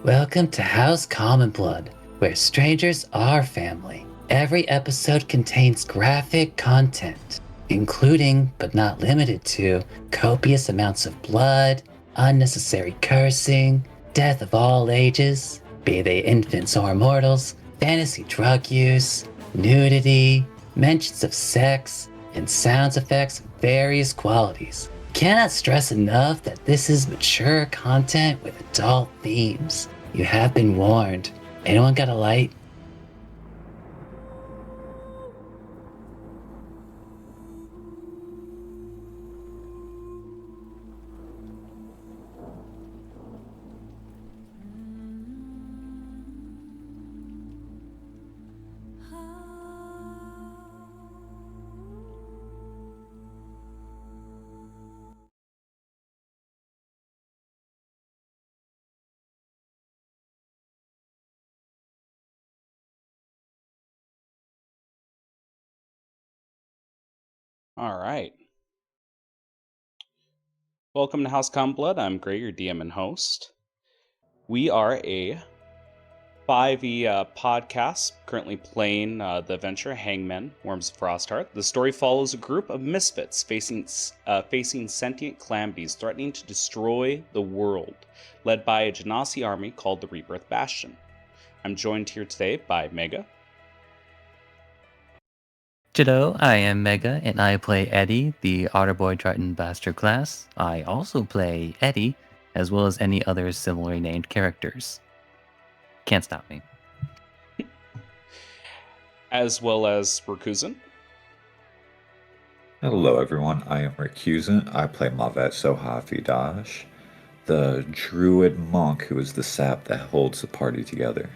Welcome to House Common Blood, where strangers are family. Every episode contains graphic content, including, but not limited to, copious amounts of blood, unnecessary cursing, death of all ages, be they infants or mortals, fantasy drug use, nudity, mentions of sex, and sound effects of various qualities. Cannot stress enough that this is mature content with adult themes. You have been warned. Anyone got a light? All right. Welcome to House Common Blood. I'm Gray, your DM and host. We are a 5e podcast currently playing the adventure Hangmen, Worms of Frostheart. The story follows a group of misfits facing sentient calamities threatening to destroy the world, led by a Genasi army called the Rebirth Bastion. I'm joined here today by Mega. Hello, I am Mega, and I play Eddie, the Otterboy Triton Bastard class. I also play Eddie, as well as any other similarly named characters. Can't stop me. As well as Rakuzen. Hello everyone, I am Recusant. I play Mavet Sohafi Dash, the druid monk who is the sap that holds the party together.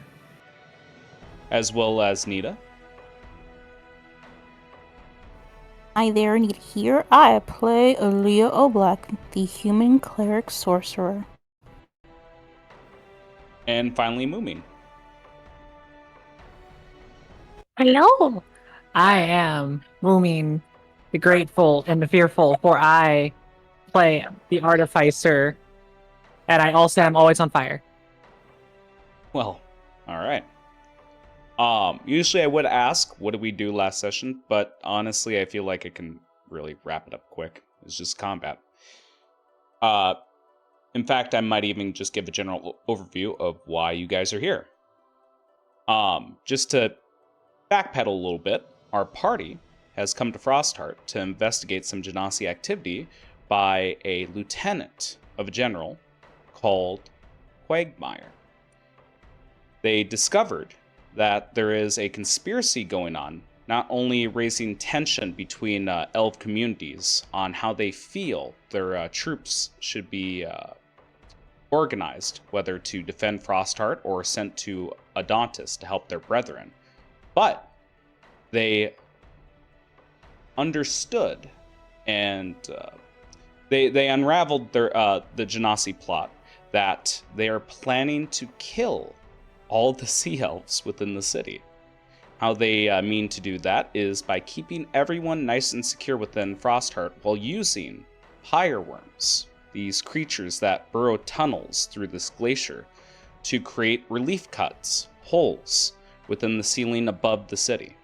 As well as Nita. Hi there, Nita here. I play Aaliyah O'Black, the human cleric sorcerer. And finally, Moomin. Hello! I am Moomin, the Grateful and the Fearful, for I play the Artificer, and I also am always on fire. Well, all right. Usually I would ask, what did we do last session? But honestly, I feel like I can really wrap it up quick. It's just combat. In fact, I might even just give a general overview of why you guys are here. Just to backpedal a little bit, our party has come to Frostheart to investigate some Genasi activity by a lieutenant of a general called Quagmire. They discovered that there is a conspiracy going on, not only raising tension between elf communities on how they feel their troops should be organized, whether to defend Frostheart or sent to Adontis to help their brethren, but they understood and they unraveled their the Genasi plot that they are planning to kill all the sea elves within the city. How they mean to do that is by keeping everyone nice and secure within Frostheart while using pyre worms, these creatures that burrow tunnels through this glacier to create relief cuts, holes, within the ceiling above the city.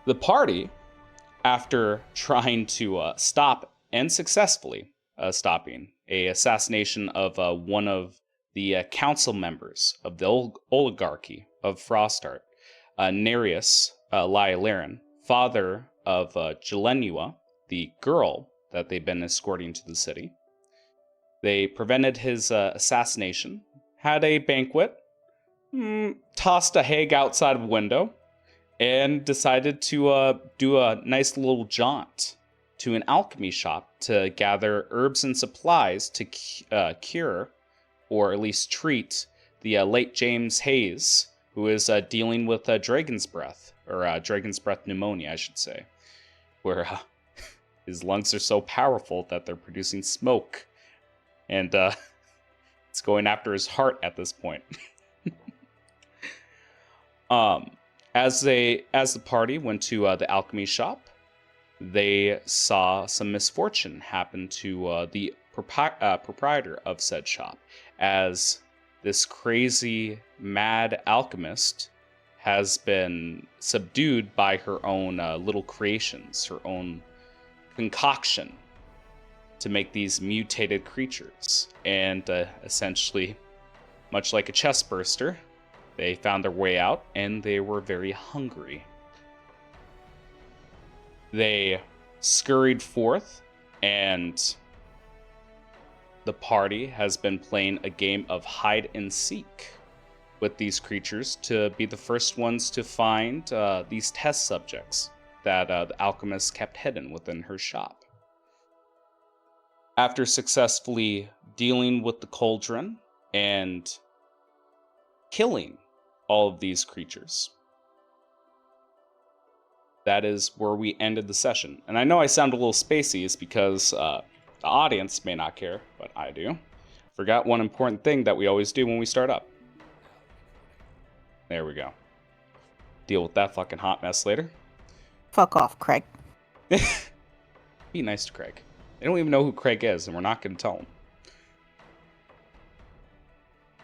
The party, after trying to stop and successfully stopping a assassination of one of the council members of the oligarchy of Frostheart, Nereus Lylarin, father of Gelenua, the girl that they've been escorting to the city. They prevented his assassination, had a banquet, tossed a hag outside of a window, and decided to do a nice little jaunt to an alchemy shop to gather herbs and supplies to cure, or at least treat, the late James Hayes, who is dealing with dragon's breath, or dragon's breath pneumonia, I should say, where his lungs are so powerful that they're producing smoke, and it's going after his heart at this point. As the party went to the alchemy shop, they saw some misfortune happen to the proprietor of said shop, as this crazy, mad alchemist has been subdued by her own little creations, her own concoction to make these mutated creatures. And essentially, much like a chest burster, they found their way out and they were very hungry. They scurried forth, and the party has been playing a game of hide and seek with these creatures to be the first ones to find these test subjects that the alchemist kept hidden within her shop. After successfully dealing with the cauldron and killing all of these creatures, that is where we ended the session. And I know I sound a little spacey, it's because the audience may not care, but I do. Forgot one important thing that we always do when we start up. There we go. Deal with that fucking hot mess later. Fuck off, Craig. Be nice to Craig. They don't even know who Craig is, and we're not going to tell them.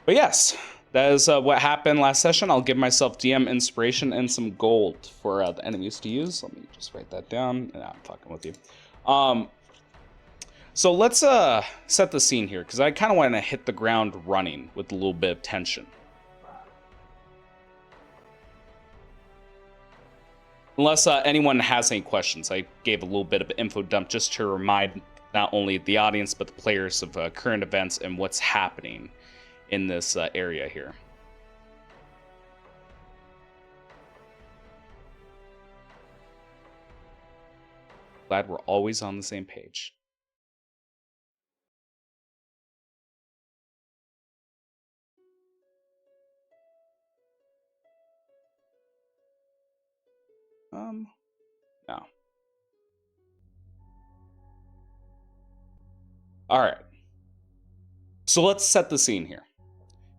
But yes, that is what happened last session. I'll give myself DM inspiration and some gold for the enemies to use. Let me just write that down. Nah, I'm fucking with you. So let's set the scene here, because I kind of want to hit the ground running with a little bit of tension. Unless anyone has any questions, I gave a little bit of info dump just to remind not only the audience, but the players of current events and what's happening in this area here. Glad we're always on the same page. No. All right. So let's set the scene here.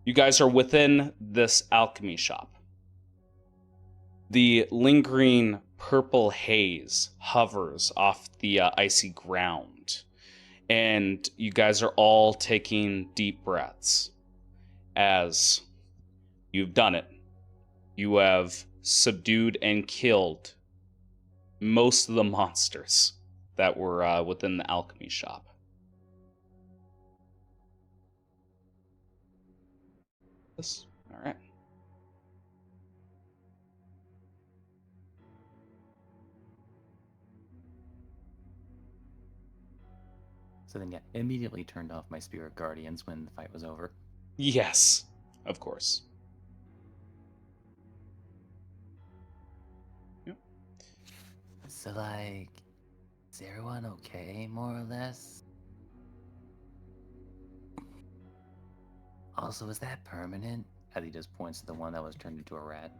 You guys are within this alchemy shop. The lingering purple haze hovers off the icy ground, and you guys are all taking deep breaths as you've done it. You have subdued and killed most of the monsters that were within the alchemy shop. All right. So then, yeah, immediately turned off my Spirit Guardians when the fight was over. Yes, of course. Yep. So, like, is everyone okay, more or less? Also, is that permanent? As he just points to the one that was turned into a rat.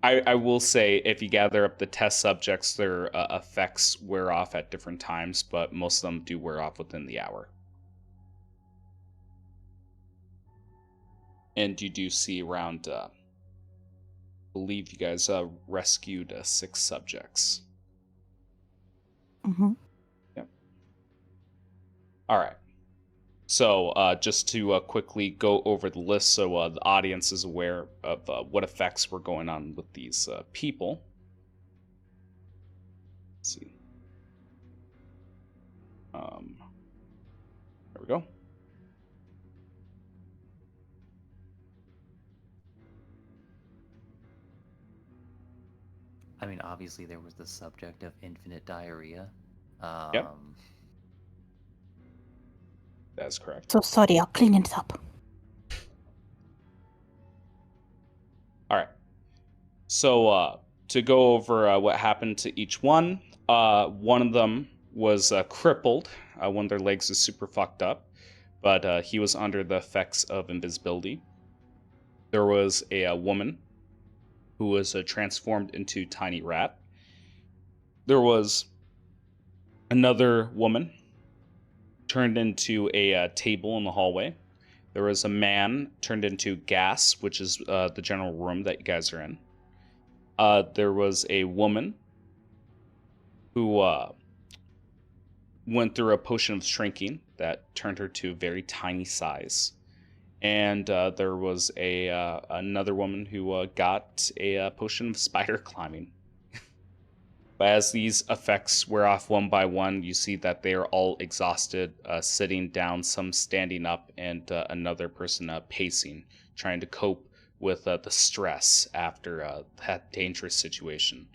I will say, if you gather up the test subjects, their effects wear off at different times, but most of them do wear off within the hour. And you do see around, I believe you guys rescued 6 subjects. Mm-hmm. Yep. All right. So just to quickly go over the list so the audience is aware of what effects were going on with these people. Let's see. There we go. I mean, obviously there was the subject of infinite diarrhea. Yep. That's correct. So sorry, I'll clean it up. All right. So to go over what happened to each one, one of them was crippled. One of their legs is super fucked up, but he was under the effects of invisibility. There was a woman who was transformed into Tiny Rat. There was another woman turned into a table in the hallway. There was a man turned into gas, which is the general room that you guys are in. There was a woman who went through a potion of shrinking that turned her to a very tiny size. And there was another woman who got a potion of spider climbing. But as these effects wear off one by one, you see that they are all exhausted, sitting down, some standing up, and another person pacing, trying to cope with the stress after that dangerous situation.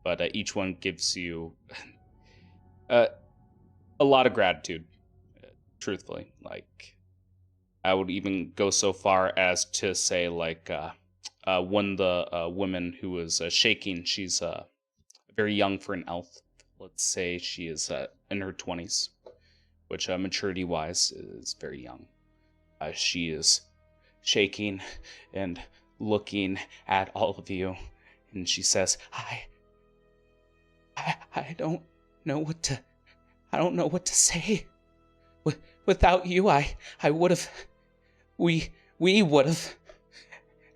But each one gives you a lot of gratitude, truthfully. Like, I would even go so far as to say, like, one of the women who was shaking, she's very young for an elf. Let's say she is in her 20s, which maturity-wise is very young. She is shaking and looking at all of you, and she says, I don't know what to say. Without you, I would have, we would have.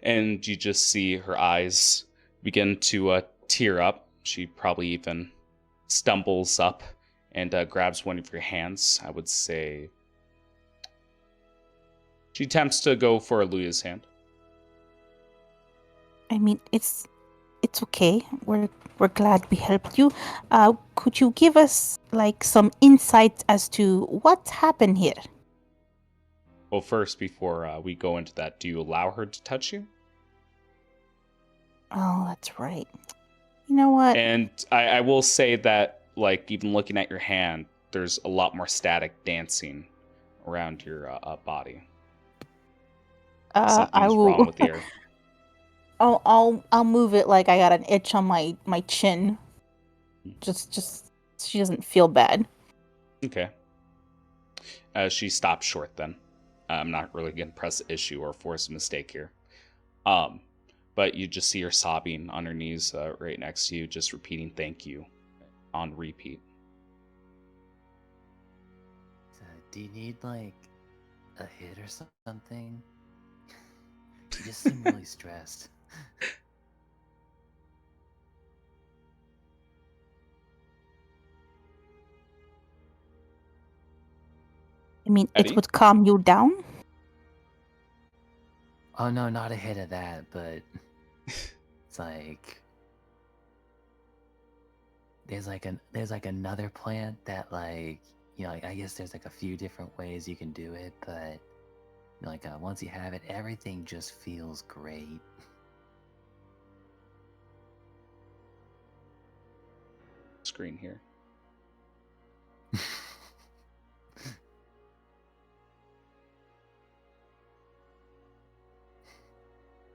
And you just see her eyes begin to tear up. She probably even stumbles up and grabs one of your hands. I would say she attempts to go for Aluya's hand. I mean, it's okay. We're glad we helped you. Could you give us like some insight as to what happened here? Well, first, before we go into that, do you allow her to touch you? Oh, that's right. You know what? And I will say that, like, even looking at your hand, there's a lot more static dancing around your body. I Something's will. wrong with the air. I'll move it like I got an itch on my chin. Just she doesn't feel bad. Okay. She stops short then. I'm not really going to press the issue or force a mistake here. But you just see her sobbing on her knees right next to you, just repeating thank you on repeat. Do you need, like, a hit or something? You just seem really stressed. I mean, Eddie? it would calm you down. Oh no, not a hit of that, but it's like there's like another plant that, like, you know, like, I guess there's like a few different ways you can do it, but like once you have it, everything just feels great. Screen here.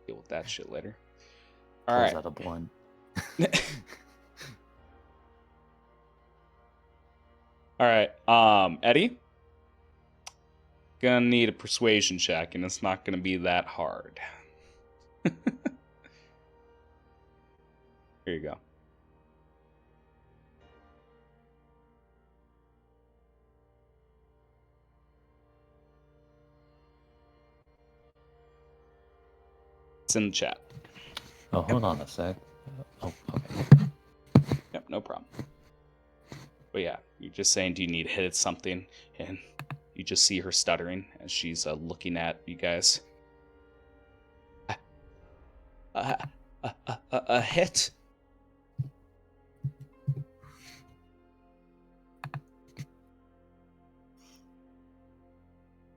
Deal with that shit later. All Pulls right. out a blunt. All right. Eddie? Gonna need a persuasion check, and it's not gonna be that hard. Here you go. It's in the chat. Oh, hold on a sec. Oh, okay. Yep, no problem. But yeah, you're just saying, do you need to hit something? And you just see her stuttering as she's looking at you guys. A hit?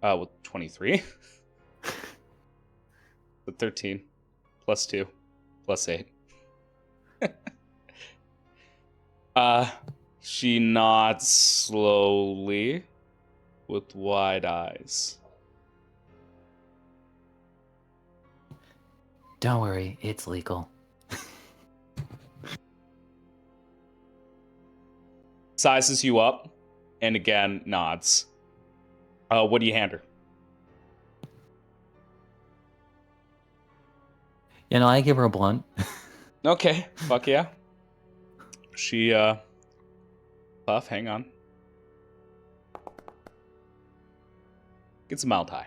With 23. With 13. Plus 2. Plus 8. She nods slowly with wide eyes. Don't worry, it's legal. Sizes you up, and again nods. What do you hand her? You know, I give her a blunt. Okay, fuck yeah. She, puff, hang on. Gets a mild high.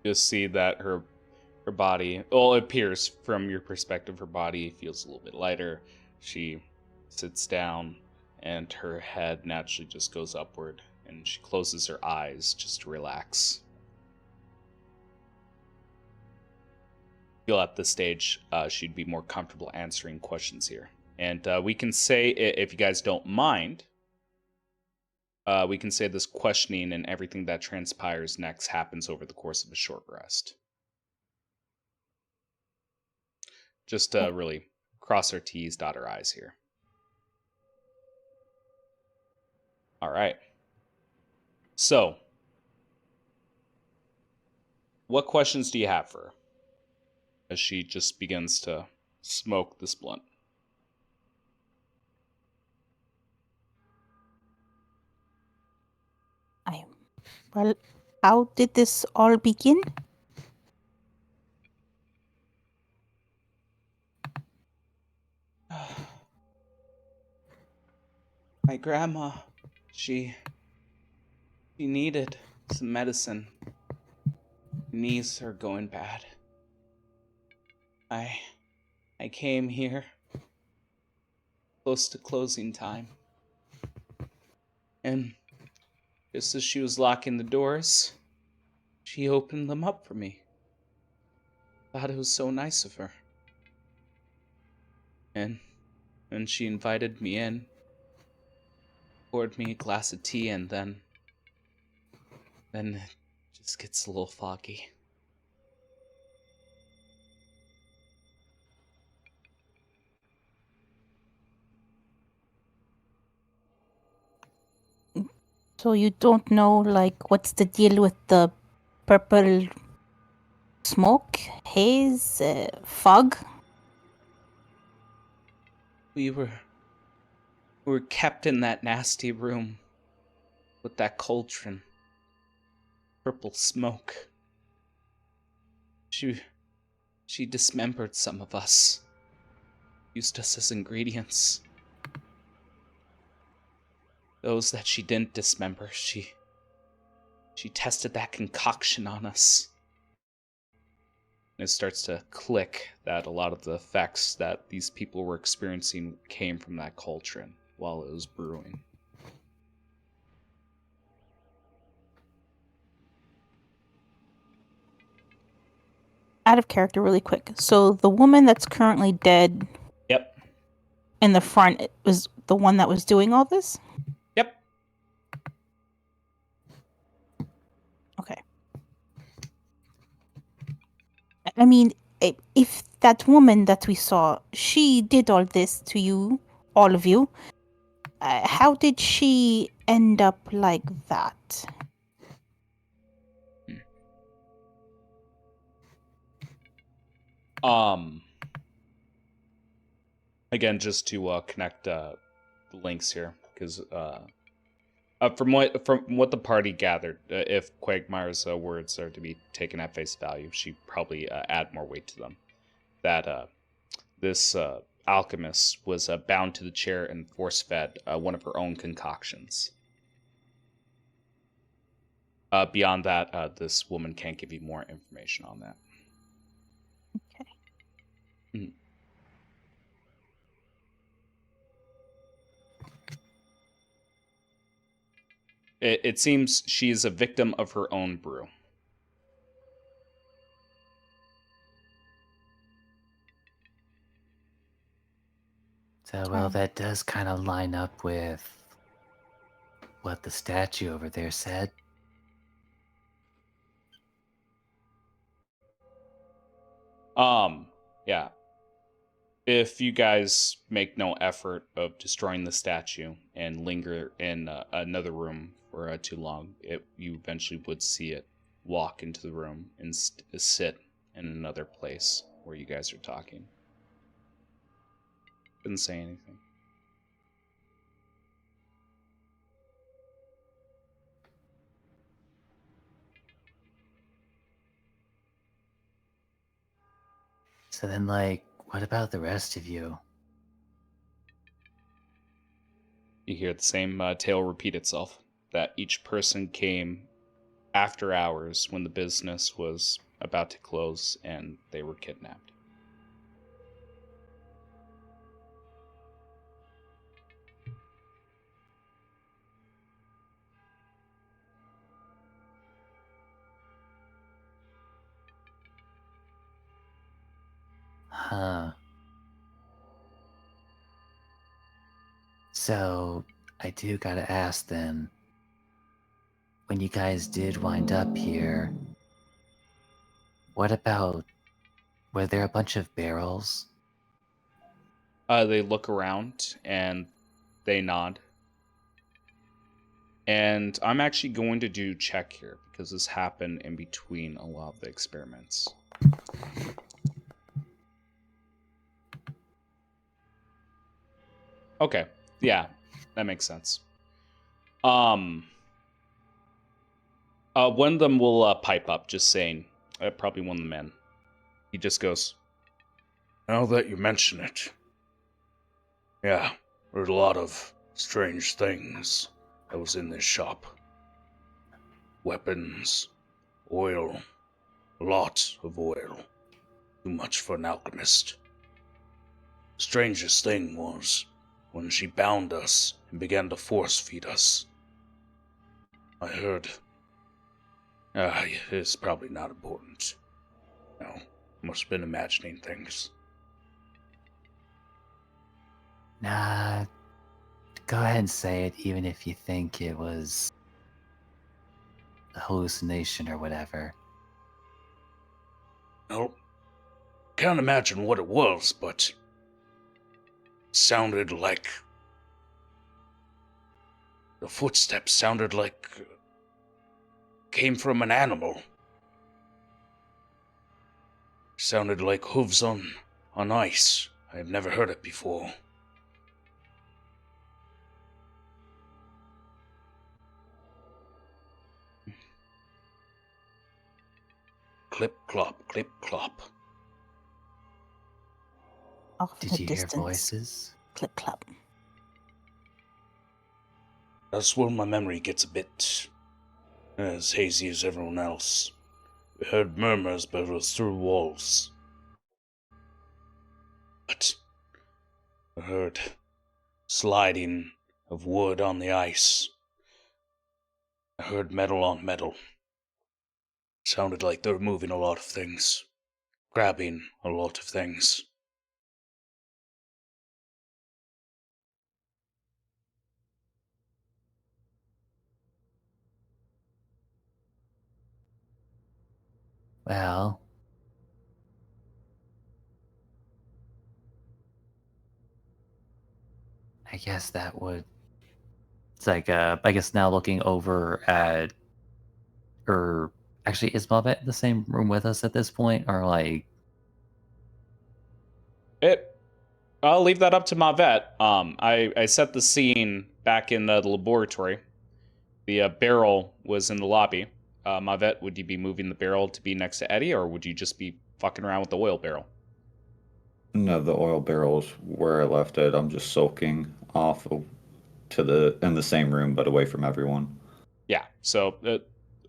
You'll see that her body, well, it appears from your perspective, her body feels a little bit lighter. She sits down and her head naturally just goes upward, and she closes her eyes just to relax. Feel at this stage she'd be more comfortable answering questions here. And we can say, if you guys don't mind, we can say this questioning and everything that transpires next happens over the course of a short rest. Just to really cross our T's, dot our I's here. All right. So, what questions do you have for her as she just begins to smoke this blunt? Well, how did this all begin? My grandma, she needed some medicine. Knees are going bad. I came here close to closing time. And just as she was locking the doors, she opened them up for me. Thought it was so nice of her. And she invited me in, poured me a glass of tea, and then it just gets a little foggy. So you don't know, like, what's the deal with the purple smoke, haze, fog? We were kept in that nasty room with that cauldron. Purple smoke. She dismembered some of us. Used us as ingredients. Those that she didn't dismember, she tested that concoction on us. And it starts to click that a lot of the effects that these people were experiencing came from that cauldron while it was brewing. Out of character really quick. So the woman that's currently dead Yep. in the front was the one that was doing all this? Yep. Okay. I mean, if that woman that we saw, she did all this to you, all of you, how did she end up like that? Again, just to connect the links here, because from what the party gathered, if Quagmire's words are to be taken at face value, she probably add more weight to them. That this alchemist was bound to the chair and force-fed one of her own concoctions. Beyond that, this woman can't give you more information on that. Okay. Mm. It seems she is a victim of her own brew. So, well, that does kind of line up with what the statue over there said. Yeah. If you guys make no effort of destroying the statue and linger in another room for too long, you eventually would see it walk into the room and sit in another place where you guys are talking. Didn't say anything. So then, like, what about the rest of you? You hear the same tale repeat itself, that each person came after hours when the business was about to close and they were kidnapped. Huh. So, I do gotta ask then, when you guys did wind up here, what about, were there a bunch of barrels? They look around and they nod. And I'm actually going to do check here because this happened in between a lot of the experiments. Okay, yeah, that makes sense. One of them will pipe up, just saying. Probably one of the men. He just goes, "Now that you mention it, yeah, there's a lot of strange things that was in this shop. Weapons, oil, a lot of oil. Too much for an alchemist. The strangest thing was when she bound us and began to force feed us. I heard. It's probably not important. No, must have been imagining things. Nah, go ahead and say it, even if you think it was a hallucination or whatever. Well, can't imagine what it was, but it sounded like. The footsteps sounded like. Came from an animal. Sounded like hooves on ice. I've never heard it before. Clip clop, clip clop. Off Did in the you hear distance. voices? Clip clap. That's where my memory gets a bit as hazy as everyone else. We heard murmurs, but it was through walls. But I heard sliding of wood on the ice. I heard metal on metal. Sounded like they were moving a lot of things. Grabbing a lot of things. Well, I guess that would. It's like, I guess now looking over at, or actually, is Bob in the same room with us at this point, or like? I'll leave that up to Mavet. I set the scene back in the laboratory. The barrel was in the lobby. Mavet, would you be moving the barrel to be next to Eddie, or would you just be fucking around with the oil barrel? No, the oil barrel's where I left it. I'm just soaking off in the same room, but away from everyone. Yeah, so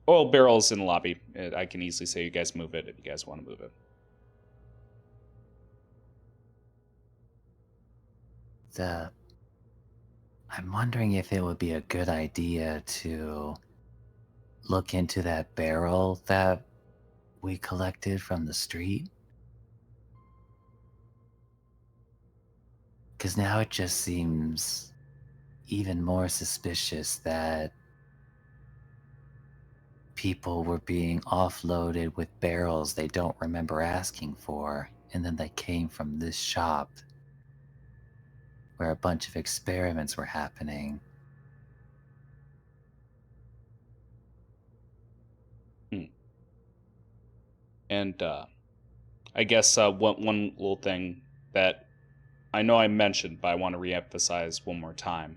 oil barrel's in the lobby. I can easily say you guys move it if you guys want to move it. I'm wondering if it would be a good idea to look into that barrel that we collected from the street. Because now it just seems even more suspicious that people were being offloaded with barrels they don't remember asking for, and then they came from this shop where a bunch of experiments were happening. And I guess one little thing that I know I mentioned, but I want to reemphasize one more time.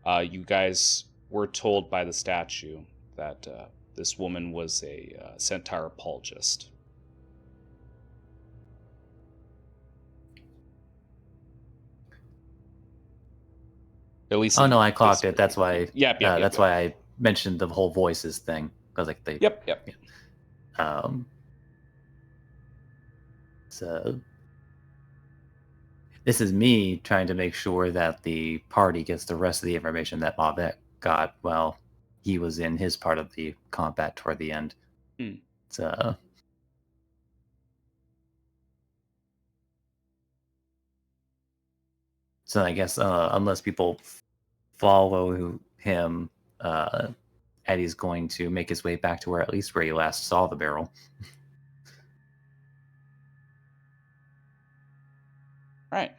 You guys were told by the statue that this woman was a centaur apologist. At least. Oh no, I clocked it. That's why. Yep. That's why I mentioned the whole voices thing. Because like they. Yep. Yeah. So this is me trying to make sure that the party gets the rest of the information that Mavet got while he was in his part of the combat toward the end. So So I guess unless people follow him, Eddie's going to make his way back to where at least where he last saw the barrel. Right.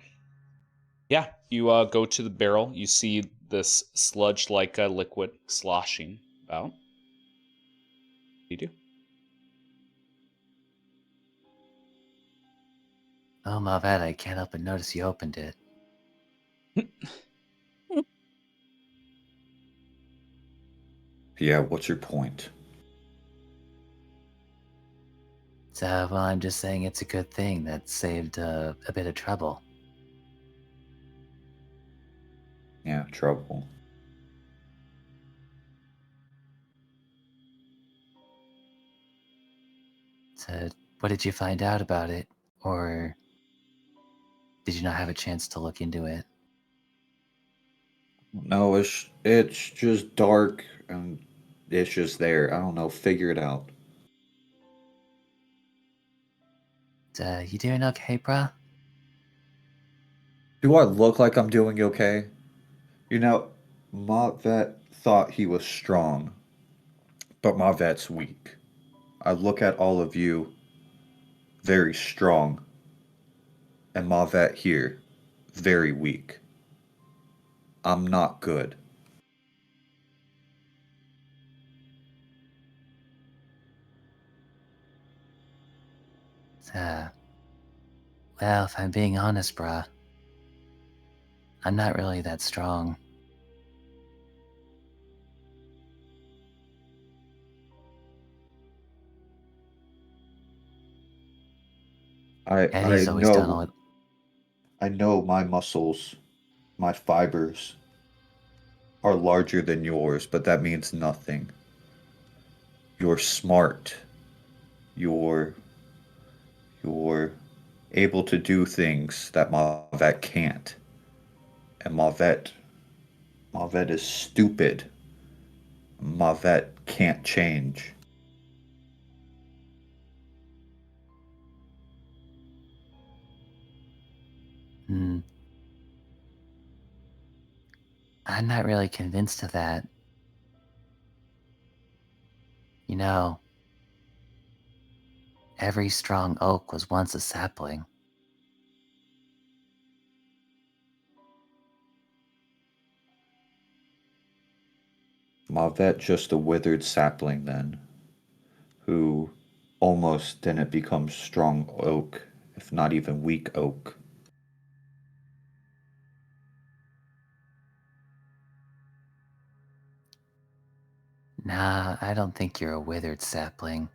Yeah, you go to the barrel. You see this sludge-like liquid sloshing about. What do you do? Oh, my bad. I can't help but notice you opened it. Yeah, what's your point? So, well, I'm just saying it's a good thing that saved a bit of trouble. Yeah, trouble. So, what did you find out about it? Or did you not have a chance to look into it? No, it's just dark and it's just there. I don't know. Figure it out. You doing okay, bruh? Do I look like I'm doing okay? You know, Mavet thought he was strong, but Mavet's weak. I look at all of you very strong, and Mavet here very weak. I'm not good. Uh, well, if I'm being honest, bruh, I'm not really that strong. I Eddie's always done know all. I know my muscles, my fibers are larger than yours, but that means nothing. You're smart. You're you're able to do things that Mavet can't. And Mavet is stupid. Mavet can't change. Hmm. I'm not really convinced of that. You know, every strong oak was once a sapling. Mavet just a withered sapling then, who almost didn't become strong oak, if not even weak oak. Nah, I don't think you're a withered sapling.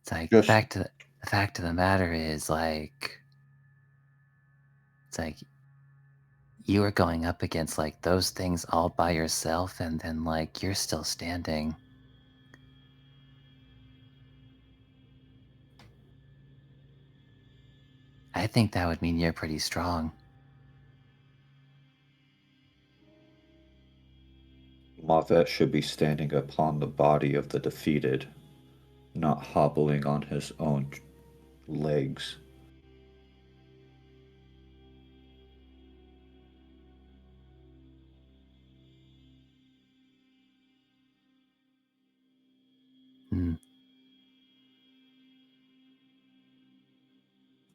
It's like Just the fact of the matter is like it's like you were going up against like those things all by yourself and then like you're still standing. I think that would mean you're pretty strong. Mavet should be standing upon the body of the defeated, not hobbling on his own legs. Hmm.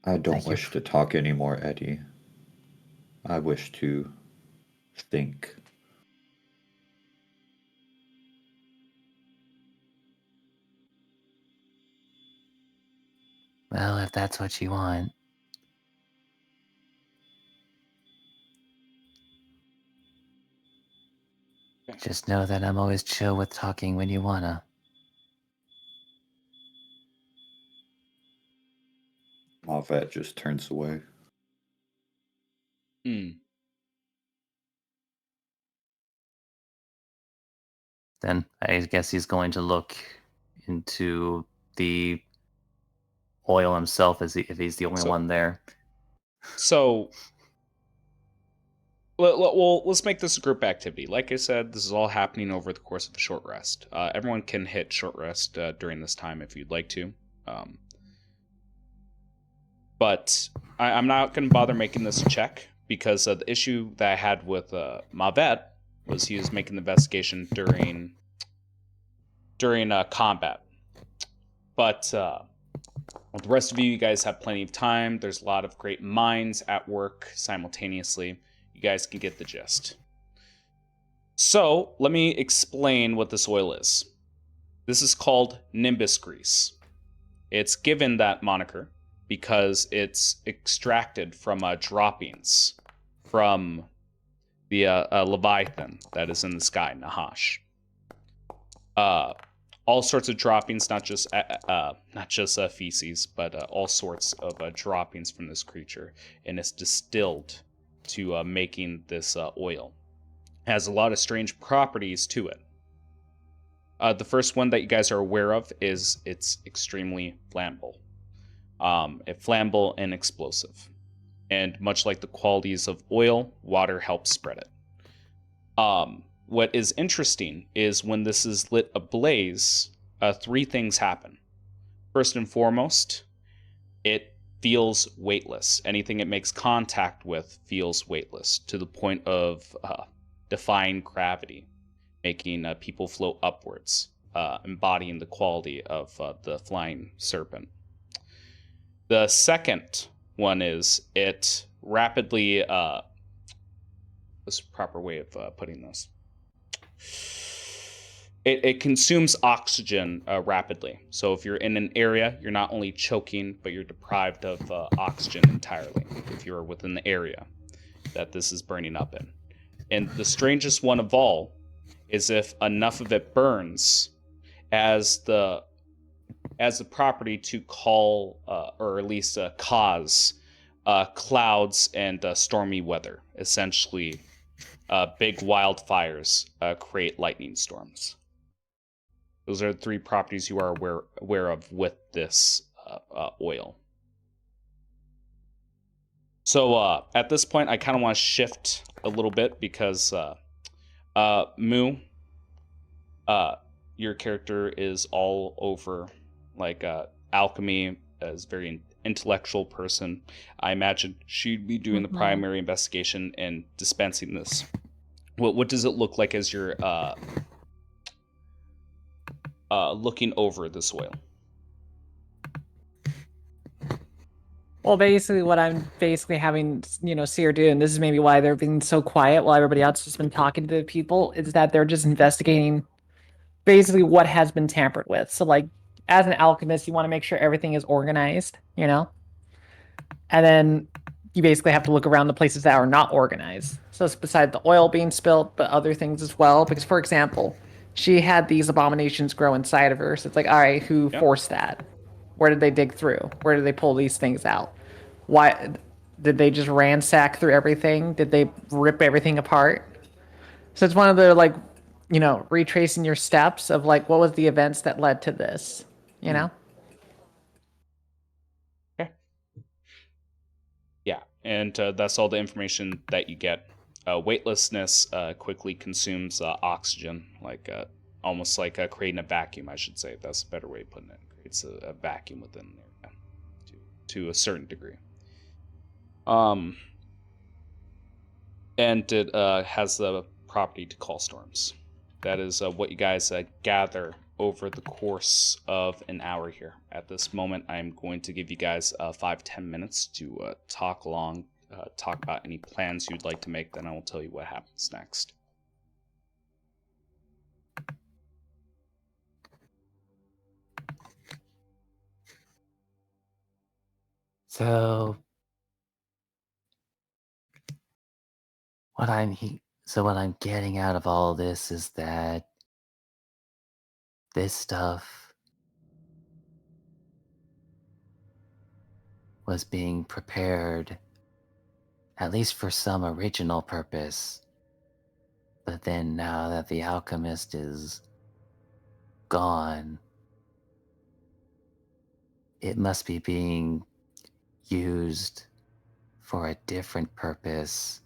I don't Like you're wish to talk anymore, Eddie. I wish to think. well, if that's what you want. Okay. Just know that I'm always chill with talking when you wanna. Mavet just turns away. Hmm. Then I guess he's going to look into the oil himself if he's the only So, one there. so Well, let's make this a group activity. Like I said, this is all happening over the course of a short rest. Everyone can hit short rest during this time if you'd like to. But I'm not going to bother making this a check because the issue that I had with Mavet was he was making the investigation during combat. But the rest of you guys have plenty of time. There's a lot of great minds at work simultaneously. You guys can get the gist. So let me explain what this oil is. This is called Nimbus Grease. It's given that moniker because it's extracted from droppings from the Leviathan that is in the sky, Nahash. All sorts of droppings, not just feces, but all sorts of droppings from this creature, and it's distilled to making this oil. It has a lot of strange properties to it. The first one that you guys are aware of is it's extremely flammable. Flammable and explosive. And much like the qualities of oil, water helps spread it. What is interesting is when this is lit ablaze, 3 things happen. First and foremost, it feels weightless. Anything it makes contact with feels weightless to the point of defying gravity, making people float upwards, embodying the quality of the flying serpent. The second one is it rapidly... what's the proper way of putting this? It consumes oxygen rapidly. So if you're in an area, you're not only choking, but you're deprived of oxygen entirely if you're within the area that this is burning up in. And the strangest one of all is if enough of it burns as the property to call or at least cause clouds and stormy weather. Essentially, big wildfires create lightning storms. Those are the 3 properties you are aware of with this oil. So at this point, I kind of want to shift a little bit because Moo, your character is all over like alchemy, as a very intellectual person. I imagine she'd be doing the primary investigation and dispensing this. What does it look like as you're looking over this oil? Well, basically, what I'm having, see her do, and this is maybe why they're being so quiet while everybody else has been talking to the people, is that they're just investigating basically what has been tampered with. So, like, as an alchemist, you want to make sure everything is organized, and then you basically have to look around the places that are not organized. So it's beside the oil being spilled, but other things as well. Because, for example, she had these abominations grow inside of her. So it's like, all right, who forced that? Where did they dig through? Where did they pull these things out? Why did they just ransack through everything? Did they rip everything apart? So it's one of the retracing your steps of like what was the events that led to this, Okay. Yeah, and that's all the information that you get. Weightlessness quickly consumes oxygen, like almost like creating a vacuum, I should say. That's a better way of putting it. It creates a vacuum within there to a certain degree. And it has the property to call storms. That is what you guys gather over the course of an hour here. At this moment, I'm going to give you guys 5-10 minutes to talk about any plans you'd like to make. Then I will tell you what happens next. So what I'm getting out of all this is that this stuff was being prepared at least for some original purpose. But then now that the alchemist is gone, it must be being used for a different purpose,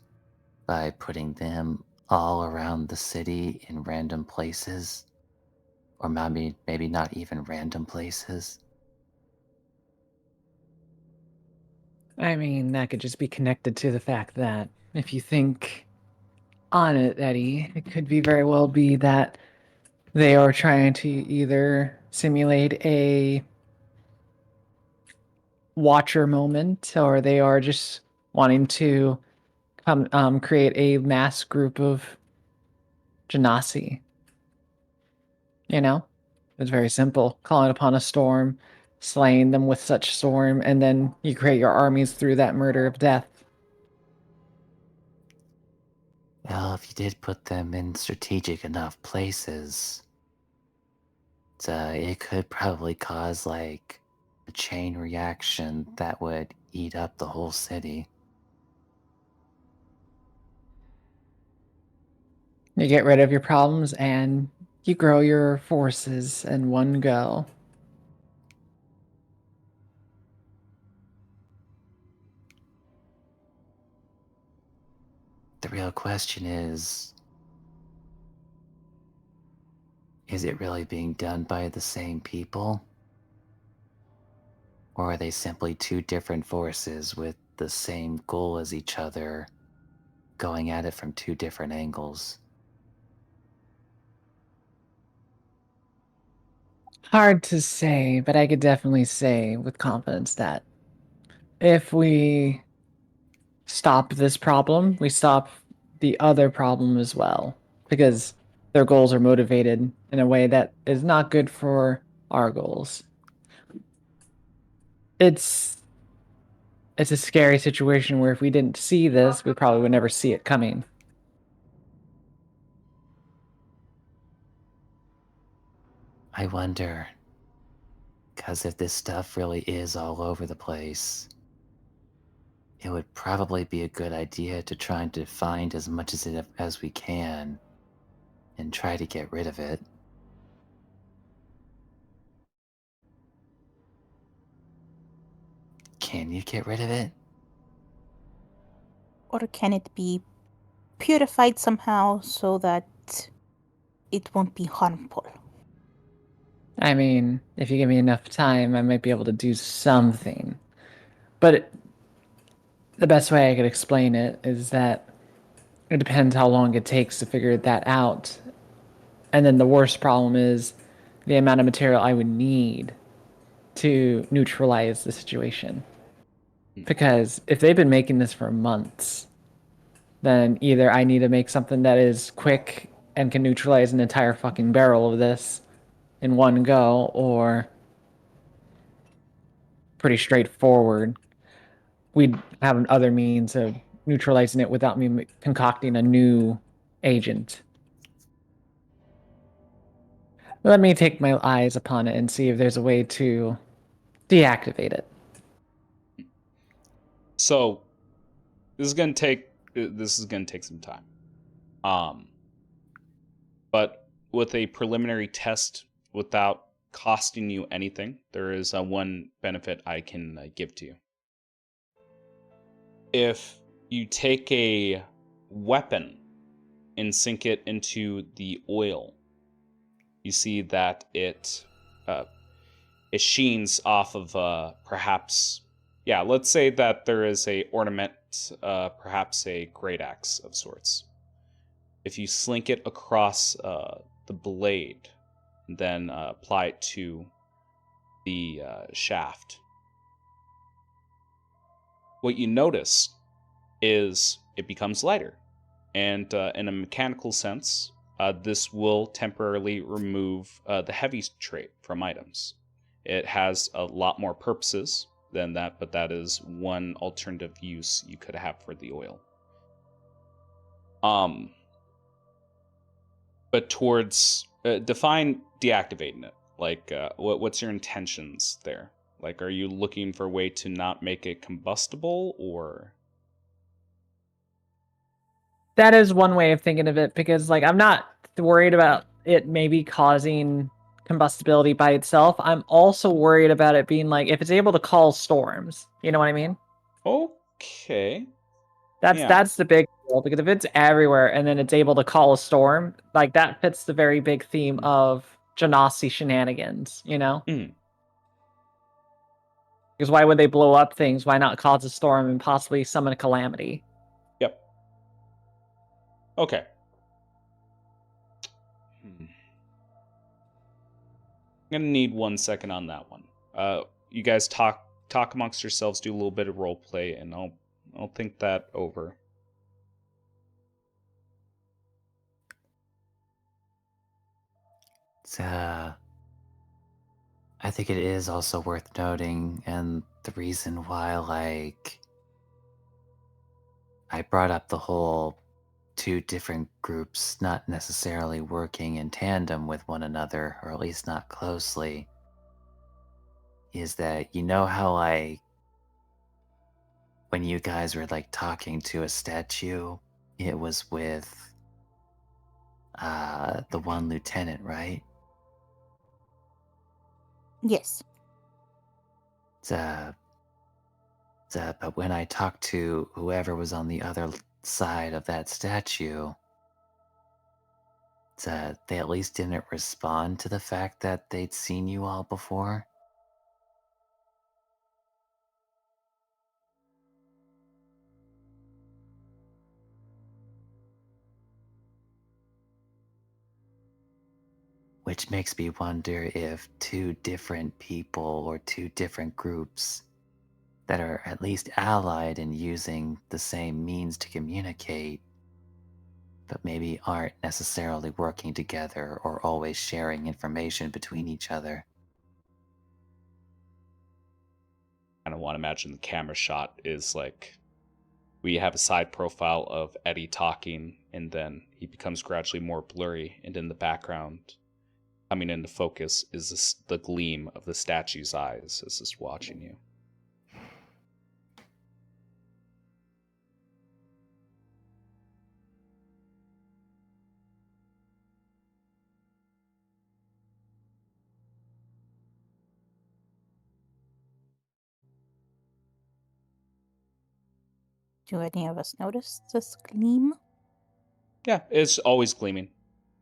by putting them all around the city in random places, or maybe not even random places. I mean, that could just be connected to the fact that if you think on it, Eddie, it could be very well be that they are trying to either simulate a watcher moment, or they are just wanting to create a mass group of genasi. You know, it's very simple. Calling upon a storm, slaying them with such storm, and then you create your armies through that murder of death. Well, if you did put them in strategic enough places, it could probably cause like a chain reaction that would eat up the whole city. You get rid of your problems and you grow your forces in one go. The real question is it really being done by the same people? Or are they simply two different forces with the same goal as each other, going at it from two different angles? Hard to say, but I could definitely say with confidence that if we stop this problem, we stop the other problem as well. Because their goals are motivated in a way that is not good for our goals. It's a scary situation where if we didn't see this, we probably would never see it coming. I wonder, because if this stuff really is all over the place, it would probably be a good idea to try and find as much as we can and try to get rid of it. Can you get rid of it? Or can it be purified somehow so that it won't be harmful? I mean, if you give me enough time, I might be able to do something. But the best way I could explain it is that it depends how long it takes to figure that out. And then the worst problem is the amount of material I would need to neutralize the situation. Because if they've been making this for months, then either I need to make something that is quick and can neutralize an entire fucking barrel of this in one go, or pretty straightforward. We'd have other means of neutralizing it without me concocting a new agent. Let me take my eyes upon it and see if there's a way to deactivate it. So this is gonna take some time. But with a preliminary test without costing you anything, there is one benefit I can give to you. If you take a weapon and sink it into the oil, you see that it sheens off of perhaps, yeah, let's say that there is a ornament, perhaps a great axe of sorts. If you slink it across the blade, then apply it to the shaft, what you notice is it becomes lighter. And in a mechanical sense, this will temporarily remove the heavy trait from items. It has a lot more purposes than that, but that is one alternative use you could have for the oil. But towards define deactivating it. Like, what's your intentions there? Like, are you looking for a way to not make it combustible, or? That is one way of thinking of it, because like I'm not worried about it maybe causing combustibility by itself. I'm also worried about it being like if it's able to call storms. You know what I mean? Okay. That's the big deal, because if it's everywhere and then it's able to call a storm, like that fits the very big theme of Genasi shenanigans, you know? Mhm. Because why would they blow up things? Why not cause a storm and possibly summon a calamity? Yep. Okay. I'm gonna need 1 second on that one. You guys talk amongst yourselves, do a little bit of role play, and I'll think that over. I think it is also worth noting, and the reason why, I brought up the whole two different groups not necessarily working in tandem with one another, or at least not closely, is that you know how, when you guys were, talking to a statue, it was with, the one lieutenant, right? Yes. But when I talked to whoever was on the other side of that statue, they at least didn't respond to the fact that they'd seen you all before. Which makes me wonder if two different people or two different groups that are at least allied in using the same means to communicate, but maybe aren't necessarily working together or always sharing information between each other. I don't want to imagine the camera shot is like we have a side profile of Eddie talking, and then he becomes gradually more blurry, and in the background, coming into focus, is the gleam of the statue's eyes as it's watching you. Do any of us notice this gleam? Yeah, it's always gleaming.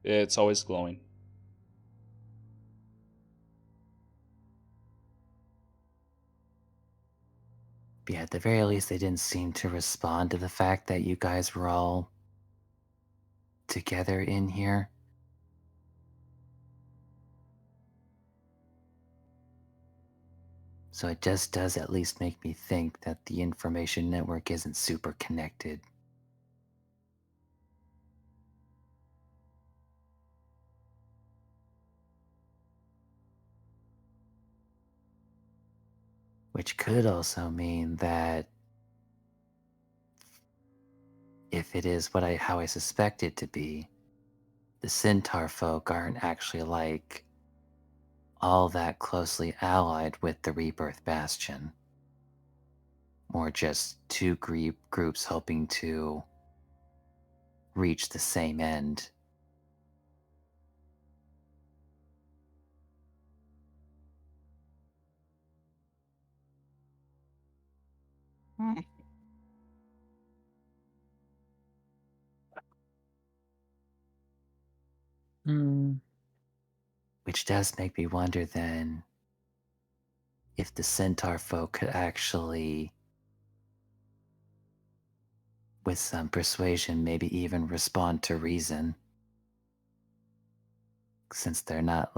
It's always glowing. But yeah, at the very least, they didn't seem to respond to the fact that you guys were all together in here. So it just does at least make me think that the information network isn't super connected. Which could also mean that if it is how I suspect it to be, the Centaur folk aren't actually all that closely allied with the Rebirth Bastion. More just two groups hoping to reach the same end. Hmm. Hmm. Which does make me wonder then if the Centaur folk could actually, with some persuasion, maybe even respond to reason. Since they're not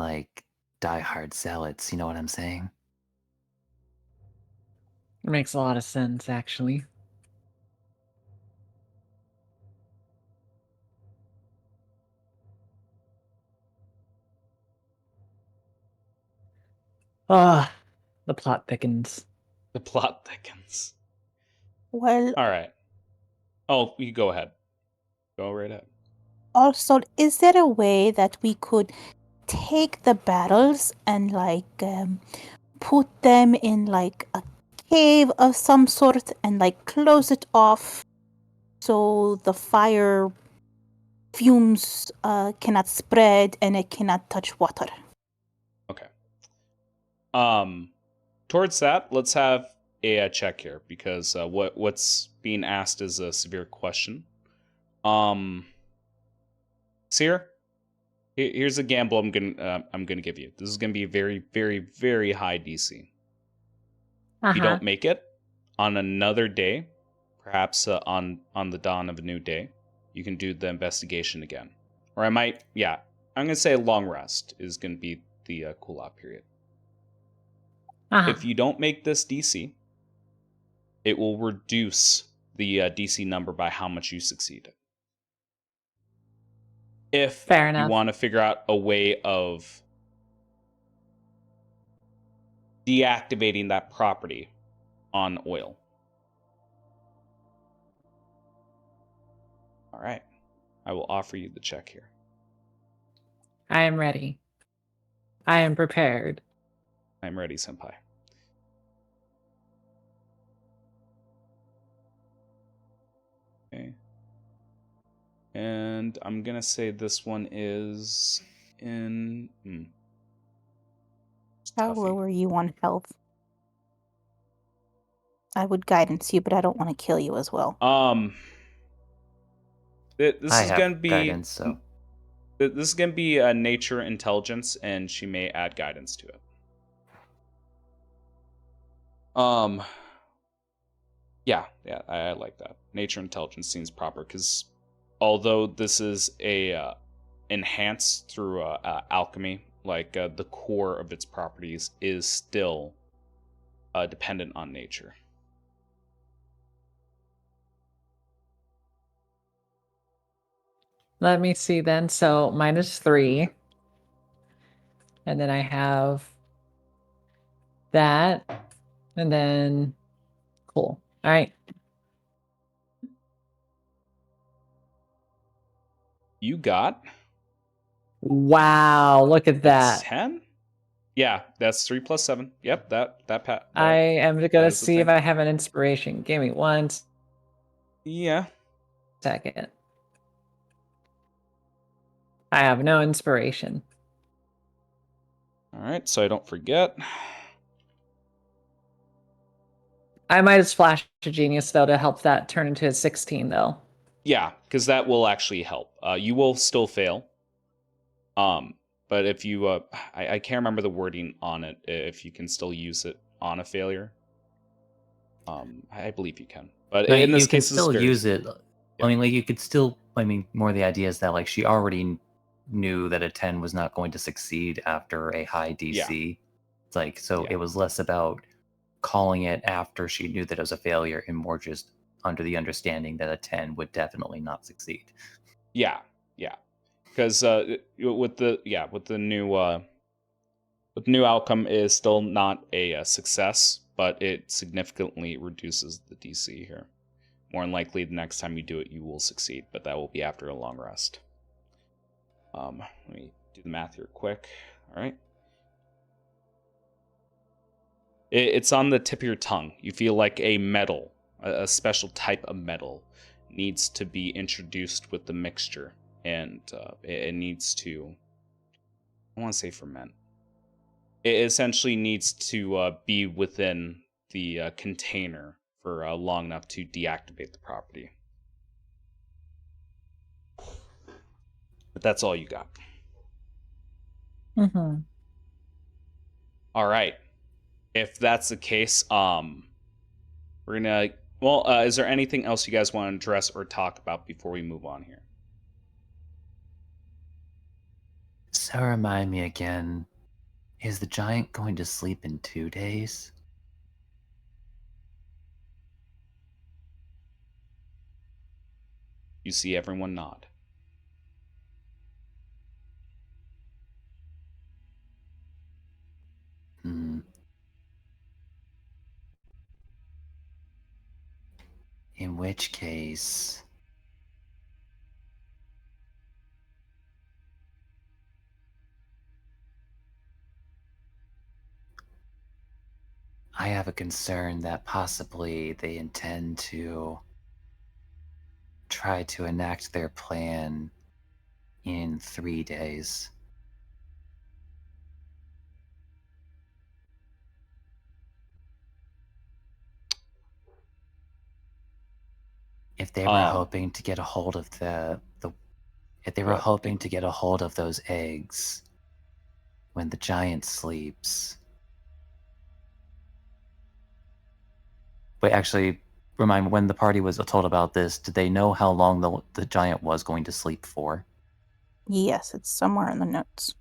diehard zealots, you know what I'm saying? It makes a lot of sense, actually. Ah, the plot thickens. The plot thickens. Well, All right. Oh, you go ahead. Go right ahead. also, is there a way that we could take the battles and put them in a cave of some sort and close it off so the fire fumes cannot spread and it cannot touch water? Okay. Towards that, let's have a check here because what's being asked is a severe question. Seer, here's a gamble I'm gonna give you. This is gonna be a very, very, very high DC. If you don't make it on another day, perhaps on the dawn of a new day, you can do the investigation again. Or I'm gonna say a long rest is gonna be the cool off period. If you don't make this DC, it will reduce the DC number by how much you succeeded. If Fair you enough. want to figure out a way of deactivating that property on oil. All right. I will offer you the check here. I am ready. I am prepared. I'm ready, senpai. Okay. And I'm going to say this one is in... How low are you on health? I would guidance you, but I don't want to kill you as well. This I is have going to be... guidance, so... This is going to be nature intelligence, and she may add guidance to it. Yeah, I like that. Nature intelligence seems proper because although this is a enhanced through alchemy, like the core of its properties is still dependent on nature. Let me see then. So -3. And then I have that. And then cool. All right. You got Wow, look at that. 10? Yeah, that's 3 plus 7. Yep, that I am gonna is the see if thing. I have an inspiration. Give me 1 Yeah. second. I have no inspiration. All right, so I don't forget. I might have splashed a genius though to help that turn into a 16 though. Yeah, because that will actually help. You will still fail. But if you, I can't remember the wording on it. If you can still use it on a failure, I believe you can. But No, in this you can case, still use it. Yeah. I mean, like you could still. I mean, more the idea is that like she already knew that a 10 was not going to succeed after a high DC. It's like so it was less about calling it after she knew that it was a failure and more just under the understanding that a 10 would definitely not succeed. Yeah. Because with the new outcome is still not a success, but it significantly reduces the DC here. More than likely, the next time you do it, you will succeed, but that will be after a long rest. Let me do the math here quick. All right. It's on the tip of your tongue. You feel like a metal, a special type of metal, needs to be introduced with the mixture, and it needs to, I want to say ferment. It essentially needs to be within the container for long enough to deactivate the property. But that's all you got. Mm-hmm. All right. If that's the case, we're gonna. Well, is there anything else you guys want to address or talk about before we move on here? So remind me again, is the giant going to sleep in 2 days? You see everyone nod. Hmm. In which case... I have a concern that possibly they intend to try to enact their plan in 3 days. If they were hoping to get a hold of if they were hoping to get a hold of those eggs when the giant sleeps. Wait, actually, remind me, when the party was told about this, did they know how long the giant was going to sleep for? Yes, it's somewhere in the notes.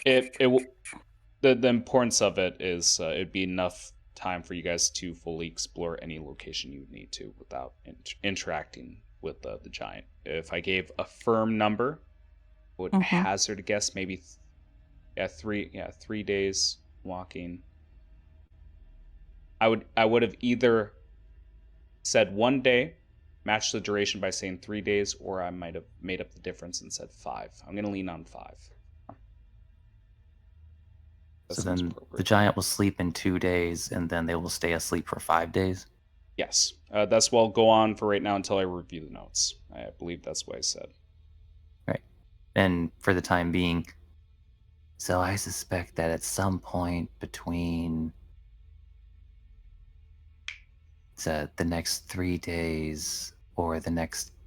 The importance of it is it'd be enough time for you guys to fully explore any location you need to without interacting with the giant. If I gave a firm number, I would hazard a guess maybe 3 days walking. I would have either said 1 day, matched the duration by saying 3 days, or I might have made up the difference and said 5. I'm going to lean on 5. So then the giant will sleep in 2 days, and then they will stay asleep for 5 days? Yes. That's what I'll go on for right now until I review the notes. I believe that's what I said. Right. And for the time being, so I suspect that at some point between the next 3 days or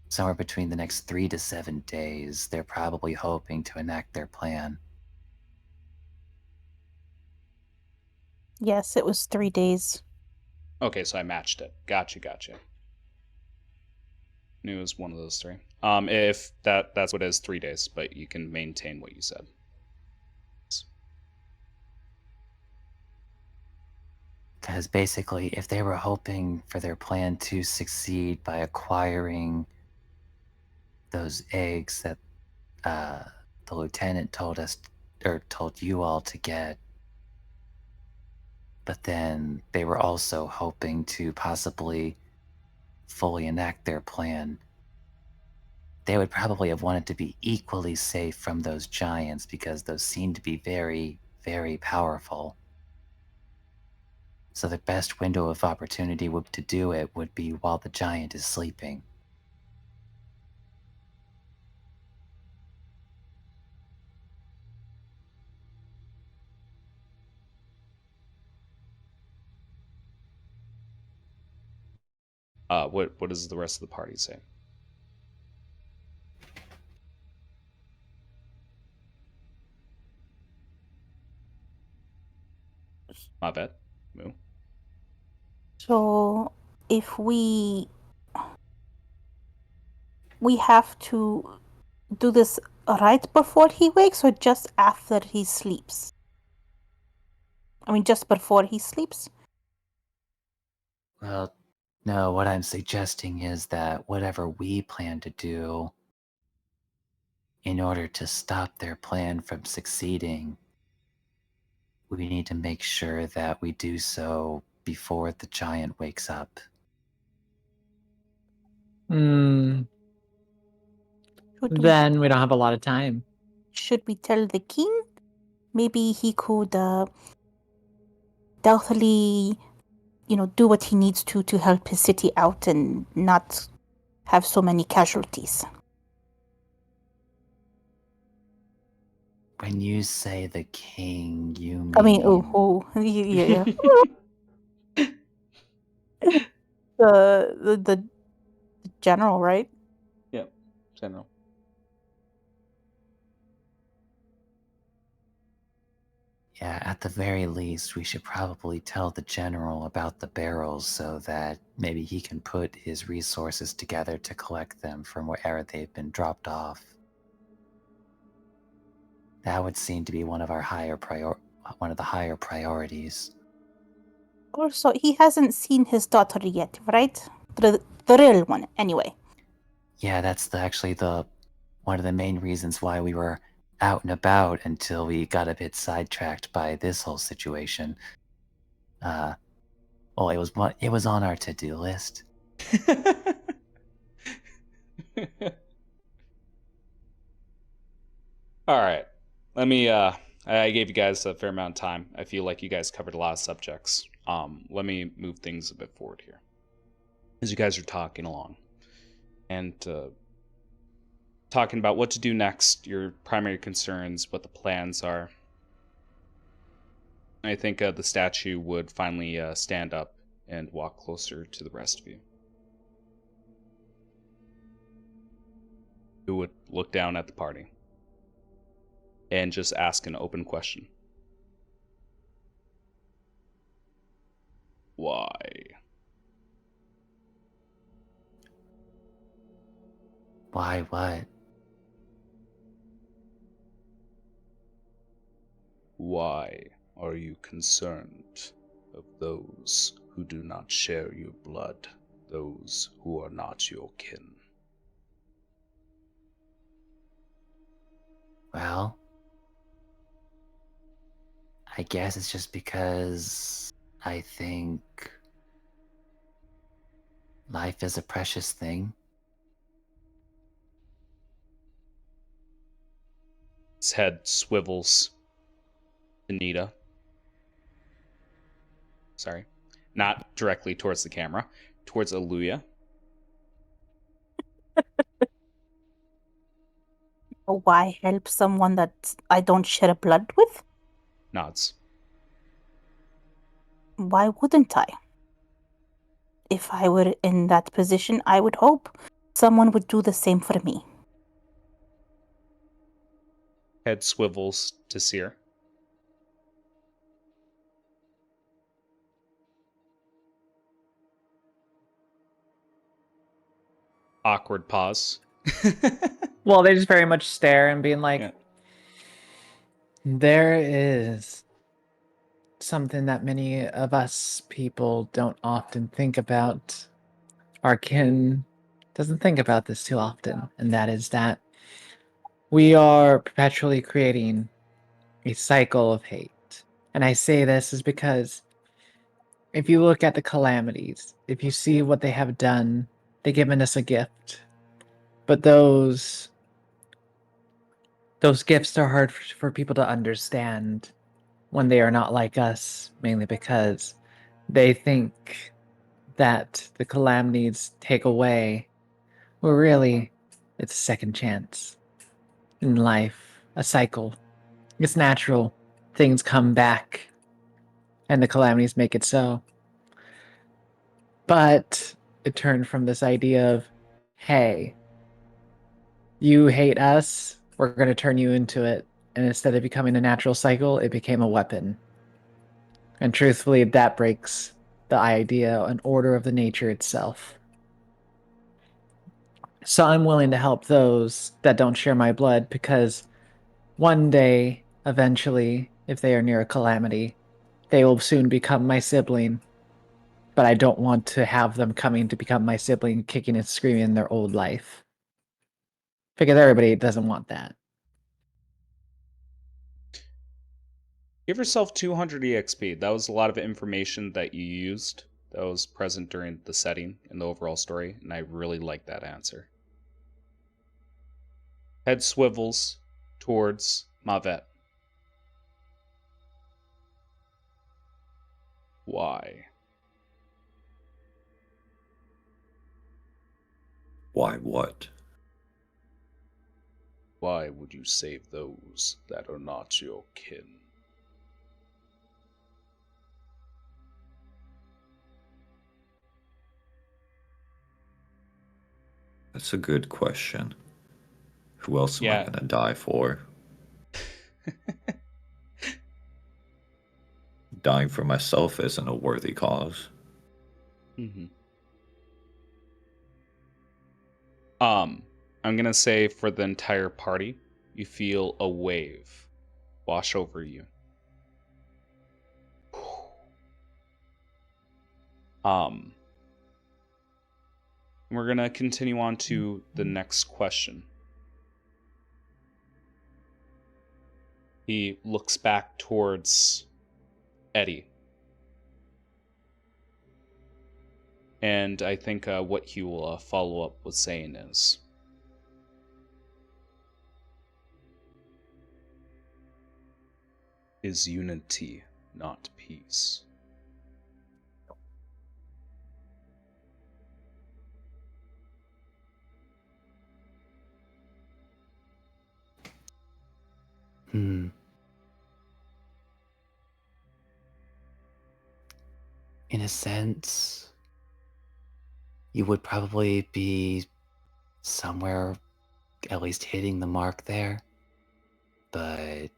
somewhere between the next 3 to 7 days, they're probably hoping to enact their plan. Yes, it was 3 days. Okay, so I matched it. Gotcha. Knew it was one of those 3. If that's what it is, 3 days, but you can maintain what you said. Because basically, if they were hoping for their plan to succeed by acquiring those eggs that the lieutenant told you all to get, but then they were also hoping to possibly fully enact their plan, they would probably have wanted to be equally safe from those giants because those seem to be very, very powerful. So the best window of opportunity to do it would be while the giant is sleeping. What does the rest of the party say? Mavet? Moo? So if we have to do this right before he wakes or just after he sleeps? I mean, just before he sleeps? Well, no, what I'm suggesting is that whatever we plan to do in order to stop their plan from succeeding, we need to make sure that we do so before the giant wakes up. Then we don't have a lot of time. Should we tell the king? Maybe he could stealthily, do what he needs to help his city out and not have so many casualties. When you say the king, you mean... I mean, yeah. the general, right? Yep, general. Yeah, at the very least, we should probably tell the general about the barrels so that maybe he can put his resources together to collect them from wherever they've been dropped off. That would seem to be one of the higher priorities. Also, he hasn't seen his daughter yet, right? The real one, anyway. Yeah, that's actually one of the main reasons why we were out and about until we got a bit sidetracked by this whole situation. Well, it was on our to-do list. All right. Let me I gave you guys a fair amount of time. I feel like you guys covered a lot of subjects. Let me move things a bit forward here. As you guys are talking along and talking about what to do next, your primary concerns, what the plans are. I think the statue would finally stand up and walk closer to the rest of you. Who would look down at the party and just ask an open question. Why? Why what? Why are you concerned of those who do not share your blood, those who are not your kin? Well, I guess it's just because I think life is a precious thing. His head swivels to Nita. Sorry. Not directly towards the camera, towards Aluya. Why help someone that I don't share blood with? Nods. Why wouldn't I? If I were in that position, I would hope someone would do the same for me. Head swivels to Seer. Awkward pause. Well, they just very much stare and being like, Yeah. there is something that many of us people don't often think about. Our kin doesn't think about this too often, and that is that we are perpetually creating a cycle of hate. And I say this is because if you look at the calamities, if you see what they have done, they've given us a gift. But those gifts are hard for people to understand when they are not like us, mainly because they think that the calamities take away. Well, really, it's a second chance in life, a cycle. It's natural. Things come back, and the calamities make it so. But it turned from this idea of, hey, you hate us, we're going to turn you into it. And instead of becoming a natural cycle, it became a weapon. And truthfully, that breaks the idea and order of the nature itself. So I'm willing to help those that don't share my blood because one day, eventually, if they are near a calamity, they will soon become my sibling. But I don't want to have them coming to become my sibling, kicking and screaming in their old life. Because everybody doesn't want that. Give yourself 200 EXP. That was a lot of information that you used that was present during the setting and the overall story, and I really like that answer. Head swivels towards Mavet. Why? Why what? Why would you save those that are not your kin? That's a good question. Who else am I Yeah. gonna die for? Dying for myself isn't a worthy cause. Mm-hmm. I'm gonna say for the entire party, you feel a wave wash over you. We're gonna continue on to the next question. He looks back towards Eddie. And I think what he will follow up with saying is unity, not peace. in a sense, you would probably be somewhere at least hitting the mark there. But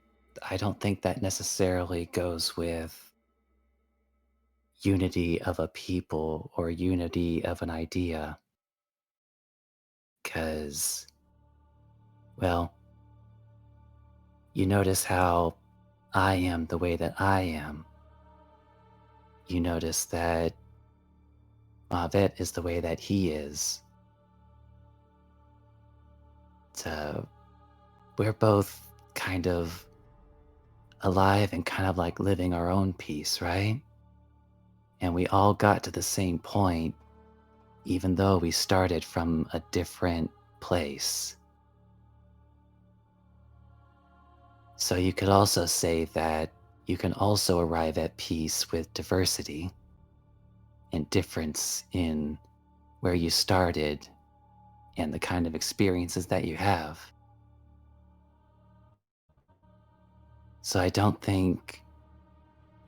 I don't think that necessarily goes with unity of a people or unity of an idea. Because, well, you notice how I am the way that I am. You notice that Mavet is the way that he is. So we're both kind of alive and kind of like living our own piece, right? And we all got to the same point, even though we started from a different place. So you could also say that you can also arrive at peace with diversity and difference in where you started and the kind of experiences that you have. So I don't think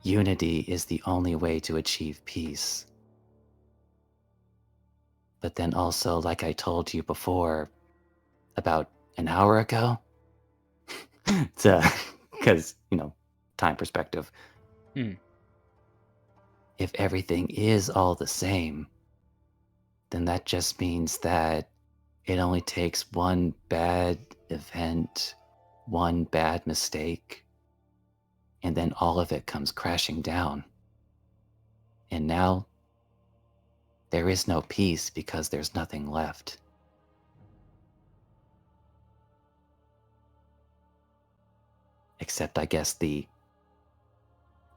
unity is the only way to achieve peace. But then also, like I told you before, about an hour ago, because, time perspective. Hmm. If everything is all the same, then that just means that it only takes one bad event, one bad mistake, and then all of it comes crashing down. And now, there is no peace because there's nothing left. Except, I guess, the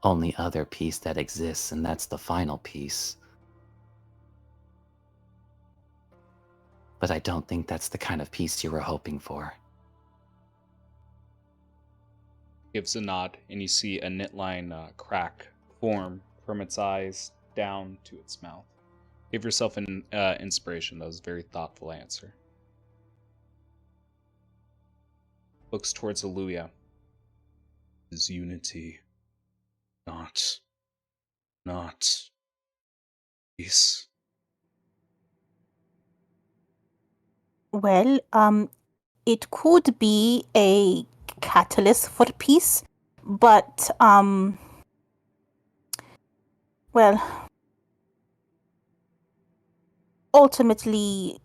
only other peace that exists, and that's the final peace. But I don't think that's the kind of peace you were hoping for. Gives a nod, and you see a knit line crack form from its eyes down to its mouth. Give yourself an inspiration. That was a very thoughtful answer. Looks towards Aluya. Is unity not peace? Well, it could be a catalyst for peace, but well, ultimately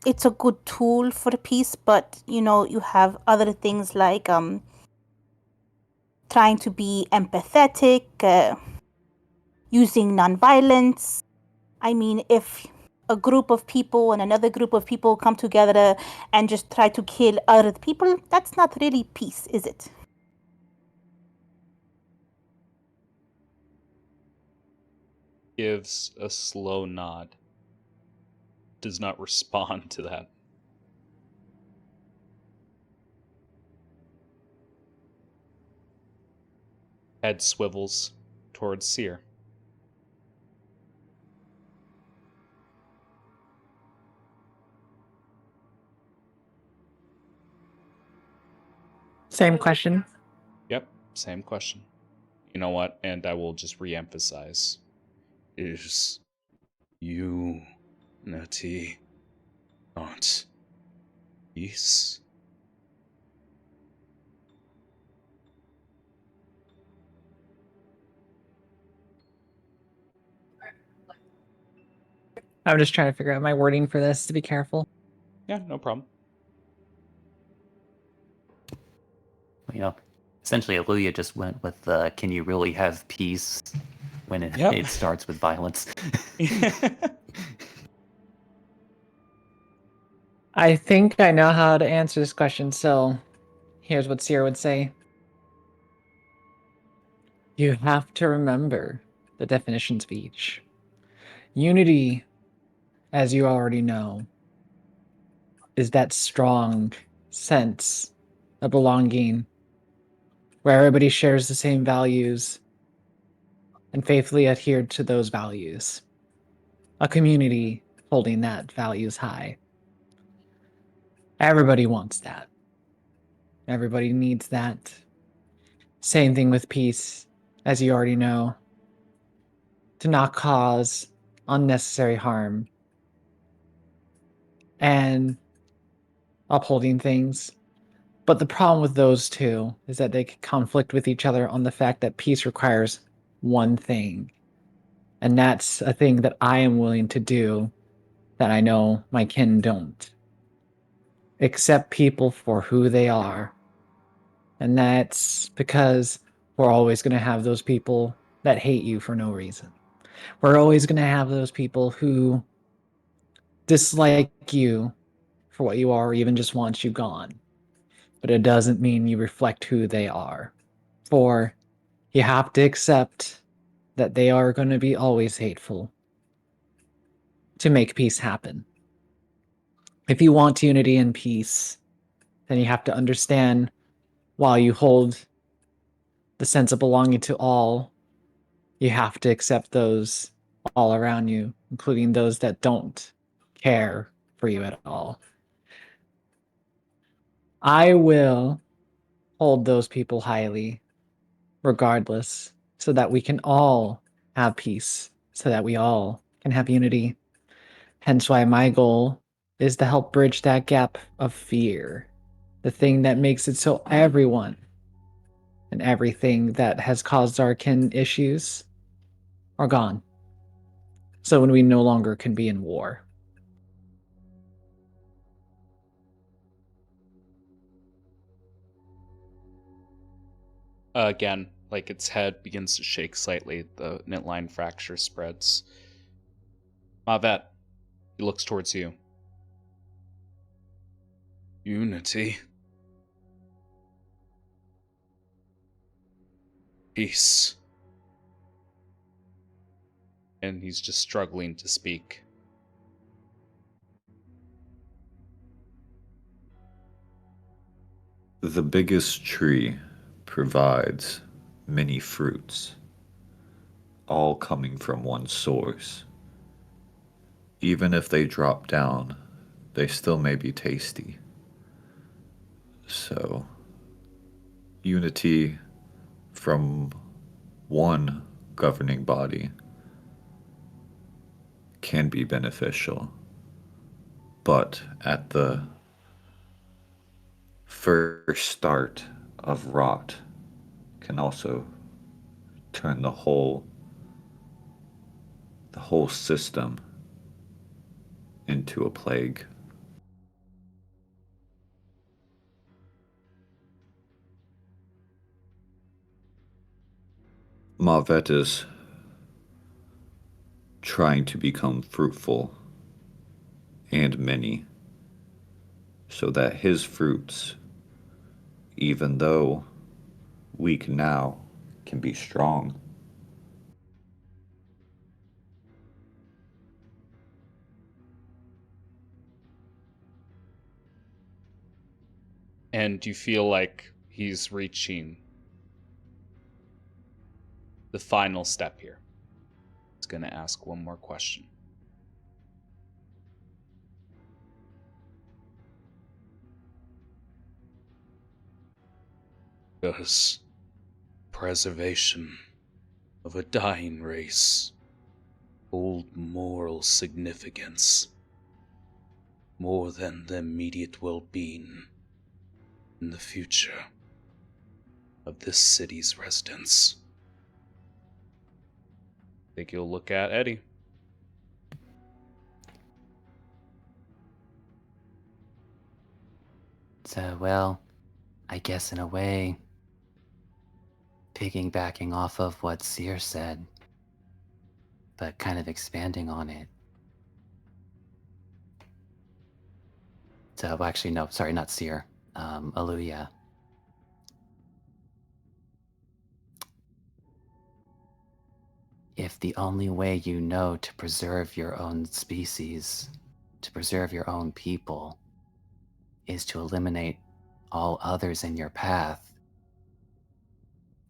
it's a good tool for peace, but you have other things like trying to be empathetic, using nonviolence. I mean, if a group of people and another group of people come together and just try to kill other people, that's not really peace, is it? Gives a slow nod. Does not respond to that. Head swivels towards Seer. Same question. Yep, same question. You know what? And I will just re-emphasize. Is unity not peace? I'm just trying to figure out my wording for this to be careful. Yeah, no problem. Essentially, Aluya just went with the "can you really have peace" when Yep. it starts with violence. I think I know how to answer this question, so here's what Sierra would say. You have to remember the definitions of each. Unity, as you already know, is that strong sense of belonging where everybody shares the same values and faithfully adhered to those values. A community holding that values high. Everybody wants that. Everybody needs that. Same thing with peace, as you already know. to not cause unnecessary harm and upholding things. But the problem with those two is that they conflict with each other on the fact that peace requires one thing. And that's a thing that I am willing to do that I know my kin don't. Accept people for who they are. And that's because we're always going to have those people that hate you for no reason. We're always going to have those people who dislike you for what you are or even just want you gone. But it doesn't mean you reflect who they are. For you have to accept that they are going to be always hateful to make peace happen. If you want unity and peace, then you have to understand while you hold the sense of belonging to all, you have to accept those all around you, including those that don't care for you at all. I will hold those people highly, regardless, so that we can all have peace, so that we all can have unity. Hence why my goal is to help bridge that gap of fear, the thing that makes it so everyone and everything that has caused our kin issues are gone. So when we no longer can be in war. Again, like its head begins to shake slightly, the knitline fracture spreads. Mavet, he looks towards you. Unity. Peace. And he's just struggling to speak. The biggest tree provides many fruits, all coming from one source. Even if they drop down, they still may be tasty. So, unity from one governing body can be beneficial, but at the first start of rot can also turn the whole system into a plague. Mavet is trying to become fruitful and many, so that his fruits, even though weak now, can be strong. And you feel like he's reaching the final step here. He's going to ask one more question. Does preservation of a dying race hold moral significance more than the immediate well-being in the future of this city's residents? I think you'll look at Eddie. So, well, I guess in a way, piggybacking off of what Seer said, but kind of expanding on it. So, actually, no, sorry, not Seer. Aluya. If the only way you know to preserve your own species, to preserve your own people, is to eliminate all others in your path,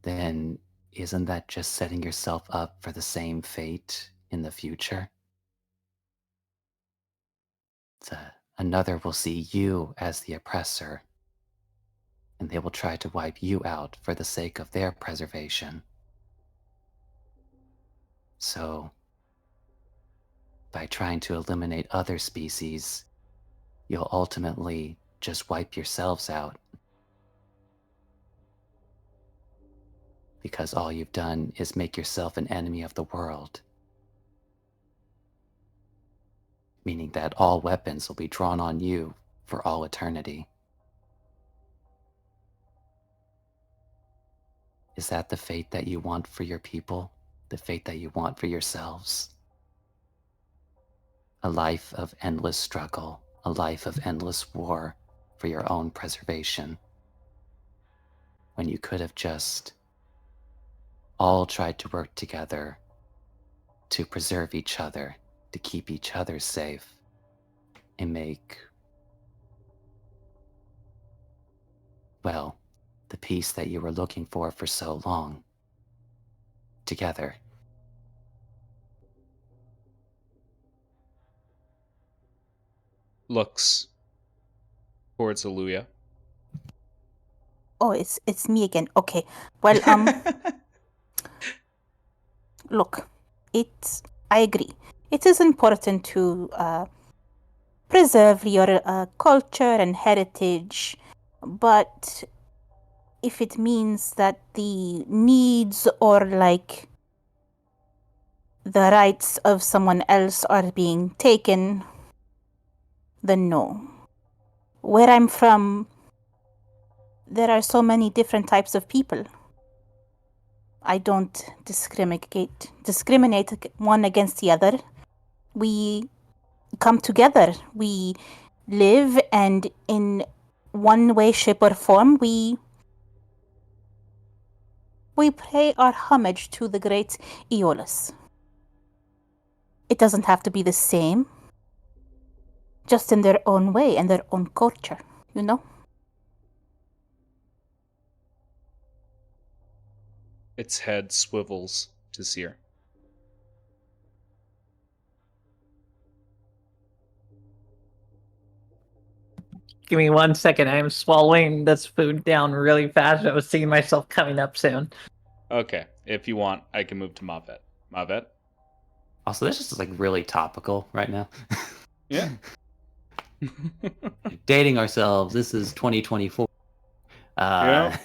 then isn't that just setting yourself up for the same fate in the future? So another will see you as the oppressor, and they will try to wipe you out for the sake of their preservation. So, by trying to eliminate other species, you'll ultimately just wipe yourselves out. Because all you've done is make yourself an enemy of the world. Meaning that all weapons will be drawn on you for all eternity. Is that the fate that you want for your people? The fate that you want for yourselves? A life of endless struggle, a life of endless war for your own preservation. When you could have just all tried to work together to preserve each other, to keep each other safe, and make, well, the peace that you were looking for so long, together. Looks towards Aluya. Oh, it's me again. Okay. Well, look, I agree. It is important to preserve your culture and heritage, but if it means that the needs or like the rights of someone else are being taken, then no. Where I'm from, there are so many different types of people. I don't discriminate one against the other. We come together. We live, and in one way, shape, or form, we pay our homage to the great Aeolus. It doesn't have to be the same, just in their own way and their own culture, you know? Its head swivels to Seer. Give me 1 second. I am swallowing this food down really fast. I was seeing myself coming up soon. Okay, if you want, I can move to Mavet. Mavet? Also, this is like really topical right now. Yeah. Dating ourselves. This is 2024. Yeah.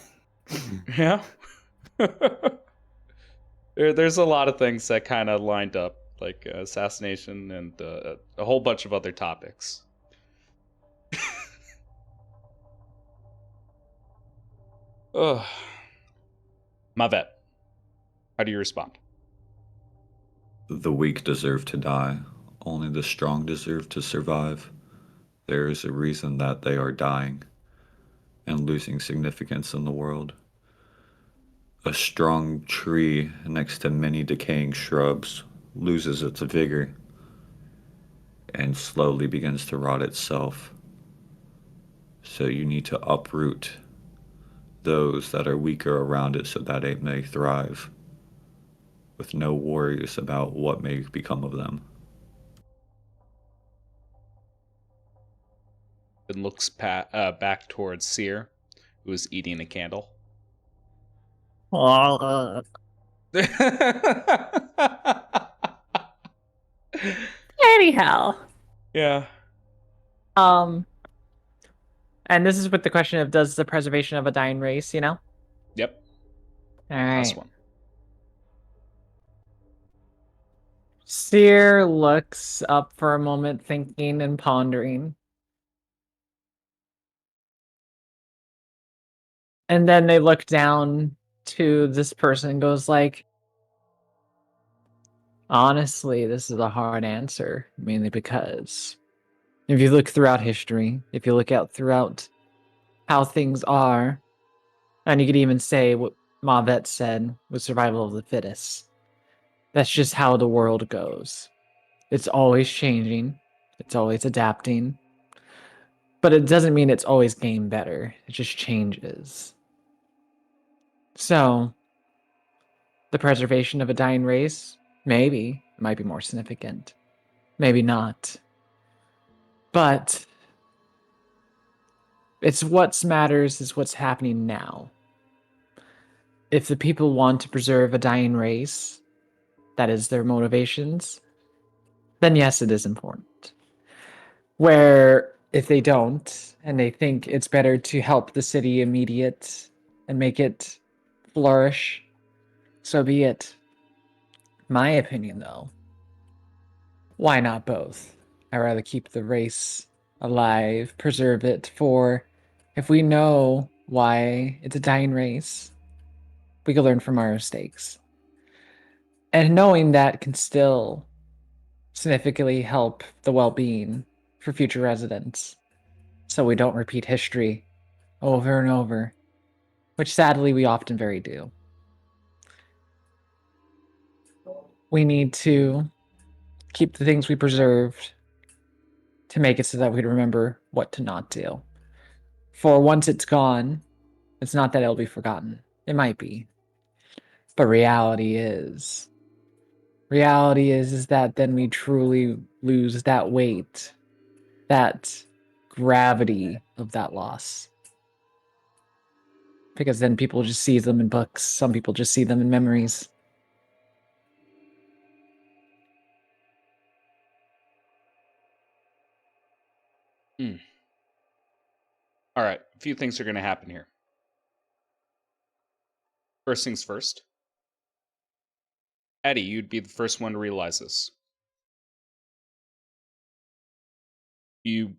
Yeah. There's a lot of things that kind of lined up, like assassination and a whole bunch of other topics. Ugh. Mavet, how do you respond? The weak deserve to die. Only the strong deserve to survive. There is a reason that they are dying and losing significance in the world. A strong tree next to many decaying shrubs loses its vigor and slowly begins to rot itself. So you need to uproot those that are weaker around it so that it may thrive, with no worries about what may become of them. And looks back towards Seer, who is eating a candle. Anyhow. Yeah. And this is with the question of, does the preservation of a dying race, you know? Yep. All right. Last one. Seer looks up for a moment, thinking and pondering. And then they look down to this person and goes like, honestly, this is a hard answer, mainly because if you look throughout history, if you look out throughout how things are, and you could even say what Mavet said with survival of the fittest, that's just how the world goes. It's always changing. It's always adapting. But it doesn't mean it's always getting better. It just changes. So, the preservation of a dying race, maybe, it might be more significant. Maybe not. But it's what matters is what's happening now. If the people want to preserve a dying race, that is their motivations, then yes, it is important. Where if they don't, and they think it's better to help the city immediate and make it flourish, so be it. My opinion, though, why not both? I'd rather keep the race alive, preserve it, for if we know why it's a dying race, we can learn from our mistakes. And knowing that can still significantly help the well-being for future residents, so we don't repeat history over and over, which sadly we often very do. We need to keep the things we preserved to make it so that we remember what to not do. For once it's gone, it's not that it'll be forgotten. It might be. But reality is that then we truly lose that weight, that gravity of that loss. Because then people just see them in books. Some people just see them in memories. All right, a few things are going to happen here. First things first. Eddie, you'd be the first one to realize this. You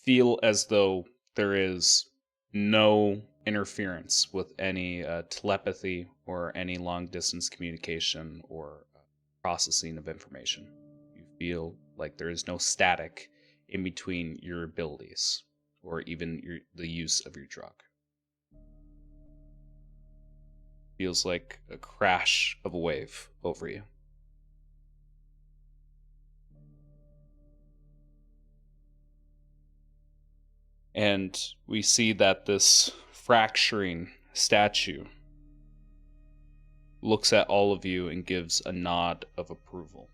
feel as though there is no interference with any telepathy or any long distance communication or processing of information. You feel like there is no static in between your abilities or even the use of your drug. Feels like a crash of a wave over you. And we see that this fracturing statue looks at all of you and gives a nod of approval.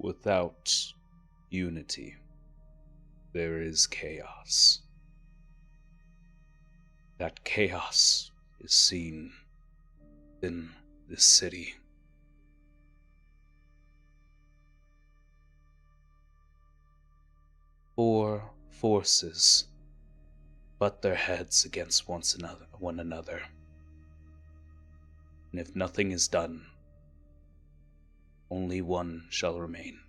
Without unity, there is chaos. That chaos is seen in this city. Four forces butt their heads against one another. And if nothing is done, only one shall remain.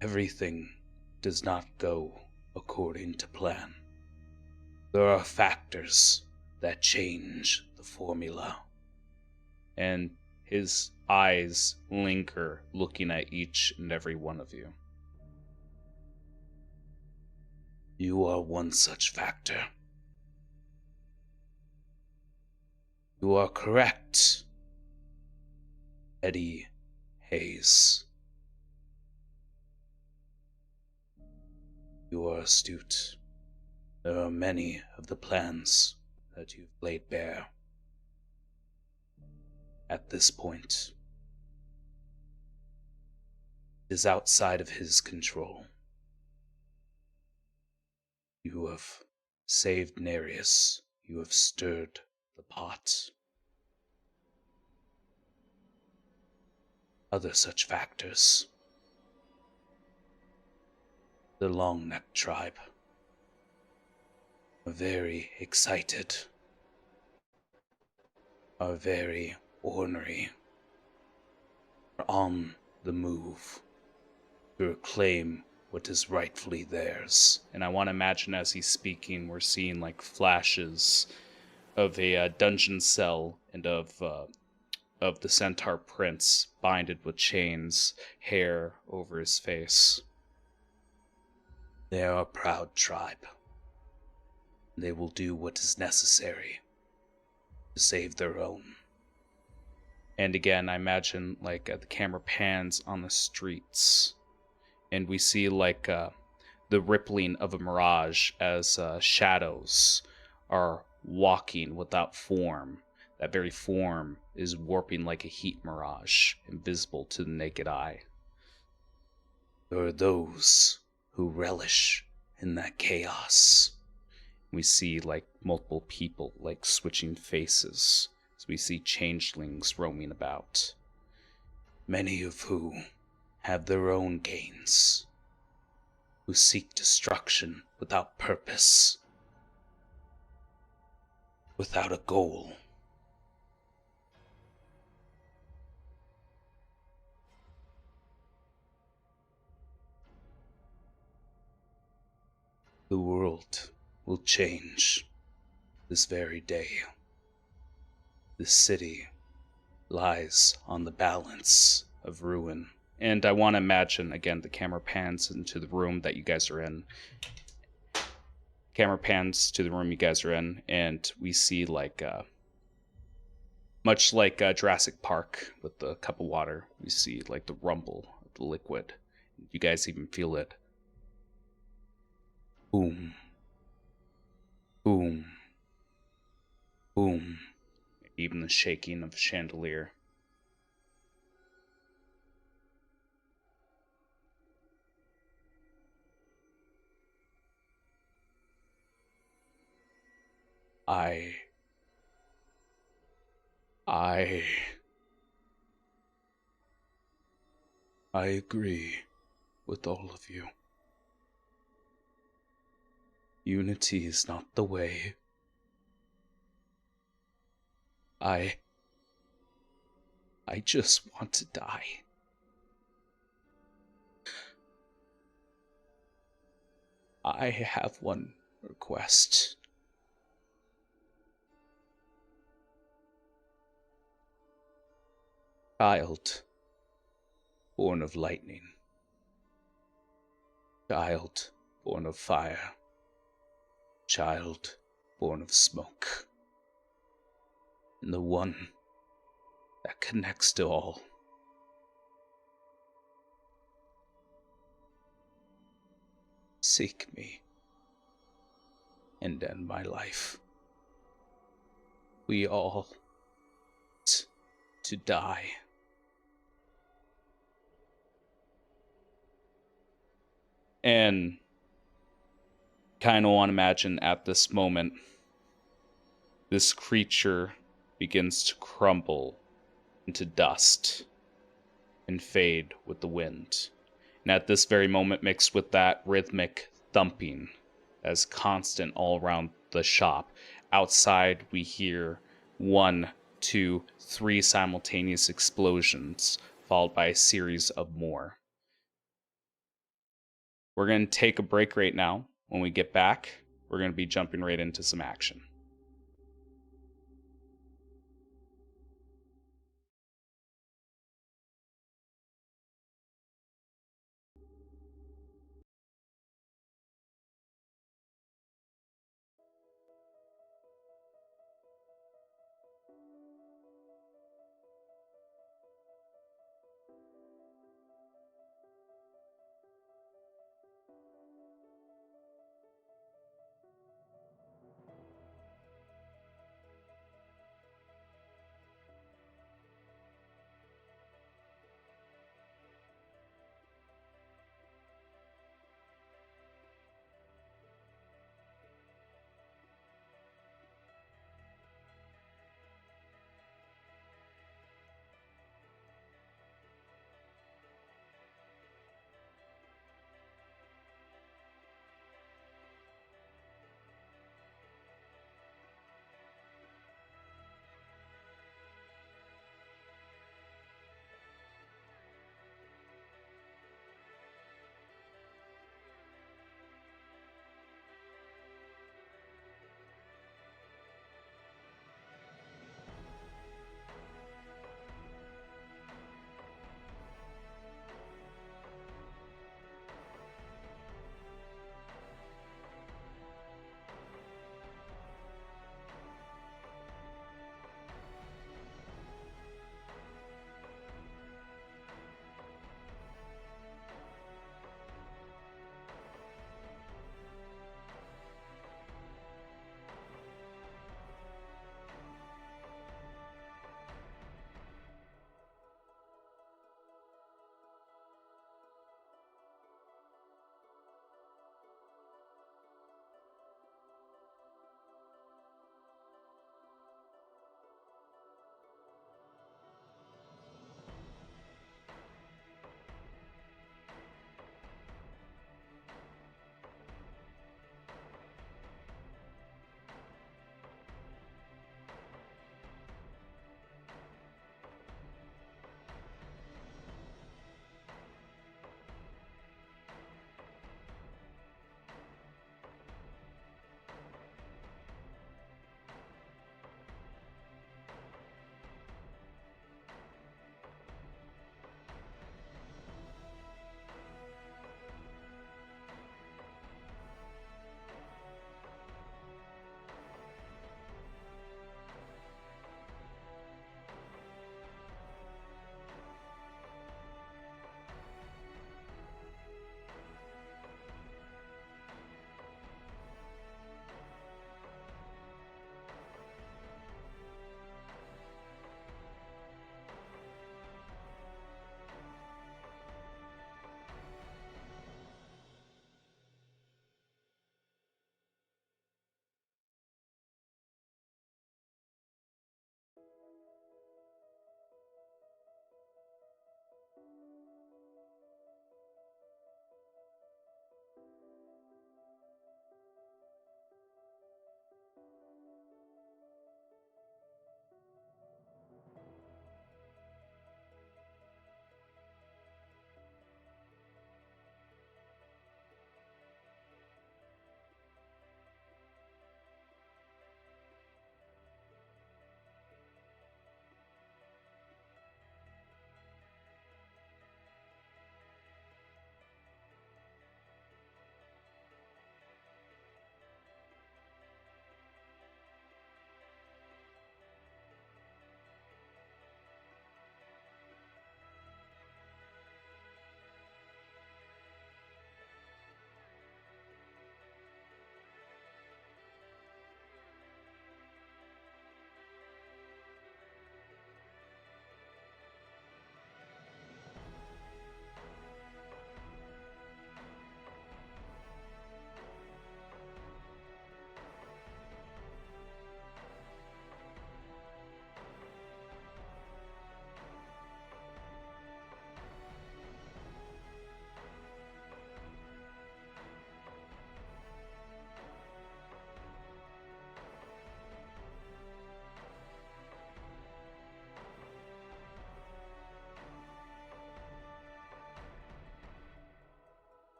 Everything does not go according to plan. There are factors that change the formula. And his eyes linger looking at each and every one of you. You are one such factor. You are correct, Eddie Hayes. You are astute. There are many of the plans that you've laid bare. At this point, it is outside of his control. You have saved Nereus. You have stirred the pot. Other such factors. The Longneck tribe are very excited, are very ornery, are on the move to reclaim what is rightfully theirs. And I want to imagine as he's speaking, we're seeing like flashes of a dungeon cell and of the centaur prince binded with chains, hair over his face. They are a proud tribe. They will do what is necessary to save their own. And again, I imagine like the camera pans on the streets, and we see like the rippling of a mirage as shadows are walking without form. That very form is warping like a heat mirage, invisible to the naked eye. There are those who relish in that chaos. We see like multiple people like switching faces as we see changelings roaming about, many of who have their own gains, who seek destruction without purpose, without a goal. The world will change this very day. This city lies on the balance of ruin. And I want to imagine, again, the camera pans into the room that you guys are in. Camera pans to the room you guys are in, and we see like, much like Jurassic Park with the cup of water, we see like the rumble of the liquid. You guys even feel it. Boom. Boom. Boom. Even the shaking of a chandelier. I agree with all of you. Unity is not the way. I just want to die. I have one request. Child, born of lightning. Child, born of fire. Child, born of smoke. And the one that connects to all. Seek me and end my life. We all to die. And kind of want to imagine at this moment, this creature begins to crumble into dust and fade with the wind. And at this very moment, mixed with that rhythmic thumping as constant all around the shop, outside we hear 1, 2, 3 simultaneous explosions, followed by a series of more. We're going to take a break right now. When we get back, we're going to be jumping right into some action.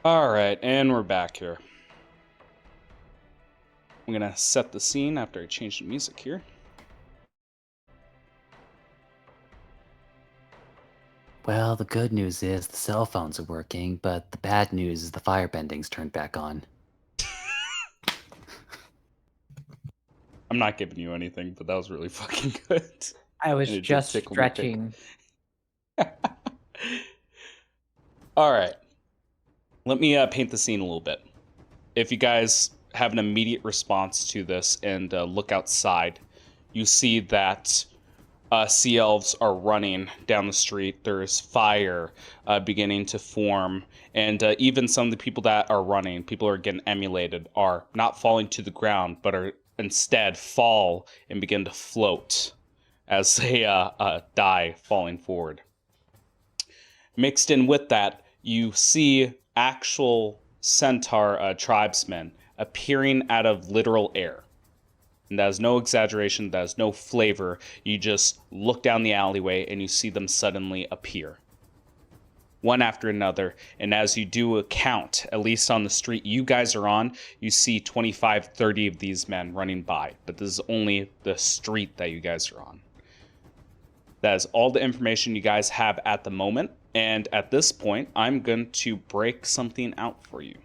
All right, and we're back here. I'm gonna set the scene after I change the music here. Well, the good news is the cell phones are working, but the bad news is the firebending's turned back on. I'm not giving you anything, but that was really fucking good. I was And it did just tickle my pink. stretching. All right. Let me paint the scene a little bit. If you guys have an immediate response to this and look outside, you see that sea elves are running down the street. There's fire beginning to form. And even some of the people that are running, people are getting emulated, are not falling to the ground, but are instead fall and begin to float as they die falling forward. Mixed in with that, you see actual centaur tribesmen appearing out of literal air. And that is no exaggeration, that is no flavor. You just look down the alleyway and you see them suddenly appear. One after another, and as you do a count, at least on the street you guys are on, you see 25, 30 of these men running by. But this is only the street that you guys are on. That is all the information you guys have at the moment. And at this point, I'm going to break something out for you.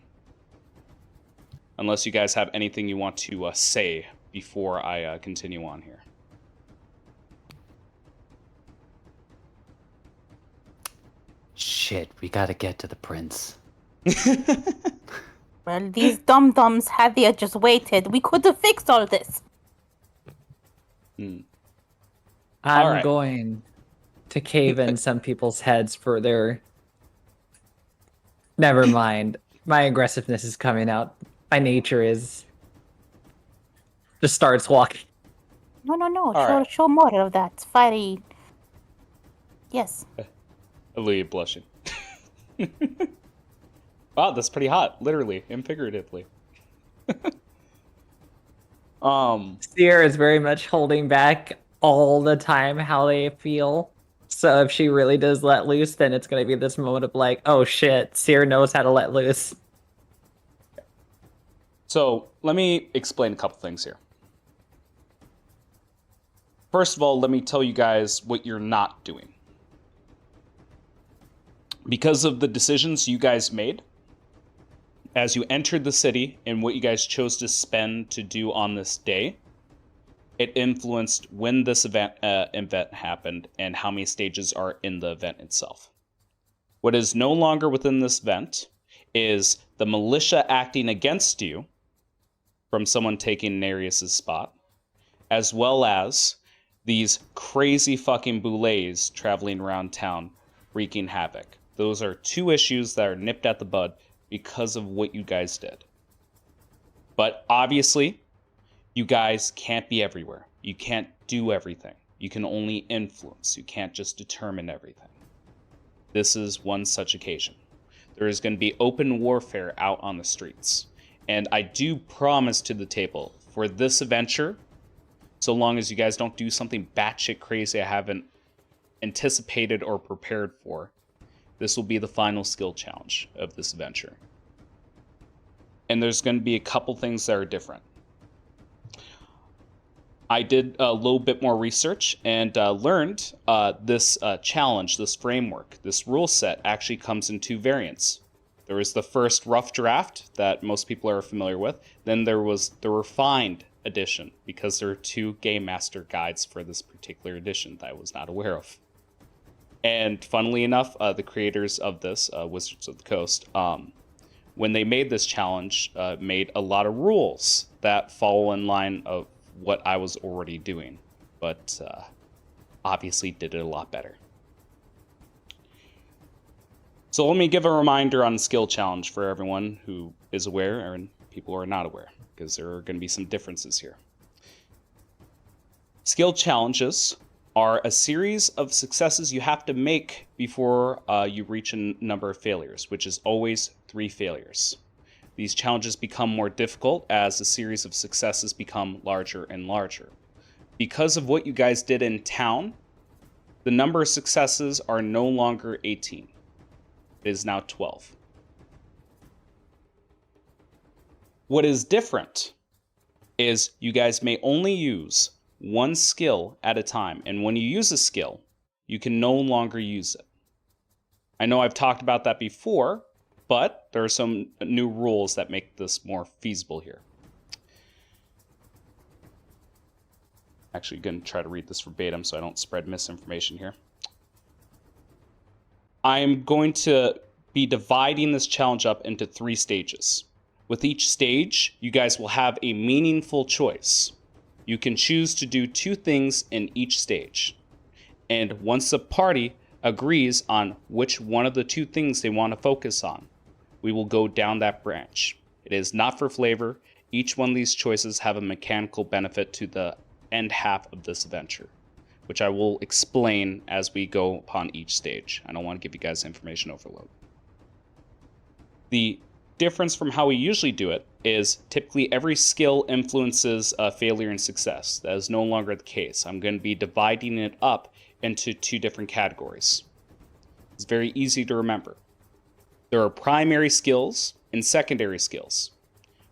Unless you guys have anything you want to say before I continue on here. Shit, we gotta get to the prince. Well, these dum-dums, had they just waited, we could have fixed all this. I'm Alright. going to cave in some people's heads for their... Never mind. My aggressiveness is coming out. My nature is... Just starts walking. No. All right. Show more of that fiery. Yes. Aaliyah blushing. Wow, that's pretty hot, literally and figuratively. Seer is very much holding back all the time how they feel. So if she really does let loose, then it's going to be this moment of like, oh shit, Seer knows how to let loose. So let me explain a couple things here. First of all, let me tell you guys what you're not doing. Because of the decisions you guys made, as you entered the city and what you guys chose to spend to do on this day, it influenced when this event happened and how many stages are in the event itself. What is no longer within this event is the militia acting against you from someone taking Nereus's spot, as well as these crazy fucking boulets traveling around town wreaking havoc. Those are two issues that are nipped at the bud because of what you guys did. But obviously, you guys can't be everywhere. You can't do everything. You can only influence. You can't just determine everything. This is one such occasion. There is going to be open warfare out on the streets. And I do promise to the table, for this adventure, so long as you guys don't do something batshit crazy I haven't anticipated or prepared for, this will be the final skill challenge of this adventure. And there's going to be a couple things that are different. I did a little bit more research and learned this challenge, this framework, this rule set actually comes in two variants. There was the first rough draft that most people are familiar with. Then there was the refined edition, because there are two game master guides for this particular edition that I was not aware of. And funnily enough, the creators of this, Wizards of the Coast, when they made this challenge, made a lot of rules that follow in line of what I was already doing, but obviously did it a lot better. So let me give a reminder on the skill challenge for everyone who is aware and people who are not aware, because there are going to be some differences here. Skill challenges are a series of successes you have to make before you reach a number of failures, which is always 3 failures. These challenges become more difficult as the series of successes become larger and larger. Because of what you guys did in town, the number of successes are no longer 18. It is now 12. What is different is you guys may only use one skill at a time. And when you use a skill, you can no longer use it. I know I've talked about that before, but there are some new rules that make this more feasible here. Actually, going to try to read this verbatim so I don't spread misinformation here. I'm going to be dividing this challenge up into 3 stages. With each stage, you guys will have a meaningful choice. You can choose to do 2 things in each stage. And once the party agrees on which one of the 2 things they want to focus on, we will go down that branch. It is not for flavor. Each one of these choices have a mechanical benefit to the end half of this adventure, which I will explain as we go upon each stage. I don't want to give you guys information overload. The difference from how we usually do it is typically every skill influences failure and success. That is no longer the case. I'm going to be dividing it up into 2 different categories. It's very easy to remember. There are primary skills and secondary skills.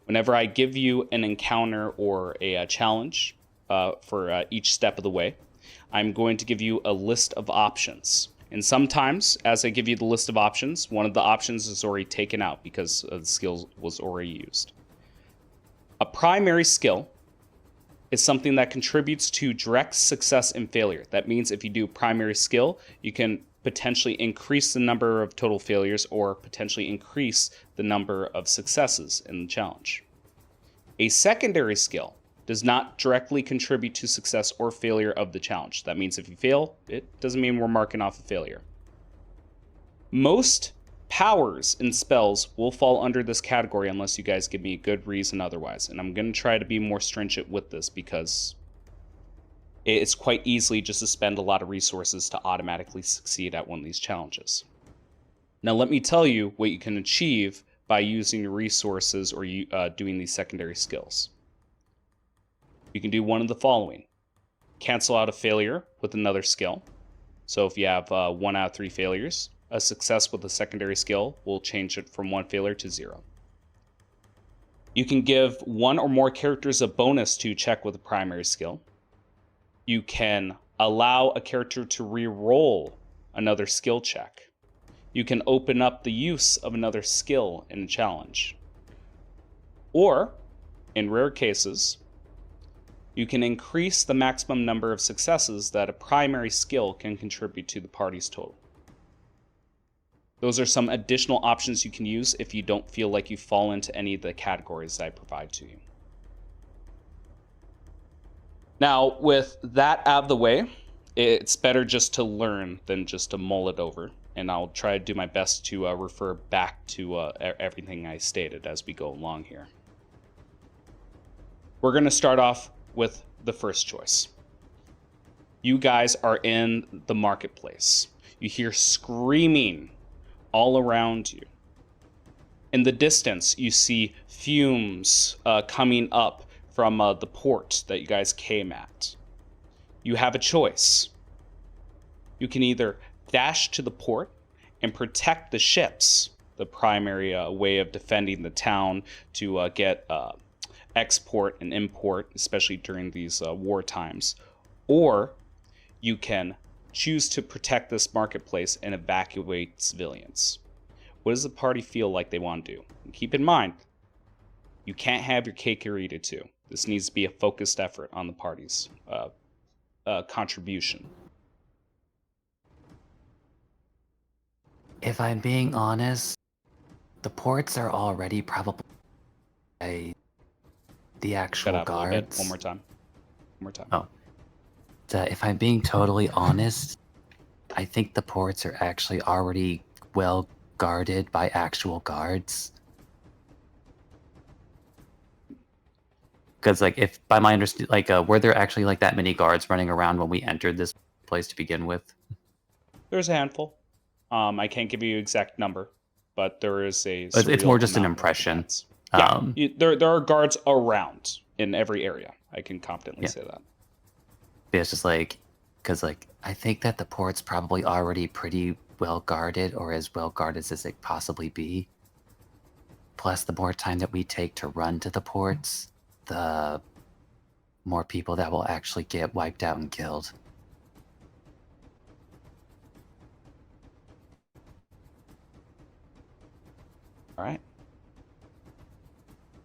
Whenever I give you an encounter or a challenge for each step of the way, I'm going to give you a list of options. And sometimes, as I give you the list of options, one of the options is already taken out because the skill was already used. A primary skill is something that contributes to direct success and failure. That means if you do primary skill, you can potentially increase the number of total failures or potentially increase the number of successes in the challenge. A secondary skill does not directly contribute to success or failure of the challenge. That means if you fail, it doesn't mean we're marking off a failure. Most powers and spells will fall under this category unless you guys give me a good reason otherwise. And I'm going to try to be more stringent with this because it's quite easily just to spend a lot of resources to automatically succeed at one of these challenges. Now let me tell you what you can achieve by using your resources or doing these secondary skills. You can do one of the following. Cancel out a failure with another skill. So if you have 1 out of 3 failures, a success with a secondary skill will change it from 1 failure to 0. You can give 1 or more characters a bonus to check with a primary skill. You can allow a character to re-roll another skill check. You can open up the use of another skill in a challenge. Or, in rare cases, you can increase the maximum number of successes that a primary skill can contribute to the party's total. Those are some additional options you can use if you don't feel like you fall into any of the categories that I provide to you. Now, with that out of the way, it's better just to learn than just to mull it over. And I'll try to do my best to refer back to everything I stated as we go along here. We're going to start off with the first choice. You guys are in the marketplace. You hear screaming all around you. In the distance, you see fumes coming up from the port that you guys came at. You have a choice. You can either dash to the port and protect the ships, the primary way of defending the town to get export and import, especially during these war times. Or you can choose to protect this marketplace and evacuate civilians. What does the party feel like they want to do? And keep in mind, you can't have your cake or eat it too. This needs to be a focused effort on the party's contribution. If I'm being honest, the ports are already probably by the actual Shut up guards. a little bit. One more time. Oh. If I'm being totally honest, I think the ports are actually already well guarded by actual guards. Because, like, if by my understanding, like, were there actually like that many guards running around when we entered this place to begin with? There's a handful. I can't give you an exact number, but there is a. It's more just an impression. There are guards around in every area. I can confidently say that. It's just like, because like I think that the port's probably already pretty well guarded, or as well guarded as it possibly be. Plus, the more time that we take to run to the ports, the more people that will actually get wiped out and killed. All right.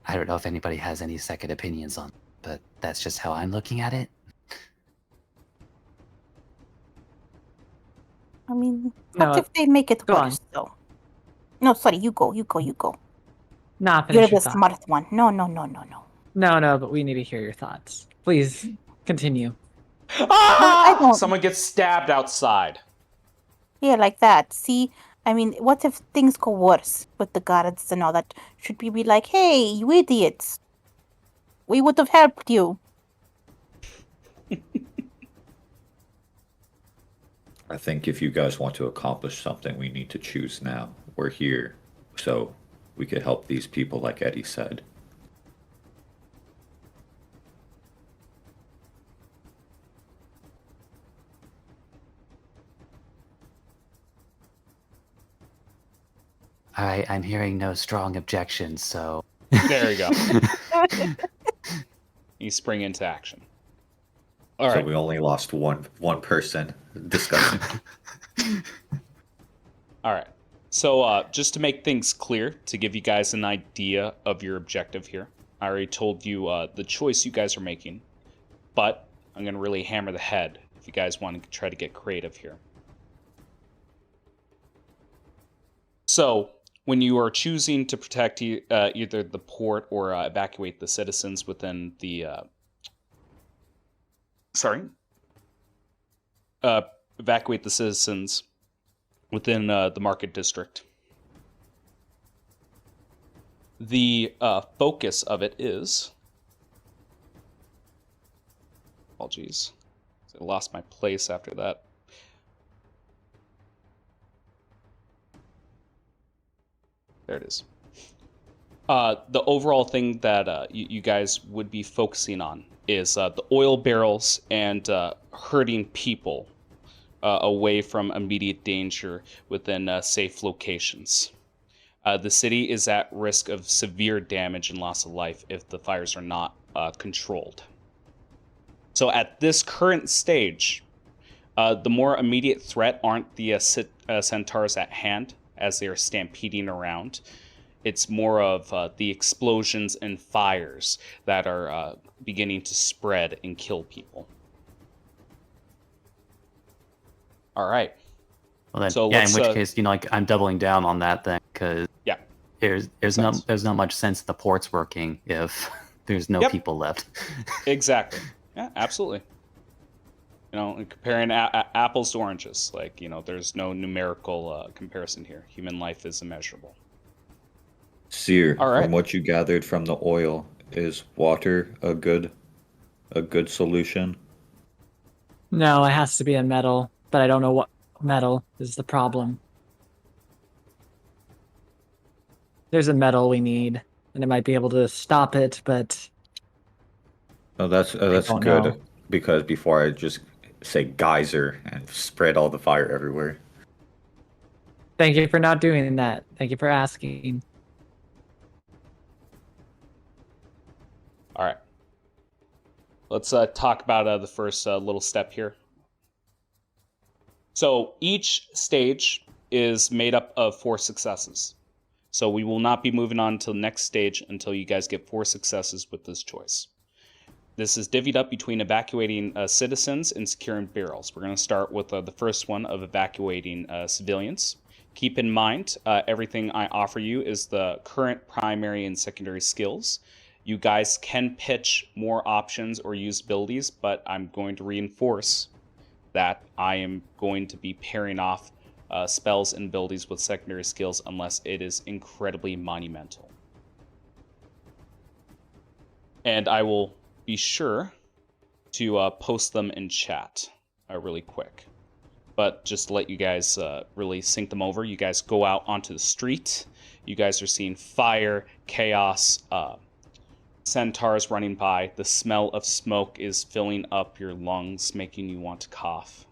I don't know if anybody has any second opinions on it, but that's just how I'm looking at it. I mean, No, what if they make it go on. worse, though? No, sorry, you go. Nah, You're finish the your thought. smart one. No. No, but we need to hear your thoughts. Please continue. I don't. Someone gets stabbed outside. Yeah, like that. See? I mean, what if things go worse with the guards and all that? Should we be like, hey, you idiots? We would have helped you. I think if you guys want to accomplish something, we need to choose now. We're here, so we could help these people, like Eddie said. All right, I'm hearing no strong objections, so... There you go. You spring into action. All So right. we only lost one person discussing. All right. So just to make things clear, to give you guys an idea of your objective here, I already told you the choice you guys are making, but I'm going to really hammer the head if you guys want to try to get creative here. So when you are choosing to protect either the port or evacuate the citizens within the... evacuate the citizens within the market district. The focus of it is... Oh, geez. I lost my place after that. There it is. The overall thing that you guys would be focusing on is the oil barrels and herding people away from immediate danger within safe locations. The city is at risk of severe damage and loss of life if the fires are not controlled. So at this current stage, the more immediate threat aren't the centaurs at hand as they are stampeding around. It's more of the explosions and fires that are beginning to spread and kill people. All right. Well then, So yeah. let's, In which case, like I'm doubling down on that then, because Yeah. there's not much sense the port's working if there's no Yep. people left. Exactly. Yeah, absolutely. Comparing apples to oranges, there's no numerical comparison here. Human life is immeasurable. Seer, All right. from what you gathered from the oil, is water a good solution? No, it has to be a metal, but I don't know what metal is the problem. There's a metal we need, and it might be able to stop it, but No, that's don't good, know. because before I just say geyser and spread all the fire everywhere. Thank you for not doing that. Thank you for asking. All right. Let's talk about the first little step here. So each stage is made up of 4 successes. So we will not be moving on to the next stage until you guys get 4 successes with this choice. This is divvied up between evacuating citizens and securing barrels. We're going to start with the first one of evacuating civilians. Keep in mind, everything I offer you is the current primary and secondary skills. You guys can pitch more options or use abilities, but I'm going to reinforce that I am going to be pairing off spells and abilities with secondary skills unless it is incredibly monumental. And I will be sure to post them in chat really quick. But just to let you guys really sync them over, you guys go out onto the street. You guys are seeing fire, chaos, centaurs running by. The smell of smoke is filling up your lungs, making you want to cough.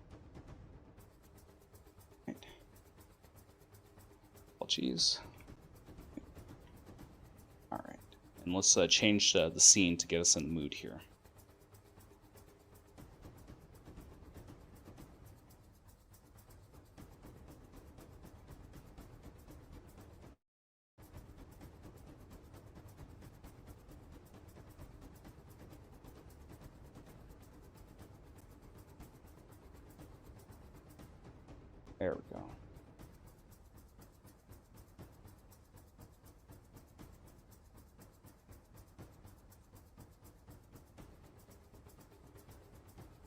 Oh, jeez. And let's change the scene to get us in the mood here. There we go.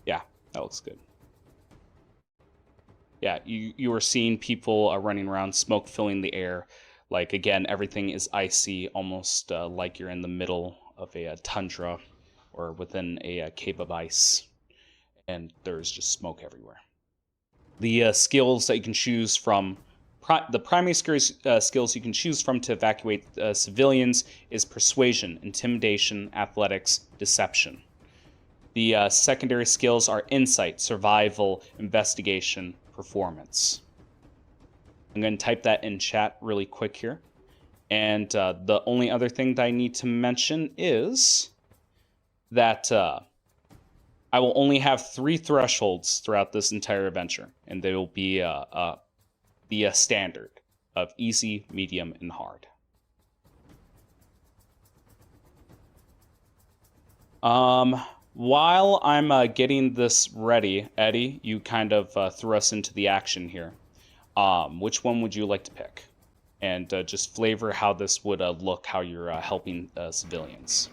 Yeah, that looks good. Yeah, you were seeing people running around, smoke filling the air. Like, again, everything is icy, almost like you're in the middle of a tundra or within a cave of ice. And there's just smoke everywhere. The skills that you can choose from, the primary skills you can choose from to evacuate civilians is Persuasion, Intimidation, Athletics, Deception. The secondary skills are Insight, Survival, Investigation, Performance. I'm going to type that in chat really quick here. And the only other thing that I need to mention is that I will only have 3 thresholds throughout this entire adventure, and they will be the standard of easy, medium, and hard. While I'm getting this ready, Eddie, you kind of threw us into the action here. Which one would you like to pick? And just flavor how this would look, how you're helping civilians.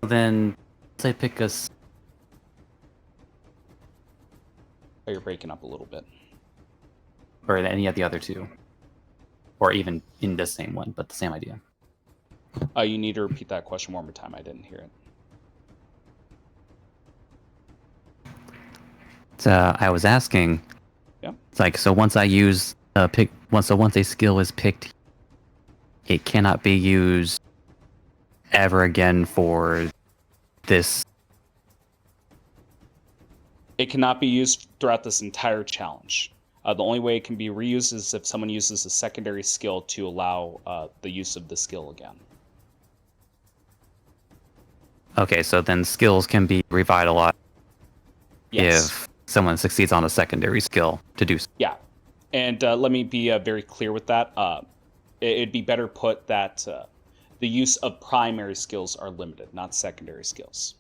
Then, say pick us. Oh, you're breaking up a little bit. Or any of the other 2. Or even in the same one, but the same idea. You need to repeat that question one more time. I didn't hear it. So, I was asking. Yeah. It's like, so once I use once a skill is picked, it cannot be used ever again for this. It cannot be used throughout this entire challenge. The only way it can be reused is if someone uses a secondary skill to allow the use of the skill again. Okay, so then skills can be revitalized if someone succeeds on a secondary skill to do so. Yeah, and let me be very clear with that. It'd be better put that the use of primary skills are limited, not secondary skills.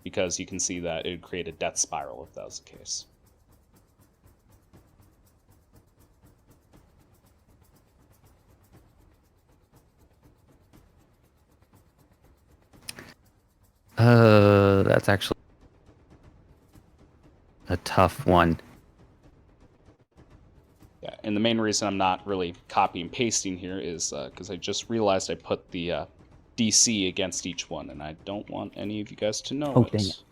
Because you can see that it would create a death spiral if that was the case. That's actually a tough one. Yeah, and the main reason I'm not really copy and pasting here is because I just realized I put the DC against each one, and I don't want any of you guys to know it. Dang it.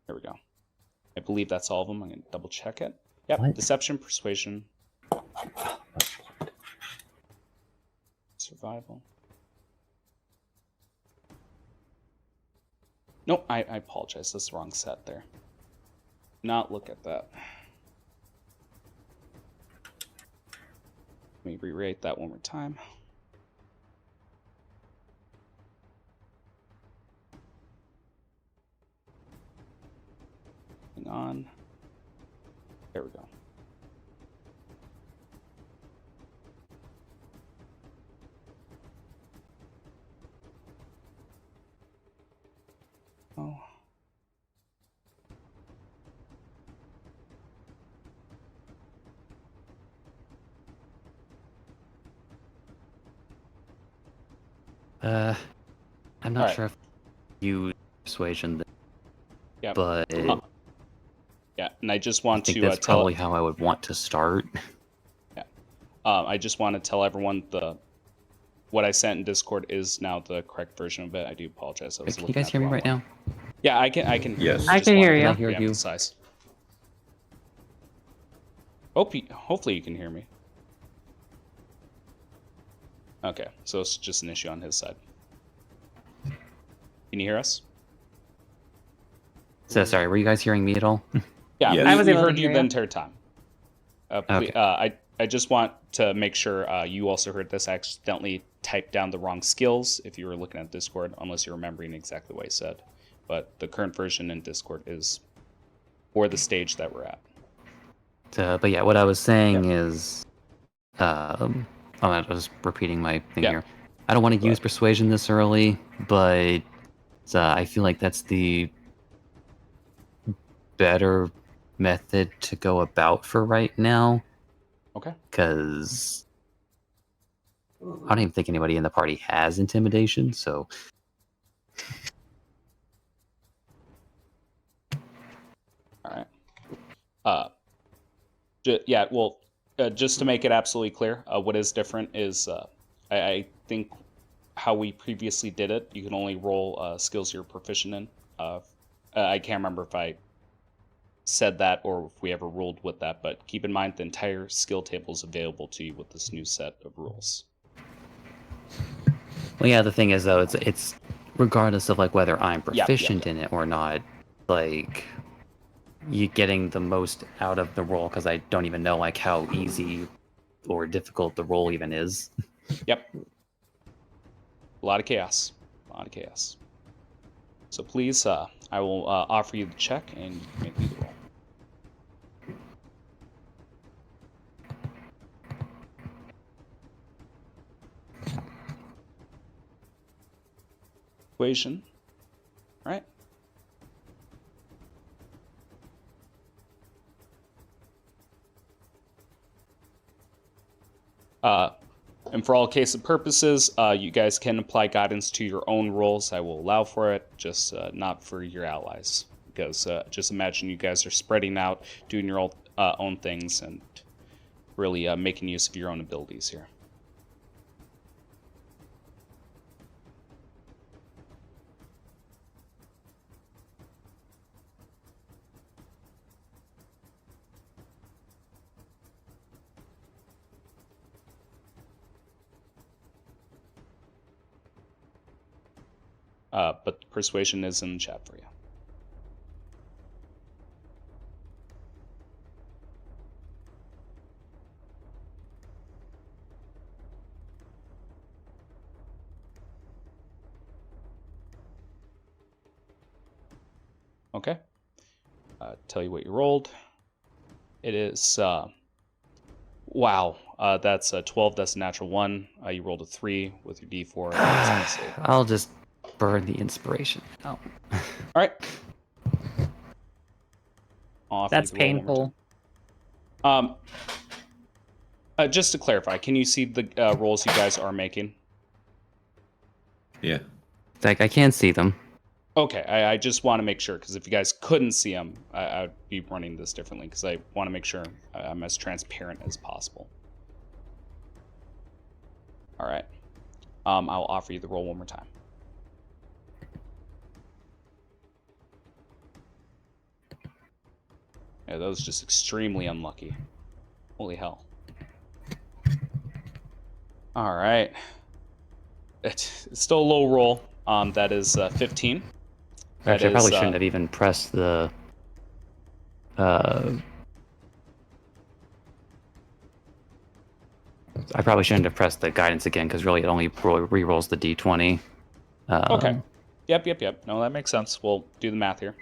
There we go. I believe that's all of them. I'm going to double check it. Yep, What? Deception, Persuasion, Survival. Nope, I apologize. That's the wrong set there. Not look at that. Let me rewrite that one more time. Hang on. There we go. Oh. I'm not sure if you persuasion, Yeah. but Yeah, and I just I want think to that's tell. probably how I would want to start. I just want to tell everyone what I sent in Discord is now the correct version of it. I do apologize. Can you guys hear me right now? Yeah, I can. Yes. I just can hear wanted you. to I hear you. reemphasize. Hopefully you can hear me. Okay, so it's just an issue on his side. Can you hear us? So sorry, were you guys hearing me at all? Yeah, Yes. we, I was we able to heard you hear the you. entire time. Okay. I just want to make sure you also heard this. I accidentally typed down the wrong skills if you were looking at Discord, unless you're remembering exactly what I said. But the current version in Discord is for the stage that we're at. But yeah, what I was saying is, I was repeating my thing here. I don't want to use persuasion this early, but I feel like that's the better method to go about for right now. Okay. Because I don't even think anybody in the party has intimidation, so. All right. Just to make it absolutely clear, what is different is I think how we previously did it, you can only roll skills you're proficient in. I can't remember if I said that or if we ever ruled with that, but keep in mind the entire skill table is available to you with this new set of rules. Well, yeah, the thing is, though, it's regardless of like whether I'm proficient in it or not, like you getting the most out of the roll, because I don't even know like how easy or difficult the roll even is. Yep. A lot of chaos. So please, I will offer you the check and you can make me the roll. Equation. All right. And for all case and purposes, you guys can apply guidance to your own rolls. I will allow for it, just not for your allies. Because just imagine you guys are spreading out, doing your own things, and really making use of your own abilities here. But persuasion is in the chat for you. Okay. Tell you what you rolled. It is, wow, that's a 12, that's a natural 1. You rolled a 3 with your d4. I'll just burn the inspiration. Oh. All right. That's painful. Just to clarify, can you see the rolls you guys are making? Yeah. Like, I can see them. Okay, I just want to make sure, because if you guys couldn't see them, I would be running this differently, because I want to make sure I'm as transparent as possible. All right. I'll offer you the roll one more time. Yeah, that was just extremely unlucky. Holy hell. All right. It's still a low roll. That is 15. Actually, I probably shouldn't have even pressed the... I probably shouldn't have pressed the guidance again, because really it only re-rolls the d20. Okay. Yep. No, that makes sense. We'll do the math here.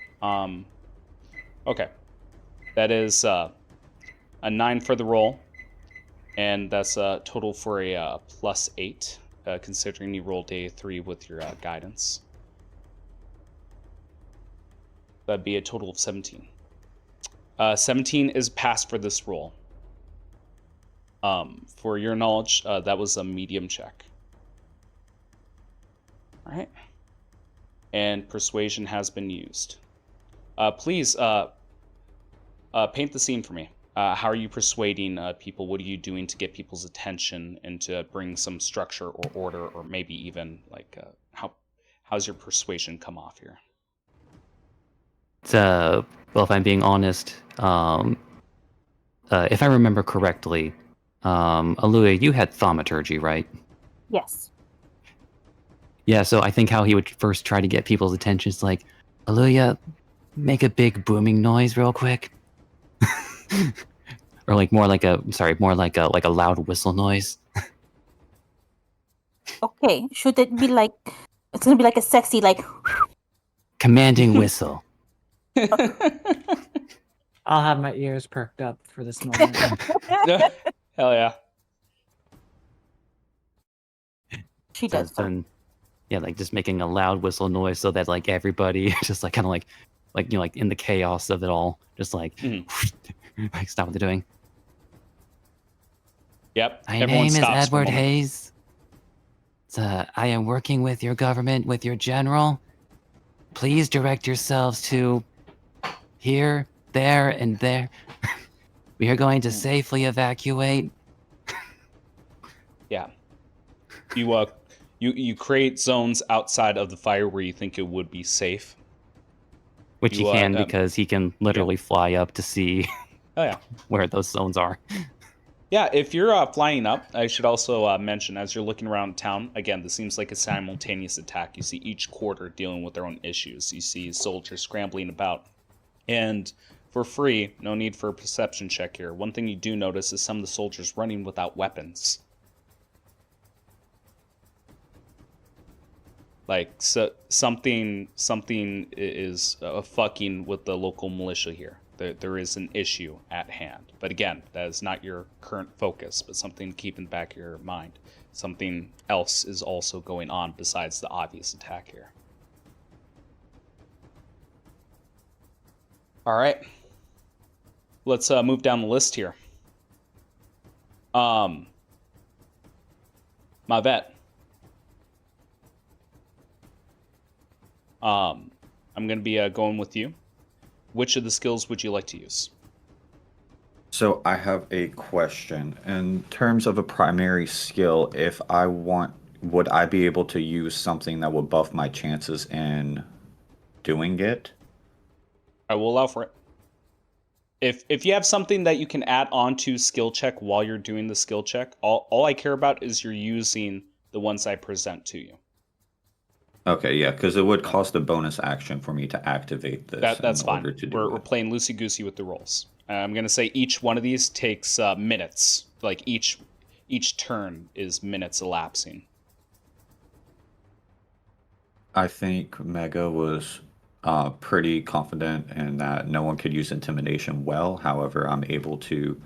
Okay. That is a 9 for the roll, and that's a total for a +8, considering you rolled a 3 with your guidance. That'd be a total of 17. 17 is passed for this roll. For your knowledge, that was a medium check. All right. And persuasion has been used. Please paint the scene for me. How are you persuading people? What are you doing to get people's attention and to bring some structure or order, or maybe even like how's your persuasion come off here? Well, if I'm being honest, if I remember correctly, Aluya, you had thaumaturgy, right? Yes. Yeah, so I think how he would first try to get people's attention is like, Aluya, make a big booming noise real quick. or like more like a loud whistle noise. Okay, should it be like it's gonna be like a sexy like Commanding whistle. I'll have my ears perked up for this moment. Hell yeah. she So does that. then, yeah, like just making a loud whistle noise so that like everybody just like kind of like you know, like in the chaos of it all, just like like stop what they're doing. Yep. My Everyone name is stops for a Edward moment. Hayes. I am working with your government, with your general. Please direct yourselves to here, there, and there. We are going to safely evacuate. Yeah. You create zones outside of the fire where you think it would be safe. Which he can because he can literally fly up to see Oh yeah. where those zones are. Yeah, if you're flying up, I should also mention, as you're looking around town, again, this seems like a simultaneous attack. You see each quarter dealing with their own issues. You see soldiers scrambling about. And for free, no need for a perception check here. One thing you do notice is some of the soldiers running without weapons. Like, so something is fucking with the local militia here. There is an issue at hand. But again, that is not your current focus, but something to keep in the back of your mind. Something else is also going on besides the obvious attack here. All right. Let's move down the list here. My vet. I'm going to be going with you. Which of the skills would you like to use? So I have a question. In terms of a primary skill, if I want, would I be able to use something that would buff my chances in doing it? I will allow for it. If you have something that you can add on to skill check while you're doing the skill check, all I care about is you're using the ones I present to you. Okay, yeah, because it would cost a bonus action for me to activate this That's in fine. order to do We're it. playing loosey-goosey with the rolls. I'm going to say each one of these takes minutes. Like each turn is minutes elapsing. I think Mega was pretty confident in that no one could use intimidation well. However, I'm able to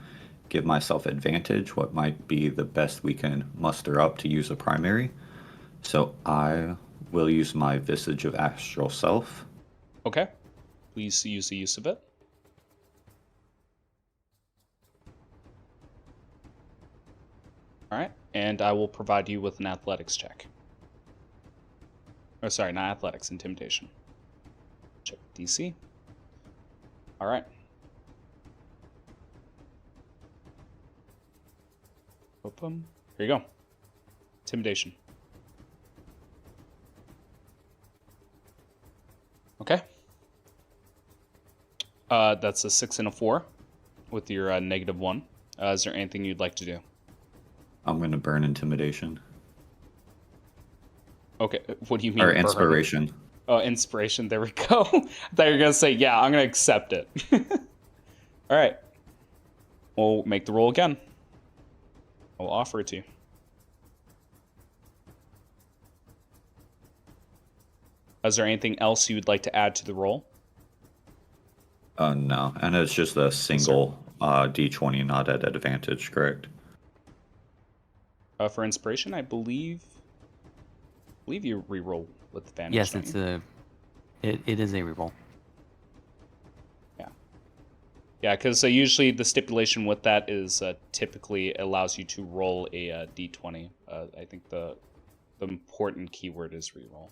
give myself advantage, what might be the best we can muster up to use a primary. So I will use my Visage of Astral Self. Okay. Please use the use of it. All right. And I will provide you with an athletics check. Oh, sorry, not athletics, intimidation. Check DC. All right. Boom. Here you go. Intimidation. Okay. That's a 6 and a 4 with your -1. Is there anything you'd like to do? I'm going to burn Intimidation. Okay, what do you mean? Or burn? Inspiration. Oh, inspiration. There we go. I thought you were going to say, yeah, I'm going to accept it. All right. We'll make the roll again. I'll offer it to you. Is there anything else you would like to add to the roll? No, and it's just a single D20, not at advantage, correct? For inspiration, I believe you reroll with advantage. Yes, don't it's you? it is a reroll. Yeah, because usually the stipulation with that is typically allows you to roll a d20. I think the important keyword is reroll.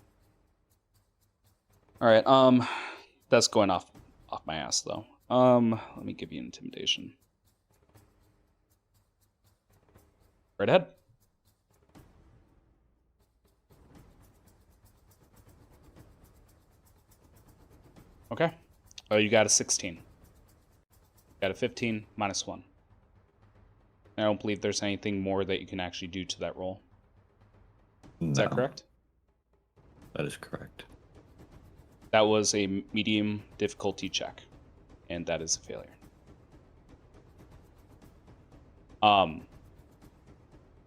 All right, that's going off my ass though. Let me give you intimidation. Right ahead. Okay. Oh, you got a 16. Got a 15, -1. I don't believe there's anything more that you can actually do to that roll. Is that correct? That is correct. That was a medium difficulty check, and that is a failure.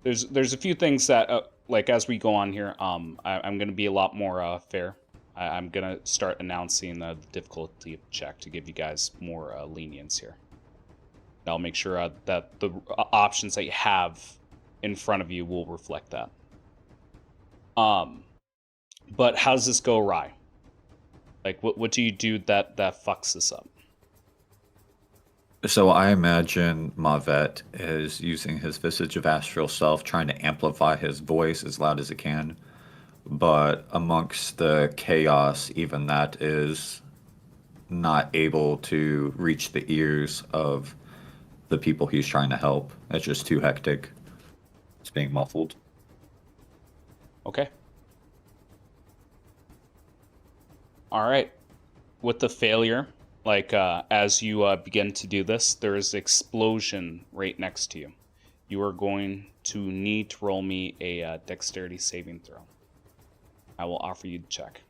There's a few things that like as we go on here, I'm gonna be a lot more fair. I'm gonna start announcing the difficulty of the check to give you guys more lenience here. I'll make sure that the options that you have in front of you will reflect that. But how does this go awry? Like, what do you do that fucks this up? So I imagine Mavet is using his Visage of Astral Self, trying to amplify his voice as loud as it can. But amongst the chaos, even that is not able to reach the ears of the people he's trying to help. It's just too hectic. It's being muffled. Okay. All right. With the failure, like as you begin to do this, there is an explosion right next to you. You are going to need to roll me a dexterity saving throw. I will offer you the check.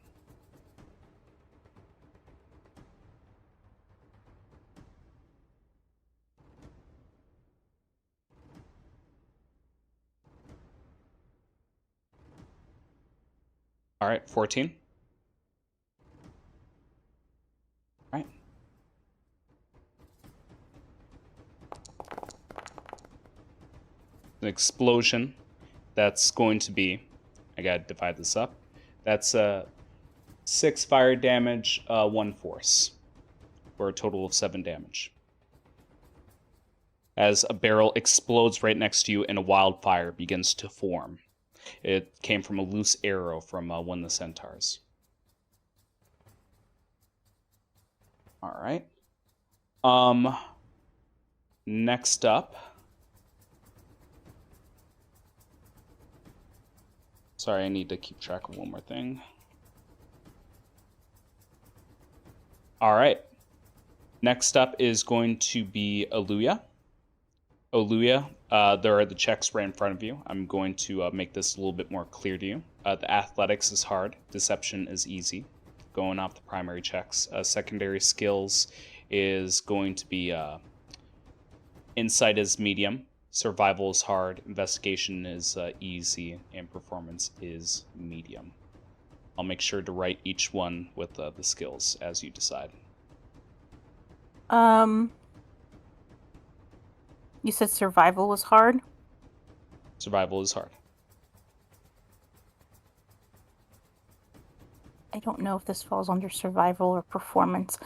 All right, 14. All right. An explosion that's going to be, I gotta divide this up. That's 6 fire damage, 1 force, for a total of 7 damage. As a barrel explodes right next to you and a wildfire begins to form. It came from a loose arrow from one of the centaurs. All right. Next up. Sorry, I need to keep track of one more thing. All right. Next up is going to be Aluya. Aluya, there are the checks right in front of you. I'm going to make this a little bit more clear to you. The athletics is hard. Deception is easy. Going off the primary checks. Secondary skills is going to be insight is medium. Survival is hard. Investigation is easy. And performance is medium. I'll make sure to write each one with the skills as you decide. You said survival was hard? Survival is hard. I don't know if this falls under survival or performance.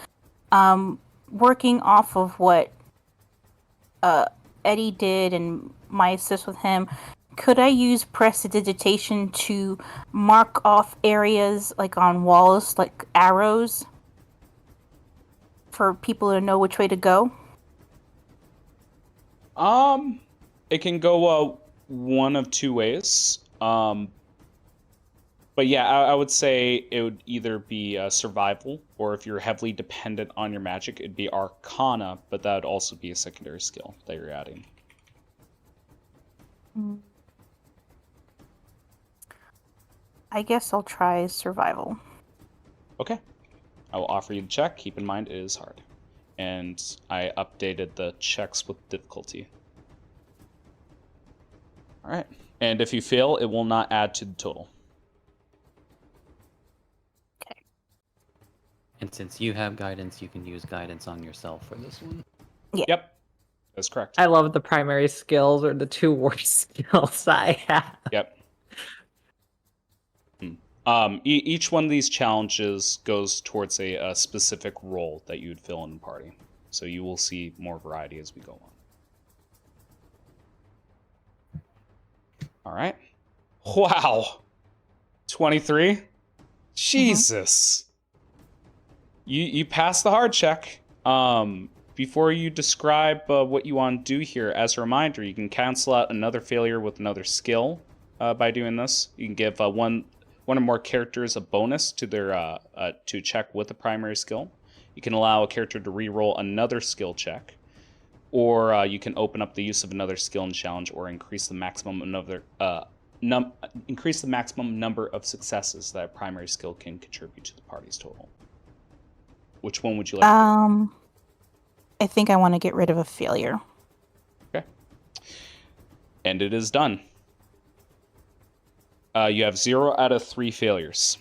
Working off of what Eddie did and my assist with him, could I use prestidigitation to mark off areas like on walls, like arrows, for people to know which way to go? It can go one of two ways. But yeah, I would say it would either be survival, or if you're heavily dependent on your magic, it'd be Arcana, but that would also be a secondary skill that you're adding. I guess I'll try survival. Okay. I will offer you the check. Keep in mind it is hard. And I updated the checks with difficulty. All right. And if you fail, it will not add to the total. Okay. And since you have guidance, you can use guidance on yourself for this one. Yeah. Yep. That's correct. I love the primary skills or the two worst skills I have. Yep. Each one of these challenges goes towards a specific role that you would fill in the party. So you will see more variety as we go on. All right. Wow. 23? Jesus. You passed the hard check. Before you describe what you want to do here, as a reminder, you can cancel out another failure with another skill by doing this. You can give one or more characters a bonus to their to check with a primary skill. You can allow a character to re-roll another skill check, or you can open up the use of another skill and challenge, or increase the maximum number of successes that a primary skill can contribute to the party's total. Which one would you like to do? I think I want to get rid of a failure. Okay. And it is done. You have 0 out of 3 failures.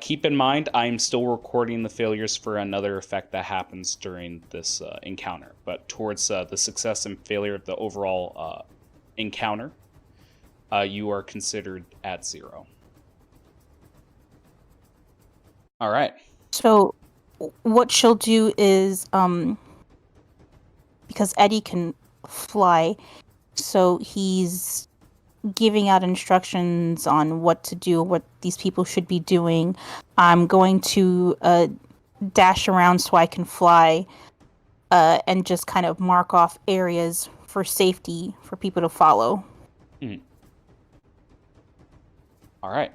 Keep in mind, I'm still recording the failures for another effect that happens during this encounter. But towards the success and failure of the overall encounter, you are considered at 0. All right. So, what she'll do is, because Eddie can fly, so he's giving out instructions on what to do, what these people should be doing. I'm going to dash around so I can fly, and just kind of mark off areas for safety for people to follow. All right.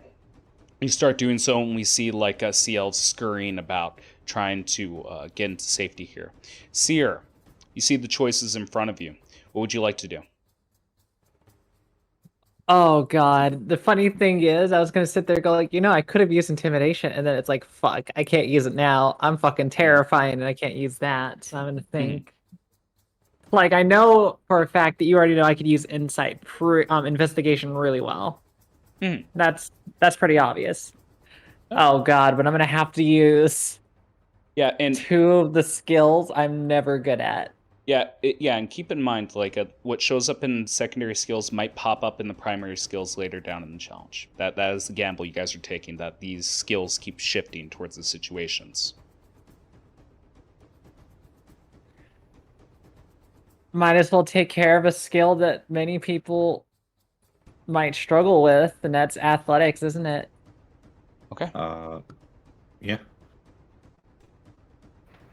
You start doing so, and we see like sea elves scurrying about, trying to get into safety here. Seer, you see the choices in front of you. What would you like to do? Oh god. The funny thing is, I was gonna sit there and go like, I could have used intimidation, and then it's like, fuck, I can't use it now. I'm fucking terrifying and I can't use that. So I'm gonna think. Like, I know for a fact that you already know I could use insight investigation really well. That's pretty obvious. Oh god, but I'm gonna have to use and 2 of the skills I'm never good at. And keep in mind, like what shows up in secondary skills might pop up in the primary skills later down in the challenge. That is the gamble you guys are taking, that these skills keep shifting towards the situations. Might as well take care of a skill that many people might struggle with, and that's athletics, isn't it? Okay. Yeah.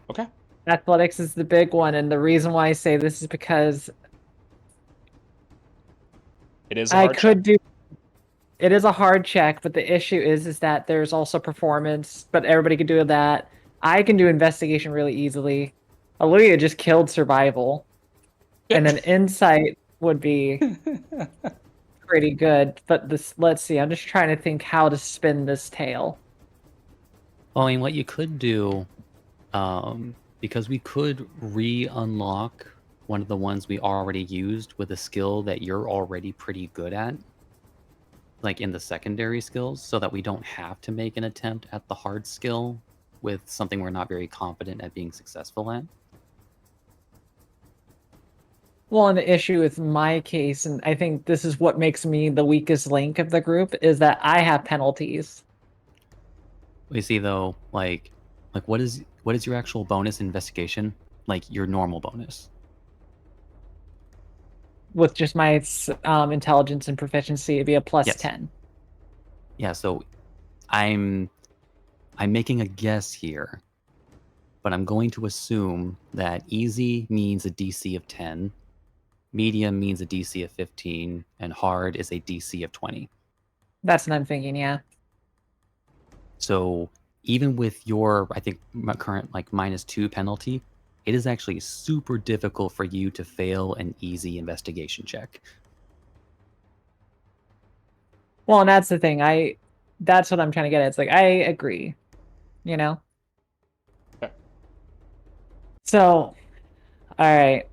Okay. Athletics is the big one, and the reason why I say this is because it is a hard check. It is a hard check, but the issue is that there's also performance, but everybody can do that. I can do investigation really easily. Aaliyah just killed survival. And then insight would be pretty good, but let's see, I'm just trying to think how to spin this tale. Well, I mean, what you could do, because we could re-unlock one of the ones we already used with a skill that you're already pretty good at, like in the secondary skills, so that we don't have to make an attempt at the hard skill with something we're not very confident at being successful at. Well, and the issue with my case, and I think this is what makes me the weakest link of the group, is that I have penalties. We see though, like what is your actual bonus investigation? Like your normal bonus? With just my intelligence and proficiency, it'd be a plus 10. Yeah, so I'm making a guess here, but I'm going to assume that easy means a DC of 10, medium means a DC of 15, and hard is a DC of 20. That's what I'm thinking, yeah. So even with your, I think, current like -2 penalty, it is actually super difficult for you to fail an easy investigation check. Well, and that's the thing. That's what I'm trying to get at. It's like, I agree, Okay. So, all right.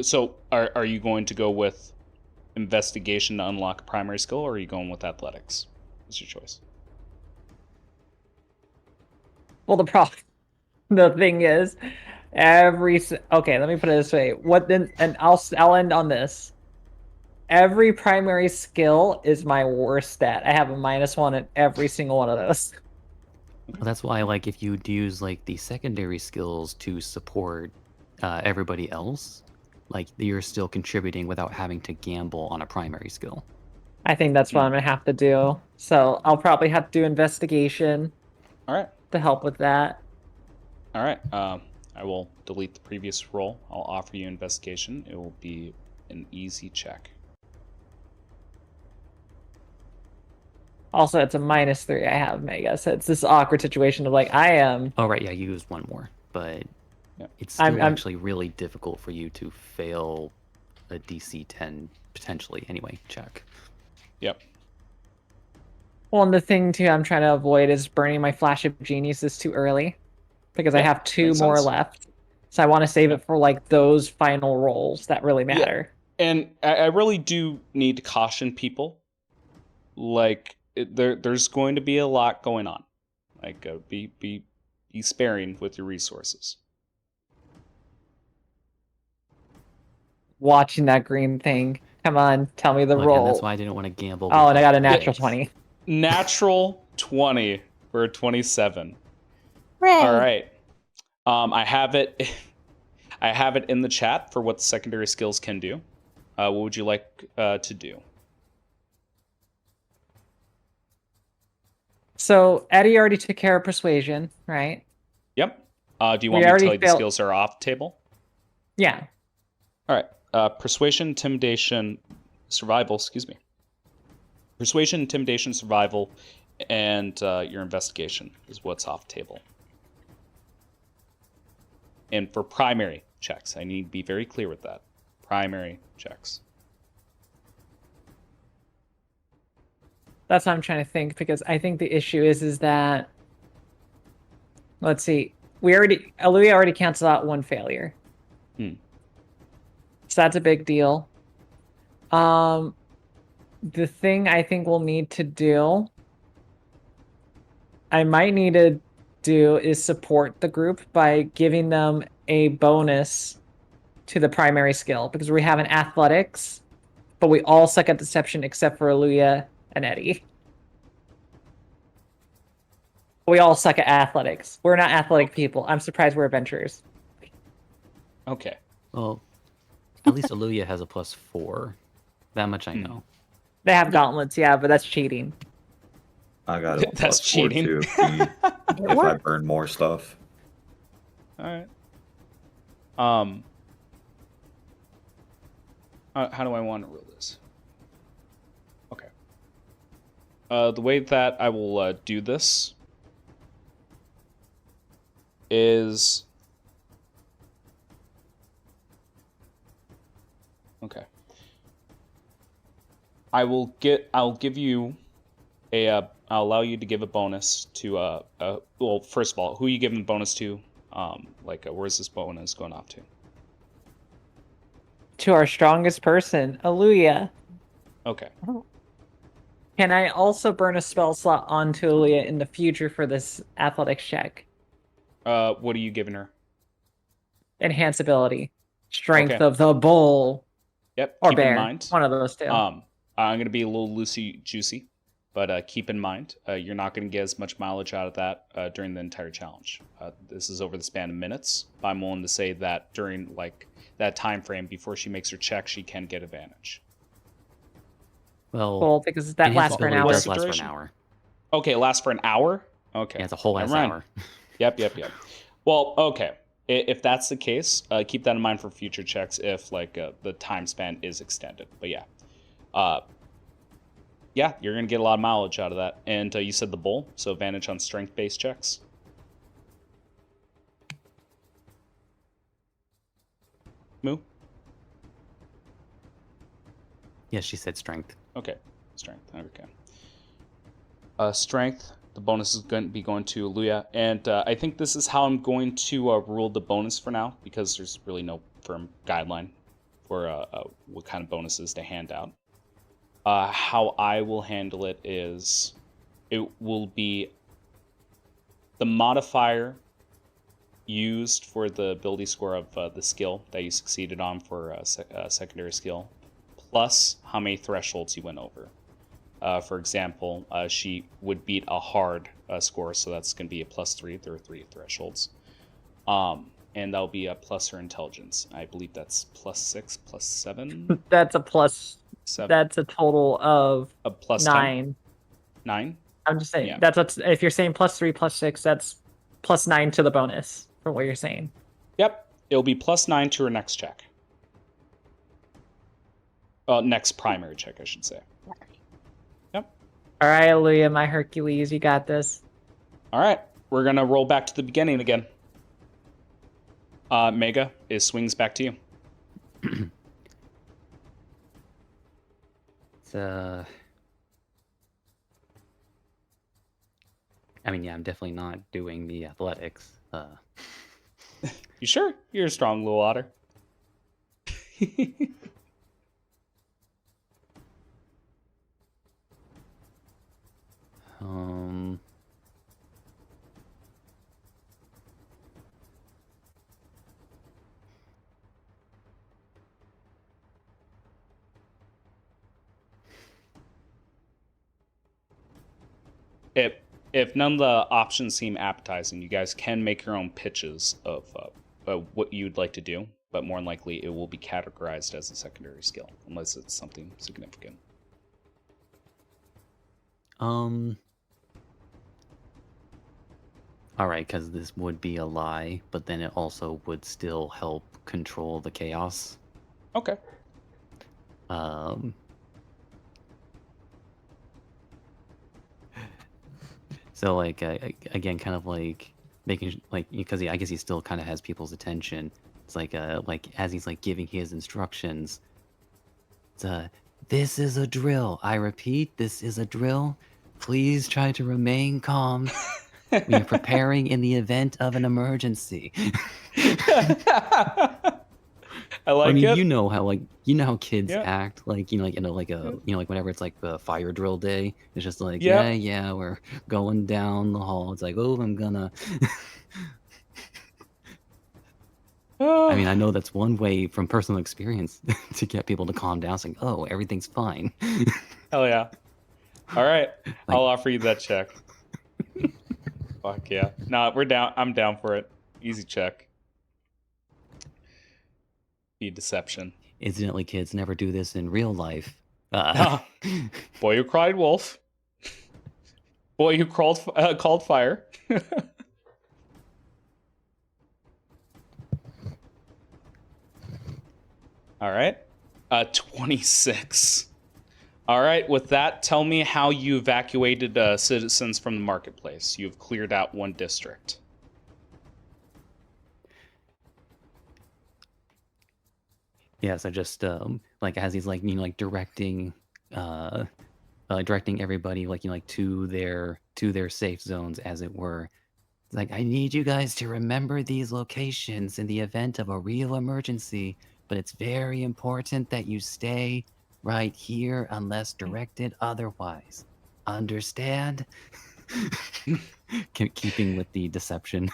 So, are you going to go with investigation to unlock a primary skill, or are you going with athletics? What's your choice? Well, the thing is, okay, let me put it this way. What then? And I'll end on this. Every primary skill is my worst stat. I have a -1 in every single one of those. Well, that's why, like, if you'd use like the secondary skills to support everybody else, like you're still contributing without having to gamble on a primary skill. I think that's what I'm gonna have to do. So I'll probably have to do investigation. All right. To help with that. All right. I will delete the previous roll. I'll offer you investigation. It will be an easy check. Also, it's a -3 I have, Mega, so it's this awkward situation of like, I am... Oh, right, yeah, you used one more, but it's still actually really difficult for you to fail a DC 10, potentially, anyway, check. Yep. Well, and the thing, too, I'm trying to avoid is burning my Flash of Geniuses too early, because I have 2 more left. So I want to save it for, like, those final rolls that really matter. And I really do need to caution people. Like, there's going to be a lot going on. Like, be sparing with your resources. Watching that green thing. Come on, tell me the Look, roll. and that's why I didn't want to gamble. Oh, with and I got a the natural dice. 20. Natural 20 for a 27. Hooray! All right. I have it. I have it in the chat for what the secondary skills can do. What would you like to do? So Eddie already took care of persuasion, right? Yep. Do you We want me to already tell you the failed- skills that are off the table? Yeah. All right. Persuasion, intimidation, survival. Excuse me. Persuasion, intimidation, survival, and your investigation is what's off the table. And for primary checks, I need to be very clear with that. Primary checks. That's what I'm trying to think, because I think the issue is that, let's see, Louis already canceled out one failure. So that's a big deal. The thing I think we'll need to do, I might need to do, is support the group by giving them a bonus to the primary skill, because we have an athletics, but we all suck at deception except for Aluya and Eddie. We all suck at athletics. We're not athletic people. I'm surprised we're adventurers. Okay. Well, at least Aluya has a +4. That much I know. They have gauntlets, yeah, but that's cheating. I got a That's +4 cheating. too. If I burn more stuff. All right. How do I want to rule this? Okay. The way that I will do this is okay. I'll give you I'll allow you to give a bonus to well, first of all, who are you giving the bonus to? Where's this bonus going off to? To our strongest person, Aluya. Okay. Can I also burn a spell slot onto Aluya in the future for this athletics check? What are you giving her? Enhance ability. Strength Okay. of the bull. Yep. Or keep bear. in mind. One of those two. I'm gonna be a little loosey juicy, but keep in mind you're not gonna get as much mileage out of that during the entire challenge. This is over the span of minutes. But I'm willing to say that during that time frame before she makes her check, she can get advantage. Well, because that lasts for an ability hour. does last for an Duration? hour. Okay, it lasts for an hour. Okay, Yeah, it's a whole Never ass mind. hour. Yep. Well, okay. If that's the case, keep that in mind for future checks if the time span is extended. But yeah, you're gonna get a lot of mileage out of that. And you said the bull, so advantage on strength-based checks. Moo? Yes, she said strength. Okay, strength. Okay. Strength. The bonus is going to be going to Aluya, and I think this is how I'm going to rule the bonus for now, because there's really no firm guideline for what kind of bonuses to hand out. How I will handle it is, it will be the modifier used for the ability score of the skill that you succeeded on for a secondary skill, plus how many thresholds you went over. For example, she would beat a hard score, so that's going to be a +3. There are 3 thresholds. And that'll be a plus her intelligence. I believe that's +6, +7. That's a plus. 7. That's a total of a plus 9. 10? 9? I'm just saying. Yeah. If you're saying +3, +6, that's +9 to the bonus from what you're saying. Yep. It'll be +9 to her next check. Next primary check, I should say. Yep. All right, Aluya, my Hercules, you got this. All right. We're going to roll back to the beginning again. Mega, it swings back to you. I mean, yeah, I'm definitely not doing the athletics. You sure? You're a strong little otter. Um. If none of the options seem appetizing, you guys can make your own pitches of what you'd like to do, but more than likely it will be categorized as a secondary skill, unless it's something significant. All right, because this would be a lie, but then it also would still help control the chaos. Okay. So like again, kind of like making like because I guess he still kind of has people's attention. It's like as he's like giving his instructions. It's this is a drill. I repeat, this is a drill. Please try to remain calm. We are preparing in the event of an emergency. I like mean, it. you know how kids Yeah. act, like like like whenever it's like the fire drill day, it's just like Yep. yeah, we're going down the hall. It's like, oh, I'm gonna. I mean, I know that's one way from personal experience to get people to calm down, saying, "Oh, everything's fine." Hell yeah! All right, Like- I'll offer you that check. Fuck yeah! Nah, we're down. I'm down for it. Easy check. Be deception. Incidentally, kids never do this in real life. Boy who cried wolf. Boy who called fire. All right. 26. All right. With that, tell me how you evacuated citizens from the marketplace. You've cleared out one district. Yeah, so just like as he's like like directing directing everybody like like to their safe zones, as it were. It's like, I need you guys to remember these locations in the event of a real emergency, but it's very important that you stay right here unless directed otherwise. Understand? Keeping with the deception.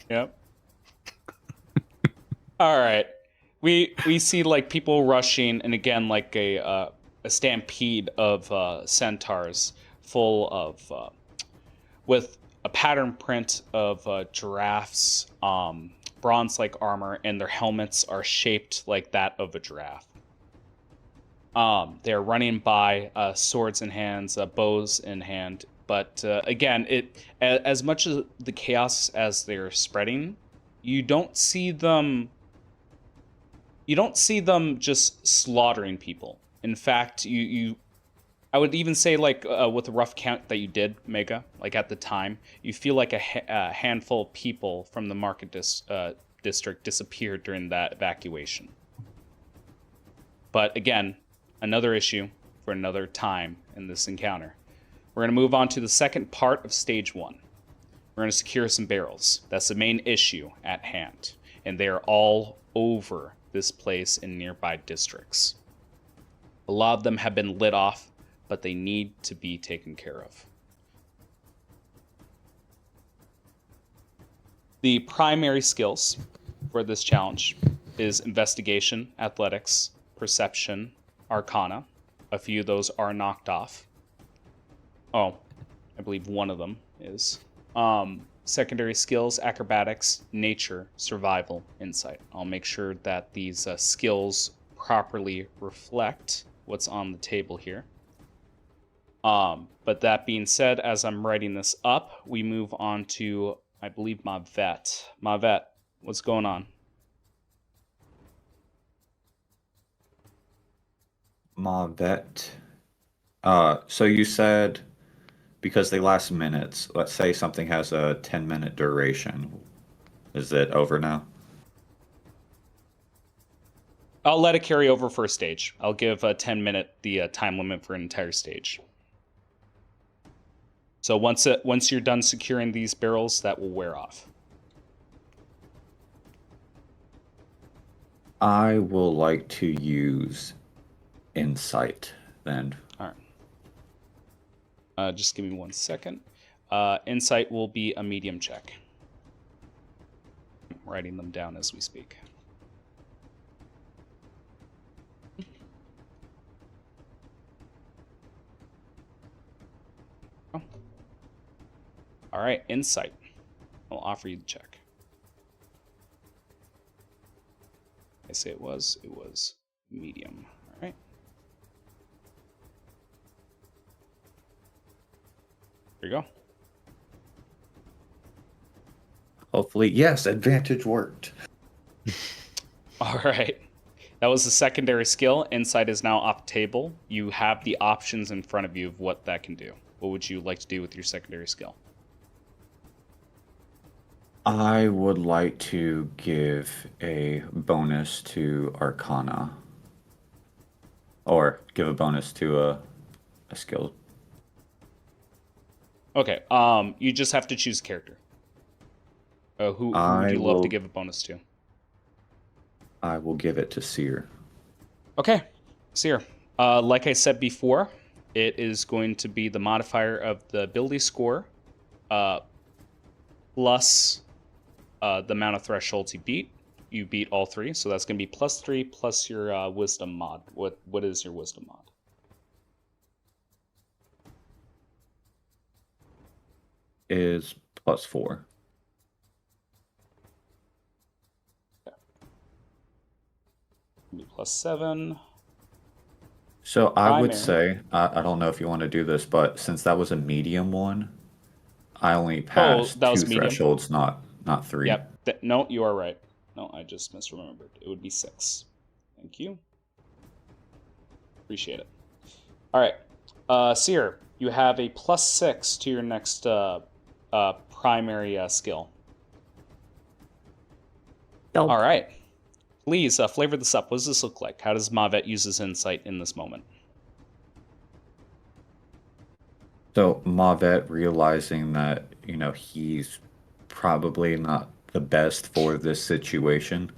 Yep. All right. We see like people rushing, and again like a stampede of centaurs full of with a pattern print of giraffes, bronze-like armor, and their helmets are shaped like that of a giraffe. They're running by, swords in hands, bows in hand. But again, as much as the chaos as they're spreading, you don't see them. You don't see them just slaughtering people. In fact, I would even say, like, with the rough count that you did, Mega, like at the time, you feel like a handful of people from the market district disappeared during that evacuation. But again, another issue for another time in this encounter. We're going to move on to the second part of stage 1. We're going to secure some barrels. That's the main issue at hand. And they are all over this place in nearby districts. A lot of them have been lit off, but they need to be taken care of. The primary skills for this challenge is investigation, athletics, perception, arcana. A few of those are knocked off. Oh, I believe one of them is. Secondary skills, acrobatics, nature, survival, insight. I'll make sure that these skills properly reflect what's on the table here. But that being said, as I'm writing this up, we move on to, I believe, Mavet. Mavet, what's going on? Mavet. So you said because they last minutes, let's say something has a 10-minute duration. Is it over now? I'll let it carry over for a stage. I'll give a 10-minute the time limit for an entire stage. So once you're done securing these barrels, that will wear off. I will like to use insight then. All right. Just give me 1 second. Insight will be a medium check. I'm writing them down as we speak. Oh. All right, insight. I'll offer you the check. I say it was medium. All right. There you go. Hopefully, yes, advantage worked. All right. That was the secondary skill. Insight is now off the table. You have the options in front of you of what that can do. What would you like to do with your secondary skill? I would like to give a bonus to Arcana. Or give a bonus to a skill. Okay. You just have to choose a character. Who would you love to give a bonus to? I will give it to Seer. Okay, Seer. Like I said before, it is going to be the modifier of the ability score plus the amount of thresholds you beat. You beat all 3, so that's going to be +3 plus your wisdom mod. What is your wisdom mod? Is +4. Be +7. So I would Primary. say, I don't know if you want to do this, but since that was a medium one, I only passed that 2 was medium? thresholds, not 3. Yep. No, you are right. No, I just misremembered. It would be 6. Thank you. Appreciate it. All right. Seer, you have a +6 to your next primary skill. Dope. All right. Please flavor this up. What does this look like? How does Mavet use his insight in this moment? So Mavet, realizing that, he's probably not the best for this situation,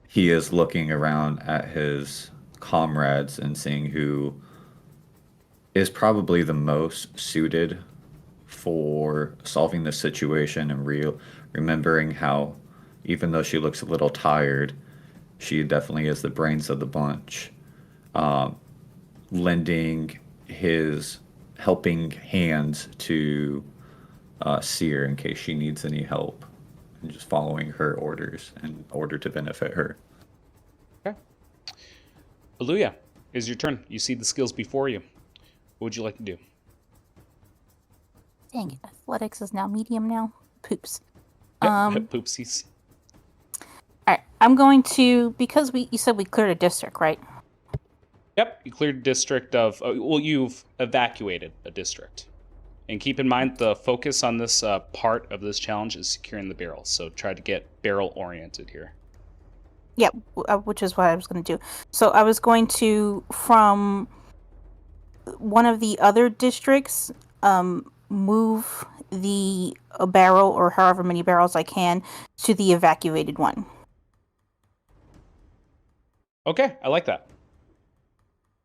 he is looking around at his comrades and seeing who is probably the most suited for solving this situation, and remembering how, even though she looks a little tired, she definitely is the brains of the bunch. Lending his helping hand to Seer in case she needs any help, and just following her orders in order to benefit her. Okay. Aluya, it's your turn. You see the skills before you. What would you like to do? Dang it, athletics is now medium now. Poops. Poopsies. Alright, I'm going to, because you said we cleared a district, right? Yep, you cleared a district of, you've evacuated a district. And keep in mind, the focus on this part of this challenge is securing the barrel. So try to get barrel oriented here. Yeah, which is what I was going to do. So I was going to, from one of the other districts, move the barrel, or however many barrels I can, to the evacuated one. Okay, I like that.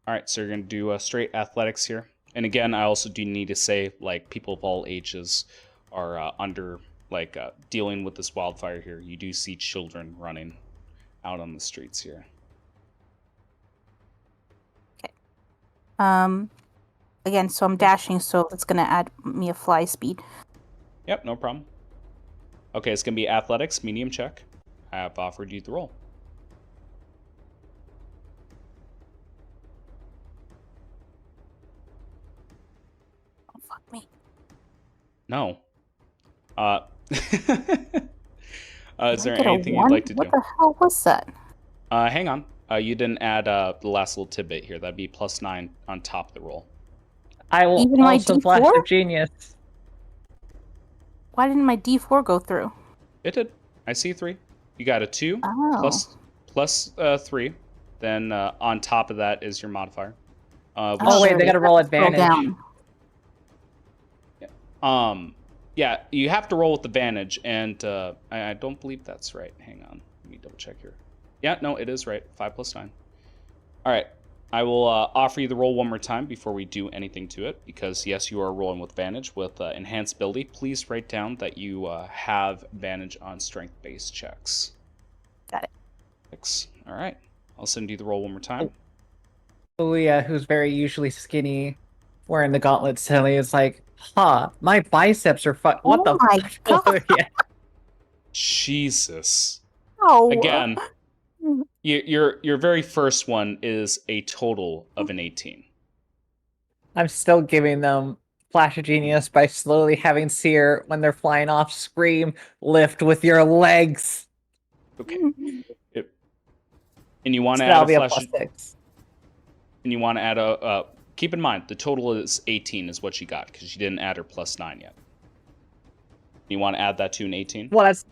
All right, so you're going to do straight athletics here. And again, I also do need to say, like, people of all ages are dealing with this wildfire here. You do see children running out on the streets here. Okay. Again, so I'm dashing, so it's going to add me a fly speed. Yep, no problem. Okay, it's going to be athletics, medium check. I have offered you the roll. Oh, fuck me. No. Is there Did I get a anything you'd 1? like to do? What the hell was that? Hang on. You didn't add the last little tidbit here. That'd be +9 on top of the roll. I will Even my also flash D4? of genius. Why didn't my D4 go through? It did. I see 3. You got a 2 Oh. plus 3. Then on top of that is your modifier. Oh, wait, they gotta roll advantage. Down. Yeah, you have to roll with advantage, and I don't believe that's right. Hang on, let me double check here. Yeah, no, it is right. 5 plus 9. All right. I will offer you the roll one more time before we do anything to it, because yes, you are rolling with advantage with enhanced ability. Please write down that you have advantage on strength-based checks. Got it. 6. All right. I'll send you the roll one more time. Leah, who's very usually skinny, wearing the gauntlets, suddenly is like, my biceps are what Oh the my fuck? God. Yeah. Jesus. Oh. Again, your very first one is a total of an 18. I'm still giving them Flash of Genius by slowly having Seer, when they're flying off, scream, lift with your legs. Okay. And you want So to add that'll a be a flash. +6. And you want to add a. Keep in mind, the total is 18 is what she got because she didn't add her +9 yet. You want to add that to an 18? Well, that's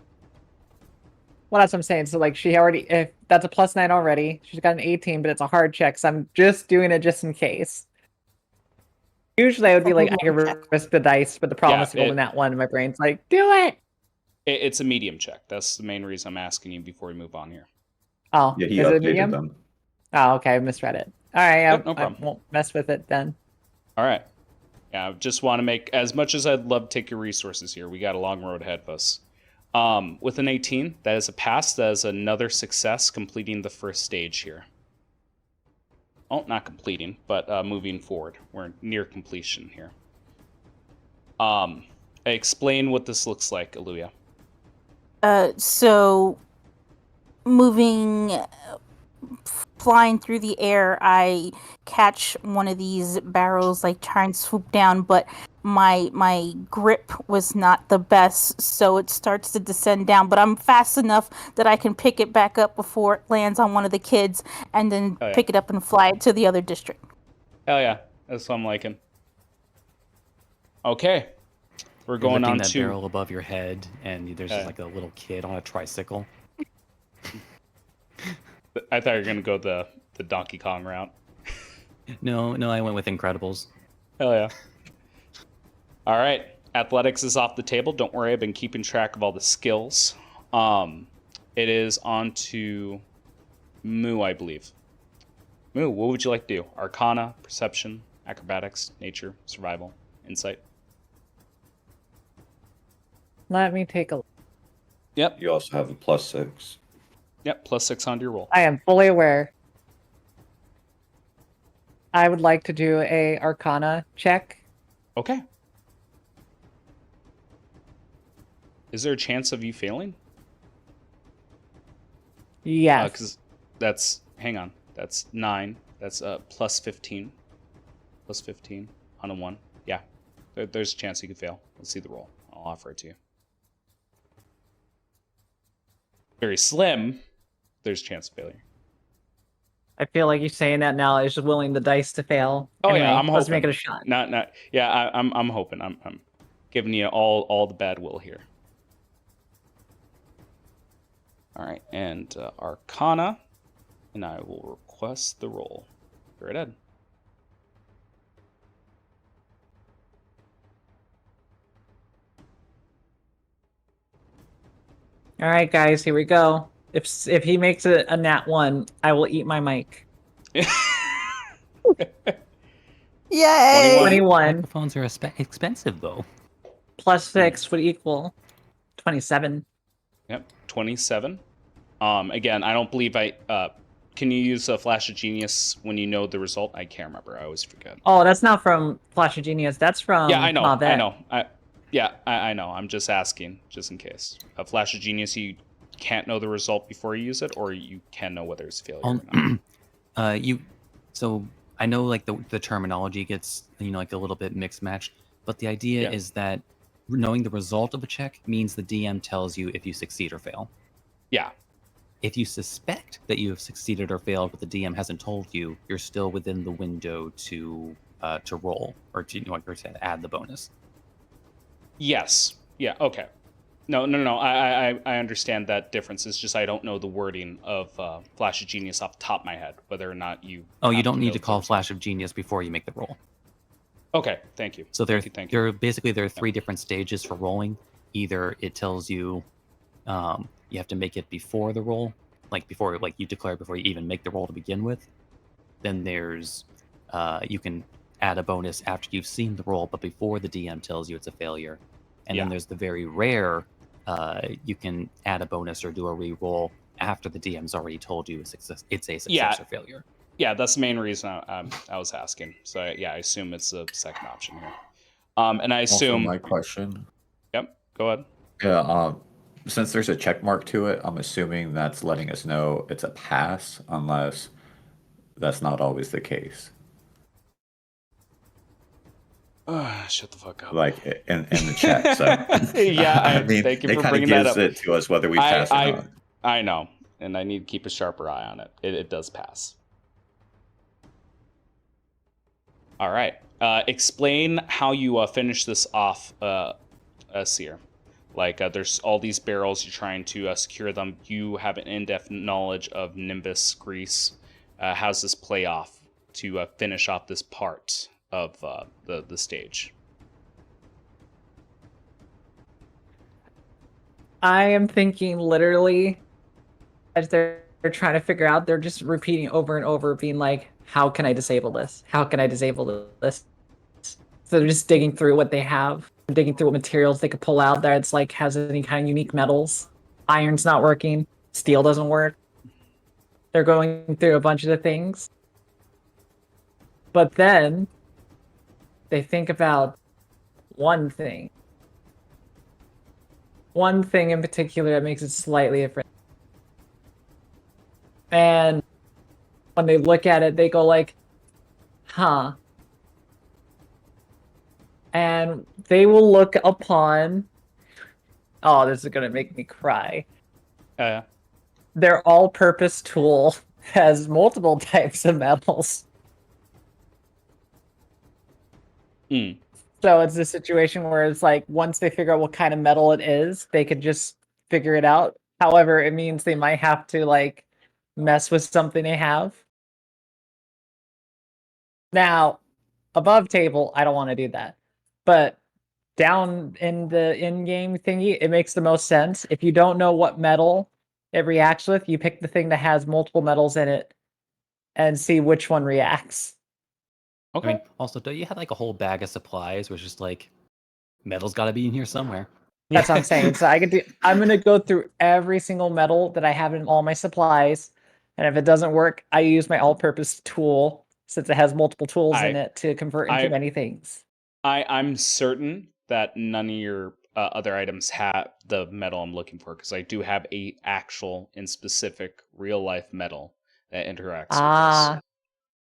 what I'm saying. So, like, she already, if that's a +9 already, she's got an 18, but it's a hard check, so I'm just doing it just in case. Usually I would be like, I can risk the dice, but the problem is to roll in that one, and my brain's like, do it! It's a medium check. That's the main reason I'm asking you before we move on here. Oh, Yeah, he is it updated medium? them. Oh, okay, I misread it. All right, Yep, no I problem. won't mess with it then. All right. Yeah, I just want to make, as much as I'd love to take your resources here, we got a long road ahead of us. With an 18, that is a pass. That is another success, completing the first stage here. Oh, not completing, but moving forward. We're near completion here. Explain what this looks like, Aluya. So moving, flying through the air, I catch one of these barrels, like try and swoop down, but my grip was not the best, so it starts to descend down, but I'm fast enough that I can pick it back up before it lands on one of the kids, and then pick it up and fly it to the other district. Hell yeah, that's what I'm liking. Okay, we're going on that to barrel above your head, and there's just like a little kid on a tricycle. I thought you were gonna go the Donkey Kong route. No, I went with Incredibles. Hell yeah. All right, athletics is off the table. Don't worry, I've been keeping track of all the skills. It is on to Moo, I believe. Moo, what would you like to do? Arcana, perception, acrobatics, nature, survival, insight. Let me take a look. Yep. You also have a +6. Yep, +6 onto your roll. I am fully aware. I would like to do a Arcana check. Okay. Is there a chance of you failing? Yes. Because that's, hang on, that's 9. That's +15. +15 on a 1. Yeah, there's a chance you could fail. Let's see the roll. I'll offer it to you. Very slim. There's a chance of failure. I feel like you saying that now is just willing the dice to fail. Oh anyway, yeah, I'm hoping. Let's make it a shot. Not. Yeah, I'm hoping. I'm giving you all the bad will here. All right, and Arcana, and I will request the roll. Go right ahead. All right, guys, here we go. If he makes it a nat 1, I will eat my mic. Yay! 21 Microphones are expensive, though. +6 would equal 27. Yep, 27. Again, I don't believe can you use a Flash of Genius when you know the result? I can't remember. I always forget. Oh, that's not from Flash of Genius. That's from Yeah, I know. Mavet. I know. I know. I'm just asking, just in case. A Flash of Genius, you can't know the result before you use it, or you can know whether it's a failure or not. So I know like the terminology gets like a little bit mixed matched, but the idea is that knowing the result of a check means the DM tells you if you succeed or fail. Yeah. If you suspect that you have succeeded or failed, but the DM hasn't told you, you're still within the window to roll or to add the bonus. Yes. Yeah. Okay. No. I understand that difference. It's just I don't know the wording of Flash of Genius off the top of my head, whether or not you. Oh, you don't need to call Flash of Genius before you make the roll. Okay. Thank you. So there are 3 Yeah. different stages for rolling. Either it tells you you have to make it before the roll, like before you declare before you even make the roll to begin with, Then there's you can add a bonus after you've seen the roll, but before the DM tells you it's a failure. And then there's the very rare, you can add a bonus or do a re-roll after the DM's already told you it's a success or failure. Yeah, that's the main reason I was asking. So I assume it's the second option here. And I assume. Also, my question. Yep, go ahead. Yeah. Since there's a check mark to it, I'm assuming that's letting us know it's a pass, unless that's not always the case. Shut the fuck up. Like in the chat. So yeah, I mean, thank you it for kind of bringing that gives up. it to us whether we pass or not. I know, and I need to keep a sharper eye on it. It does pass. All right. Explain how you finish this off, Seer. Like, there's all these barrels. You're trying to secure them. You have an in-depth knowledge of Nimbus Grease. How's this play off to finish off this part of the stage? I am thinking literally, as they're trying to figure out, they're just repeating over and over, being like, how can I disable this? How can I disable this? So they're just digging through what they have, digging through what materials they could pull out that it's like has any kind of unique metals. Iron's not working. Steel doesn't work. They're going through a bunch of the things. But then they think about one thing. One thing in particular that makes it slightly different. And when they look at it, they go like, huh. And they will look upon, oh, this is going to make me cry. Their all-purpose tool has multiple types of metals. So it's a situation where it's like, once they figure out what kind of metal it is, they could just figure it out. However, it means they might have to like mess with something they have. Now, above table, I don't want to do that. But down in the in-game thingy, it makes the most sense. If you don't know what metal it reacts with, you pick the thing that has multiple metals in it and see which one reacts. Okay. I mean, also, don't you have like a whole bag of supplies where it's just like, metal's got to be in here somewhere? That's what I'm saying. So I'm going to go through every single metal that I have in all my supplies. And if it doesn't work, I use my all-purpose tool, since it has multiple tools in it, to convert into many things. I'm certain that none of your other items have the metal I'm looking for, because I do have a actual and specific real-life metal that interacts with this.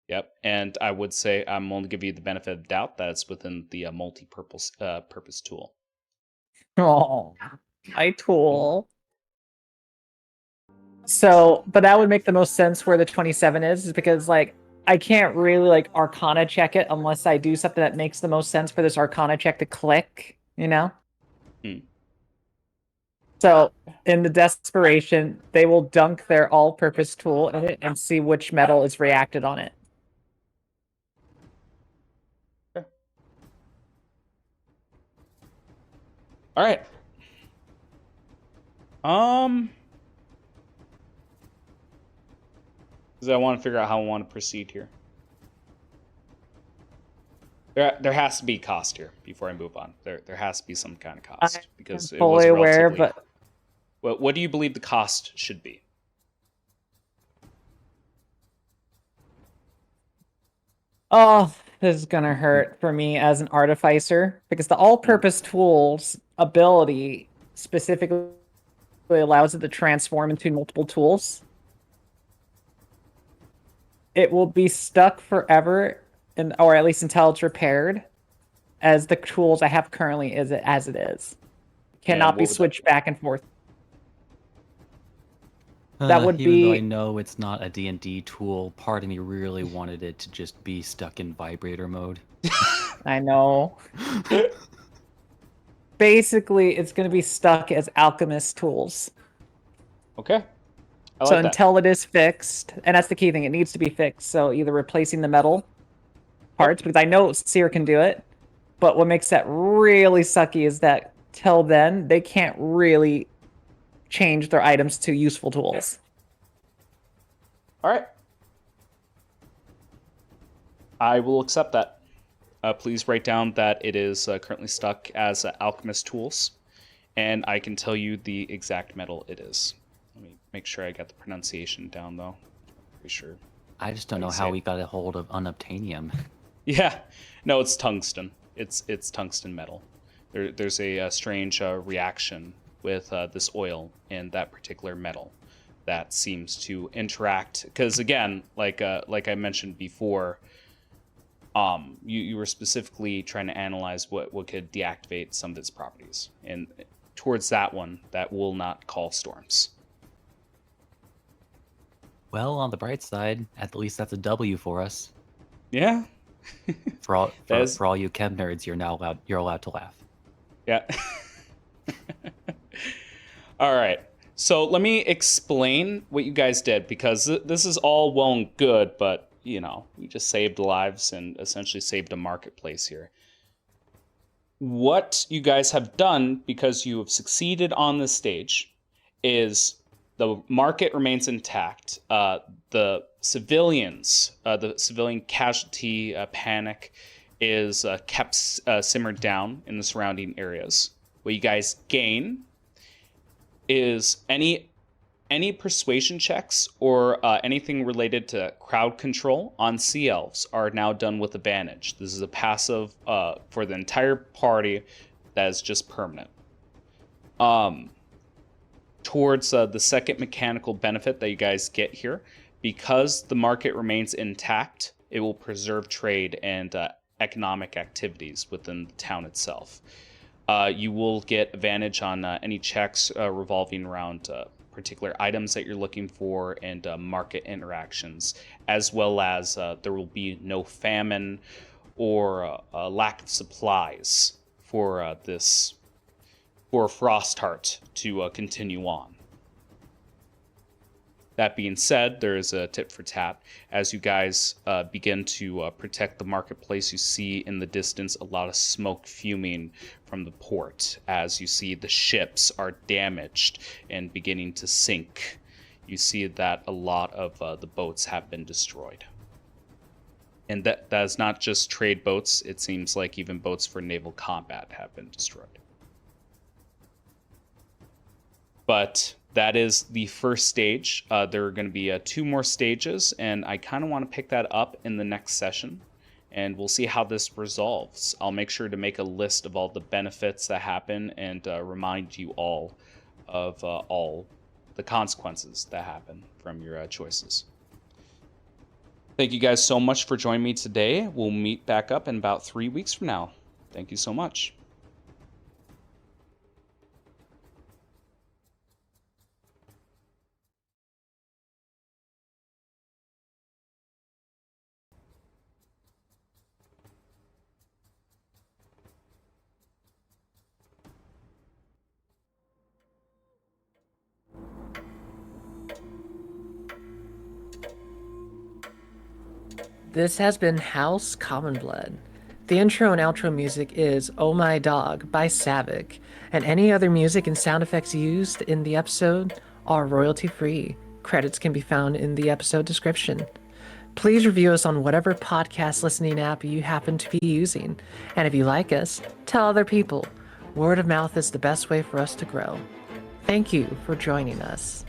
Yep, and I would say I'm only give you the benefit of the doubt that it's within the multi-purpose purpose tool. Oh, my tool. So, but that would make the most sense where the 27 is because, like, I can't really, like, Arcana check it unless I do something that makes the most sense for this Arcana check to click, you know? So, in the desperation, they will dunk their all-purpose tool in it and see which metal is reacted on it. All right. Because I want to figure out how I want to proceed here. There has to be cost here before I move on. There has to be some kind of cost because I'm fully aware, but what do you believe the cost should be? oh, this is gonna hurt for me as an artificer because the all-purpose tools ability specifically allows it to transform into multiple tools. It will be stuck forever, or at least until it's repaired, as the tools I have currently as it is. Cannot be switched back and forth. That would even be. Though I know it's not a D&D tool, part of me really wanted it to just be stuck in vibrator mode. I know. Basically, it's going to be stuck as alchemist tools. Okay. So until it is fixed, and that's the key thing, it needs to be fixed. So either replacing the metal parts, because I know Seer can do it, but what makes that really sucky is that till then, they can't really change their items to useful tools. All right. I will accept that. Please write down that it is currently stuck as alchemist tools, and I can tell you the exact metal it is. Let me make sure I got the pronunciation down, though. Pretty sure. I just don't know how we got a hold of unobtainium. Yeah, no, it's tungsten. It's tungsten metal. There's a strange reaction with this oil and that particular metal that seems to interact. Because again, like I mentioned before, you were specifically trying to analyze what could deactivate some of its properties, and towards that one, that will not call storms. Well, on the bright side, at least that's a W for us. Yeah. For all you chem nerds, you're allowed to laugh. Yeah. All right. So let me explain what you guys did, because this is all well and good, but we just saved lives and essentially saved a marketplace here. What you guys have done, because you have succeeded on this stage, is the market remains intact. The civilians, the civilian casualty panic is kept simmered down in the surrounding areas. What you guys gain is any persuasion checks or anything related to crowd control on Sea Elves are now done with advantage. This is a passive for the entire party that is just permanent. Towards the second mechanical benefit that you guys get here, because the market remains intact, it will preserve trade and economic activities within the town itself. You will get advantage on any checks revolving around particular items that you're looking for and market interactions, as well as there will be no famine or lack of supplies for Frostheart to continue on. That being said, there is a tit for tat. As you guys begin to protect the marketplace, you see in the distance a lot of smoke fuming from the port. As you see the ships are damaged and beginning to sink. You see that a lot of the boats have been destroyed. And that is not just trade boats. It seems like even boats for naval combat have been destroyed. But that is the first stage. There are going to be 2 more stages, and I kind of want to pick that up in the next session, and we'll see how this resolves. I'll make sure to make a list of all the benefits that happen and remind you all of all the consequences that happen from your choices. Thank you guys so much for joining me today. We'll meet back up in about 3 weeks from now. Thank you so much. This has been House Common Blood. The intro and outro music is Oh My Dog by Savick, and any other music and sound effects used in the episode are royalty-free. Credits can be found in the episode description. Please review us on whatever podcast listening app you happen to be using, and if you like us, tell other people. Word of mouth is the best way for us to grow. Thank you for joining us.